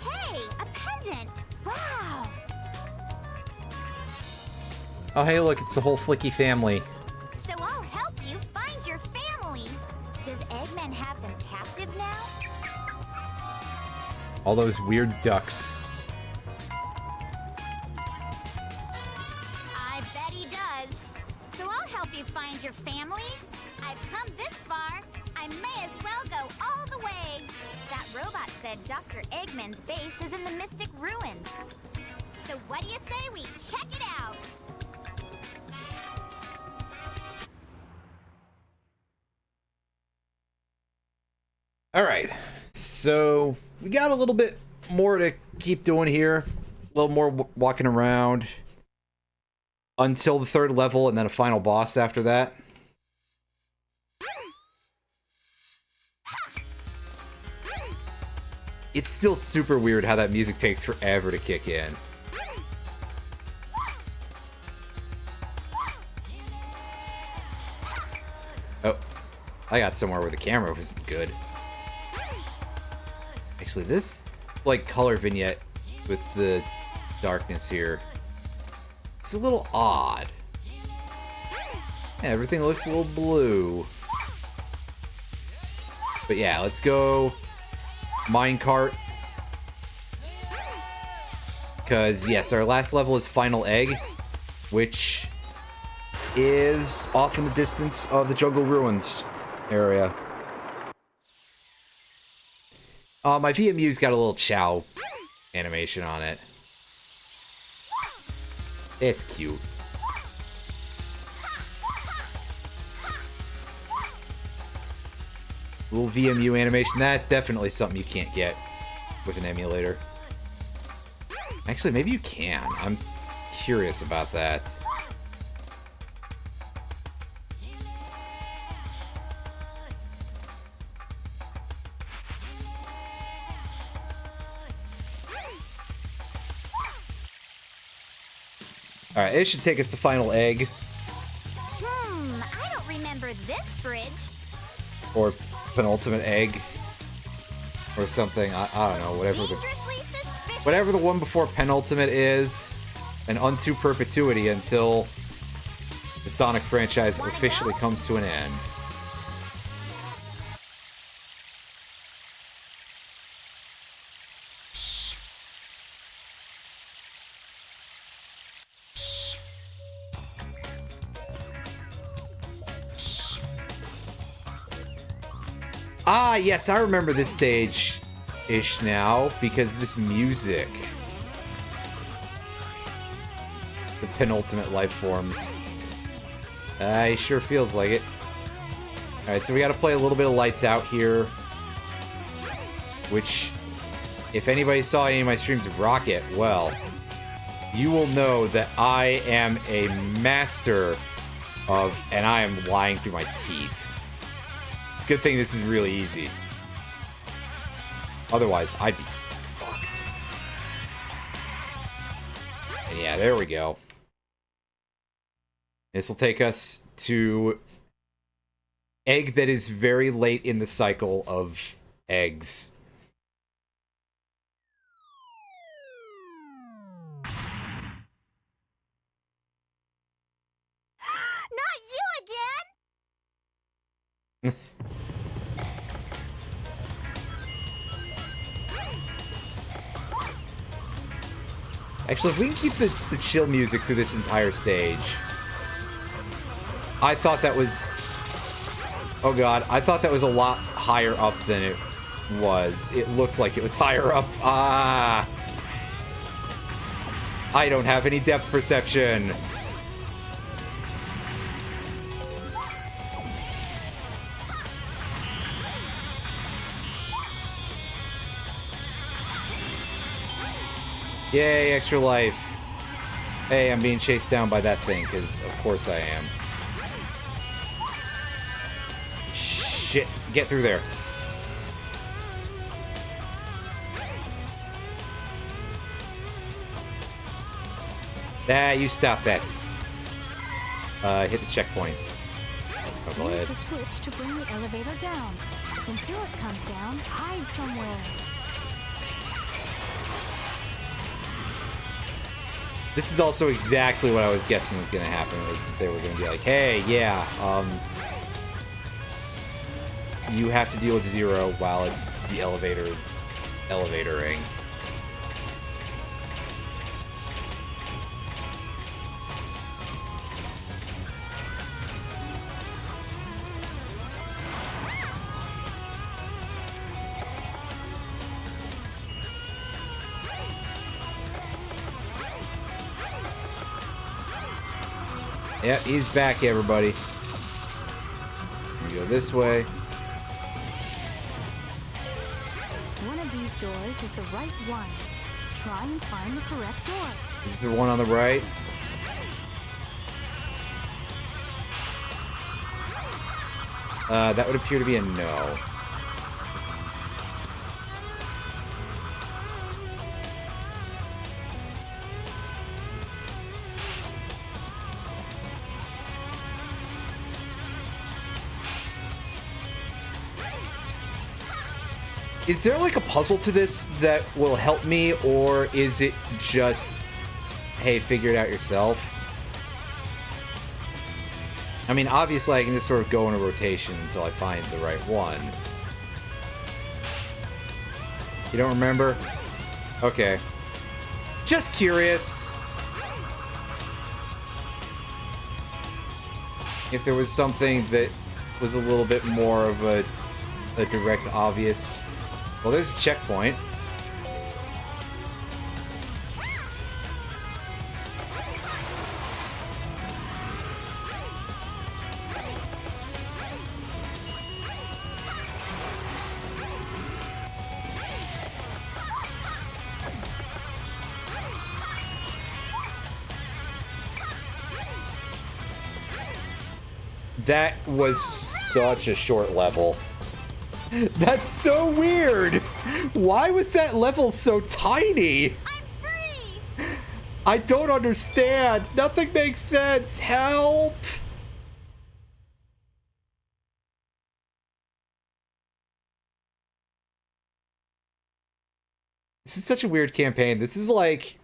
Hey, a pendant! Wow! Oh, hey, look, it's the whole Flicky family. So I'll help you find your family. Does Eggman have them captive now? All those weird ducks. I bet he does. So I'll help you find your family. I've come this far. I may as well go all the way. That robot said Dr. Eggman's base is in the Mystic Ruins. So what do you say we check it out? All right, so we got a little bit more to keep doing here. A little more walking around until the third level and then a final boss after that. It's still super weird how that music takes forever to kick in. Oh, I got somewhere where the camera was good. Actually, this, like, color vignette with the darkness here, it's a little odd. Yeah, everything looks a little blue. But yeah, let's go minecart. Because, yes, our last level is Final Egg, which is off in the distance of the Jungle Ruins area. My VMU's got a little chow animation on it. It's cute. Little VMU animation, that's definitely something you can't get with an emulator. Actually, maybe you can. I'm curious about that. Alright, it should take us to Final Egg. I don't remember this bridge. Or Penultimate Egg. Or something. I don't know, whatever the one before Penultimate is. And unto perpetuity until the Sonic franchise officially comes to an end. Ah, yes, I remember this stage-ish now, because of this music. The penultimate life form. It sure feels like it. Alright, so we gotta play a little bit of Lights Out here. Which, if anybody saw any of my streams of Rocket, well, you will know that I am a master of, and I am lying through my teeth. It's a good thing this is really easy. Otherwise, I'd be fucked. And yeah, there we go. This will take us to egg that is very late in the cycle of eggs. Not you again! Actually, if we can keep the chill music through this entire stage. I thought that was... Oh god, I thought that was a lot higher up than it was. It looked like it was higher up. Ah! I don't have any depth perception. Yay, extra life. Hey, I'm being chased down by that thing, because of course I am. Shit, get through there. Ah, you stop that. Hit the checkpoint. Oh, go ahead. Use the switch to bring the elevator down. Until it comes down, hide somewhere. This is also exactly what I was guessing was going to happen, was that they were going to be like, hey, yeah, you have to deal with Zero while the elevator is elevatoring. Yep, he's back, everybody. We go this way. One of these doors is the right one. Try and find the correct door. Is the one on the right? That would appear to be a no. Is there like a puzzle to this that will help me, or is it just, hey, figure it out yourself? I mean, obviously I can just sort of go in a rotation until I find the right one. You don't remember? Okay. Just curious if there was something that was a little bit more of a direct, obvious... Well, there's a checkpoint. That was such a short level. That's so weird! Why was that level so tiny? I'm free! I don't understand! Nothing makes sense! Help! This is such a weird campaign. This is like...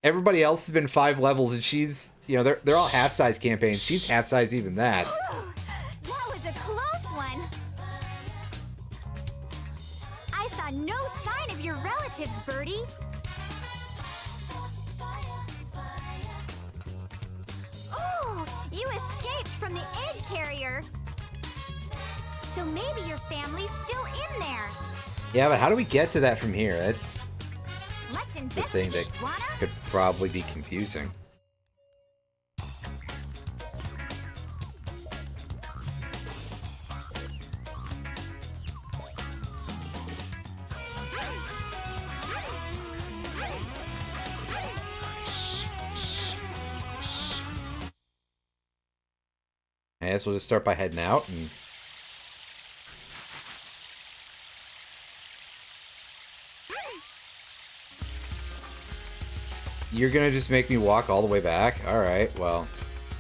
Everybody else has been 5 levels and she's... You know, they're all half-size campaigns. She's half-size even that. That was a close one. I saw no sign of your relatives, Birdie. Oh, you escaped from the egg carrier. So maybe your family's still in there. Yeah, but how do we get to that from here? That's Let's the investigate, thing that wanna? could probably be confusing. I guess we'll just start by heading out and... You're gonna just make me walk all the way back? Alright, well,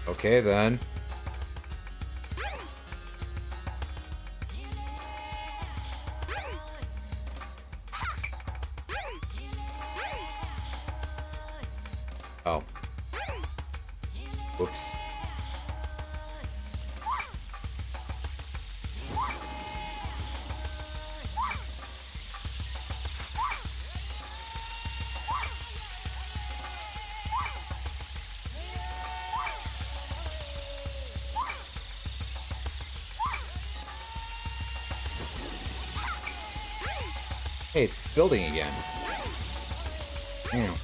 okay then. Oh. Whoops. Hey, it's building again. Hmm.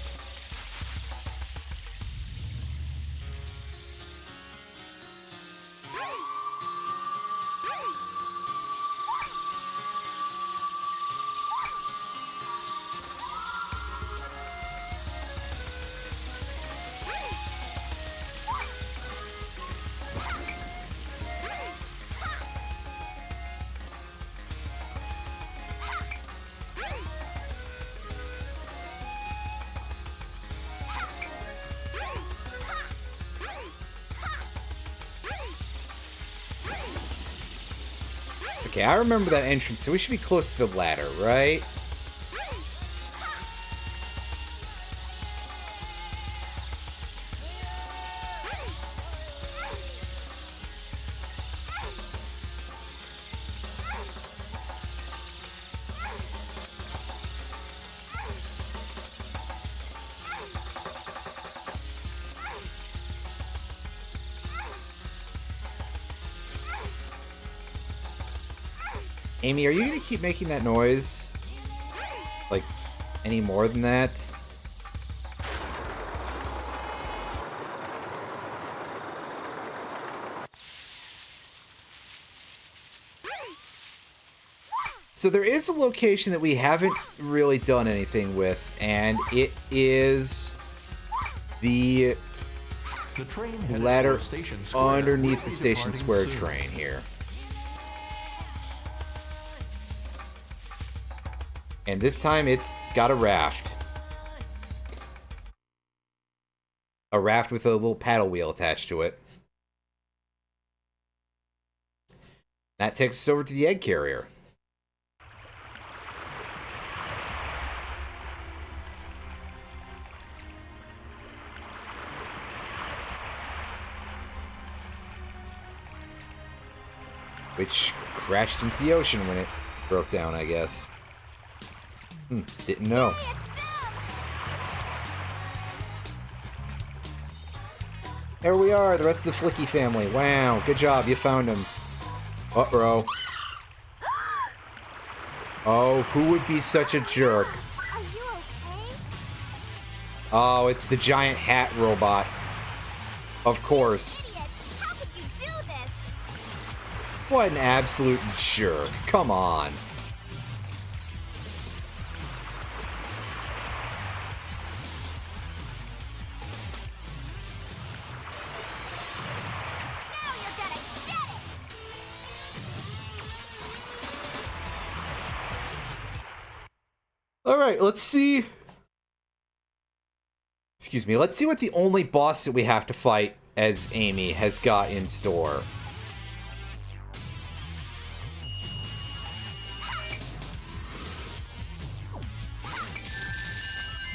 Okay, I remember that entrance, so we should be close to the ladder, right? Amy, are you gonna keep making that noise? Like, any more than that? So there is a location that we haven't really done anything with, and it is the train ladder Station Square underneath the will be Station Square departing soon. train here. And this time it's got a raft. A raft with a little paddle wheel attached to it. That takes us over to the egg carrier. which crashed into the ocean when it broke down, I guess. Didn't know. There we are, the rest of the Flicky family. Wow, good job, you found him. Uh-oh. Oh, who would be such a jerk? Are you okay? Oh, it's the giant hat robot. Of course. Idiot! How could you do this? What an absolute jerk. Come on. Now you're gonna get it! Alright, let's see. Excuse me, let's see what the only boss that we have to fight as Amy has got in store.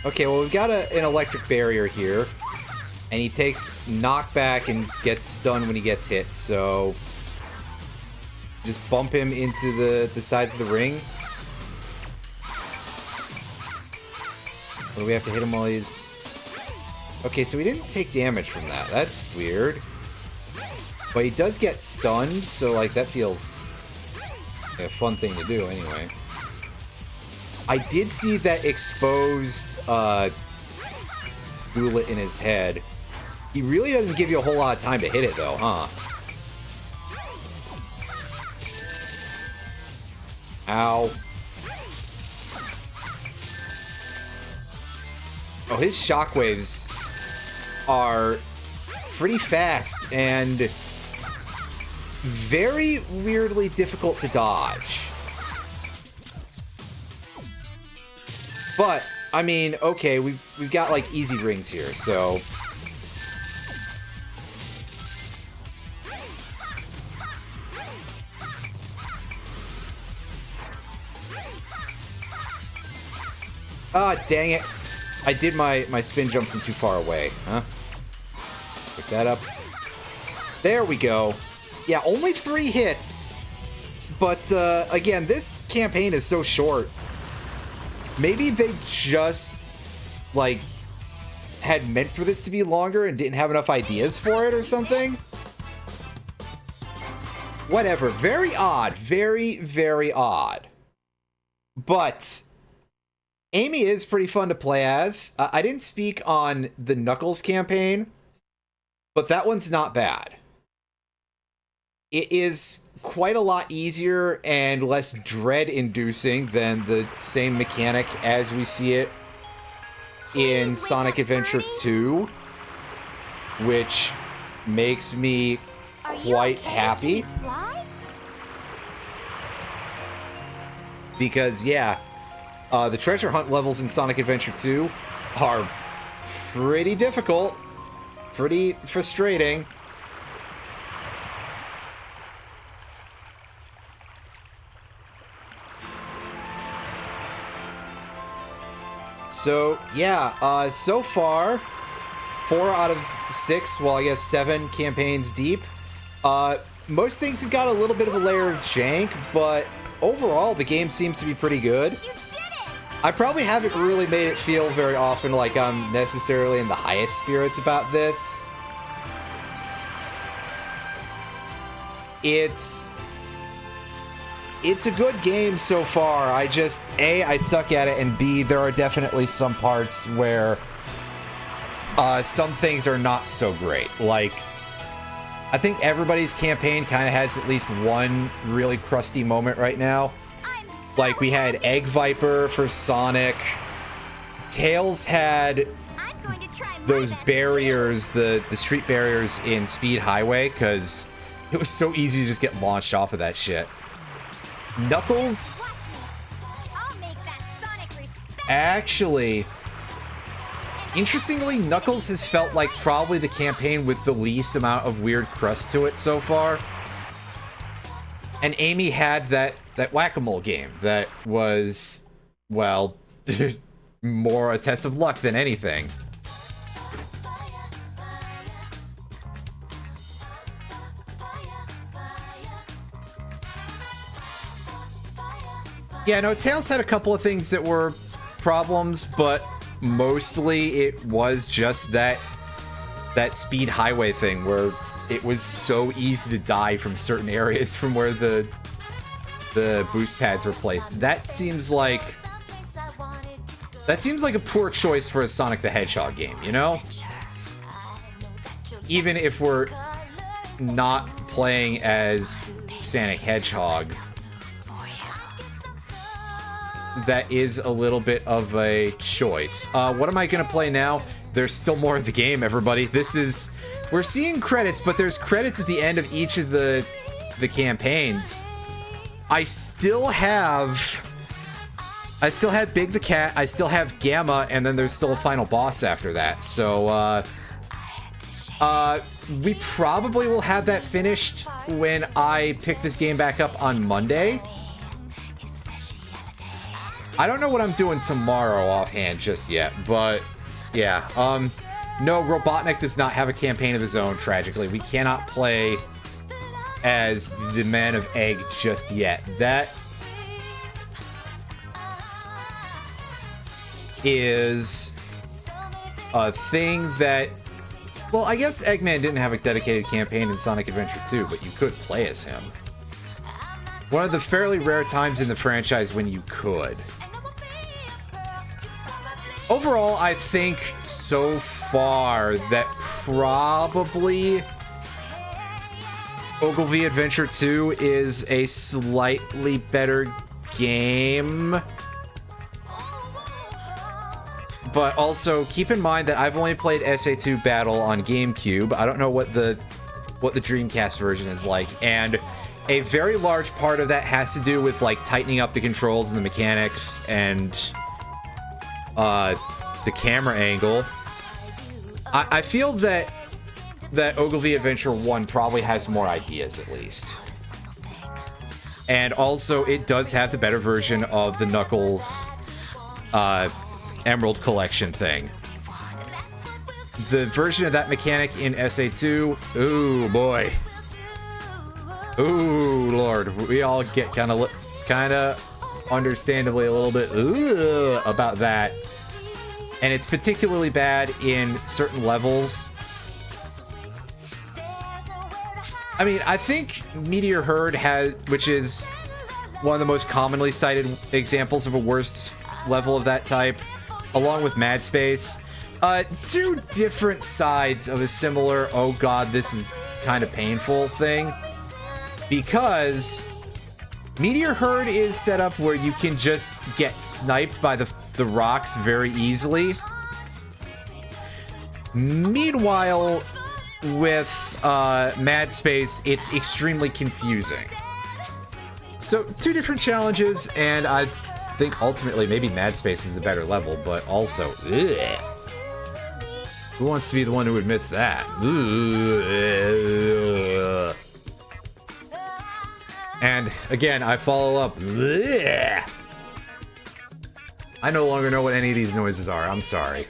Okay, well, we've got an electric barrier here. And he takes knockback and gets stunned when he gets hit, so... just bump him into the sides of the ring. Or we have to hit him while he's... Okay, so he didn't take damage from that. That's weird. But he does get stunned, so, like, that feels a fun thing to do, anyway. I did see that exposed, goulet in his head. He really doesn't give you a whole lot of time to hit it, though, huh? Ow. Oh, his shockwaves are pretty fast and very weirdly difficult to dodge. But, I mean, okay, we've got, like, easy rings here, so... Ah, dang it. I did my spin jump from too far away, huh? Pick that up. There we go. Yeah, only 3 hits. But, again, this campaign is so short. Maybe they just, like, had meant for this to be longer and didn't have enough ideas for it or something? Whatever. Very odd. Very, very odd. But... Amy is pretty fun to play as. I didn't speak on the Knuckles campaign, but that one's not bad. It is quite a lot easier and less dread-inducing than the same mechanic as we see it in Sonic Adventure 2, which makes me quite happy. Because, yeah... the treasure hunt levels in Sonic Adventure 2 are pretty difficult, pretty frustrating. So, yeah, so far, 4 out of 6, well, I guess 7 campaigns deep. Most things have got a little bit of a layer of jank, but overall, the game seems to be pretty good. I probably haven't really made it feel very often like I'm necessarily in the highest spirits about this. It's a good game so far. I just, A, I suck at it, and B, there are definitely some parts where some things are not so great. Like, I think everybody's campaign kind of has at least one really crusty moment right now. Like, we had Egg Viper for Sonic. Tails had those barriers, the street barriers in Speed Highway, because it was so easy to just get launched off of that shit. Knuckles... Actually... Interestingly, Knuckles has felt like probably the campaign with the least amount of weird crust to it so far. And Amy had that whack-a-mole game that was, well, more a test of luck than anything. Yeah, no, Tails had a couple of things that were problems, but mostly it was just that speed highway thing where it was so easy to die from certain areas from where the boost pads were placed. That seems like a poor choice for a Sonic the Hedgehog game, you know? Even if we're not playing as Sonic Hedgehog, that is a little bit of a choice. What am I gonna play now? There's still more of the game, everybody. We're seeing credits, but there's credits at the end of each of the campaigns. I still have Big the Cat, I still have Gamma, and then there's still a final boss after that. So, we probably will have that finished when I pick this game back up on Monday. I don't know what I'm doing tomorrow offhand just yet, but yeah. No, Robotnik does not have a campaign of his own, tragically. We cannot play as the Man of Egg just yet. That is a thing that... Well, I guess Eggman didn't have a dedicated campaign in Sonic Adventure 2, but you could play as him. One of the fairly rare times in the franchise when you could. Overall, I think so far that probably Ogilvy Adventure 2 is a slightly better game. But also, keep in mind that I've only played SA2 Battle on GameCube. I don't know what the Dreamcast version is like, and a very large part of that has to do with like tightening up the controls and the mechanics and the camera angle. I feel that Ogilvy Adventure 1 probably has more ideas, at least. And also, it does have the better version of the Knuckles Emerald Collection thing. The version of that mechanic in SA2, ooh boy. Ooh lord, we all get kind of understandably a little bit about that. And it's particularly bad in certain levels. I mean, I think Meteor Herd which is one of the most commonly cited examples of a worst level of that type, along with Mad Space. Two different sides of a similar, oh god, this is kind of painful thing. Because Meteor Herd is set up where you can just get sniped by the rocks very easily. Meanwhile, with Mad Space, it's extremely confusing. So, two different challenges, and I think ultimately maybe Mad Space is the better level, but also, ugh. Who wants to be the one who admits that? Ugh. And again, I follow up. Ugh. I no longer know what any of these noises are. I'm sorry.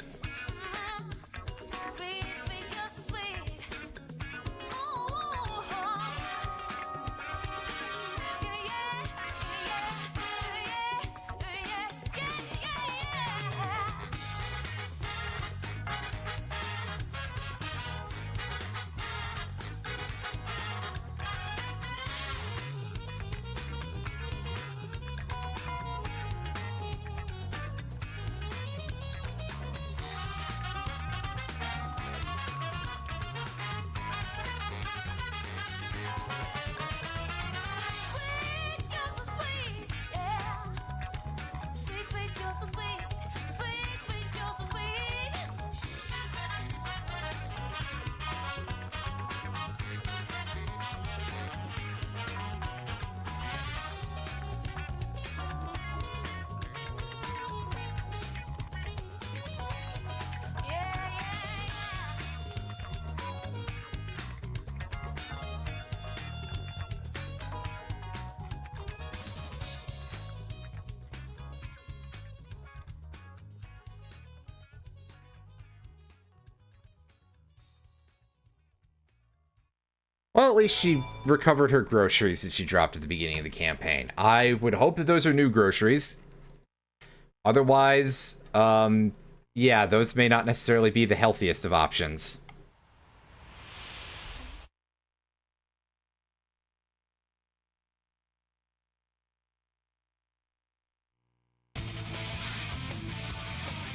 Well, at least she recovered her groceries that she dropped at the beginning of the campaign. I would hope that those are new groceries. Otherwise, yeah, those may not necessarily be the healthiest of options.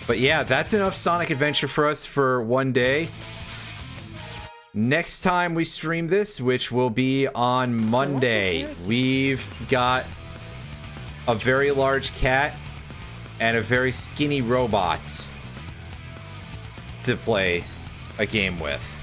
But yeah, that's enough Sonic Adventure for us for one day. Next time we stream this, which will be on Monday, we've got a very large cat and a very skinny robot to play a game with.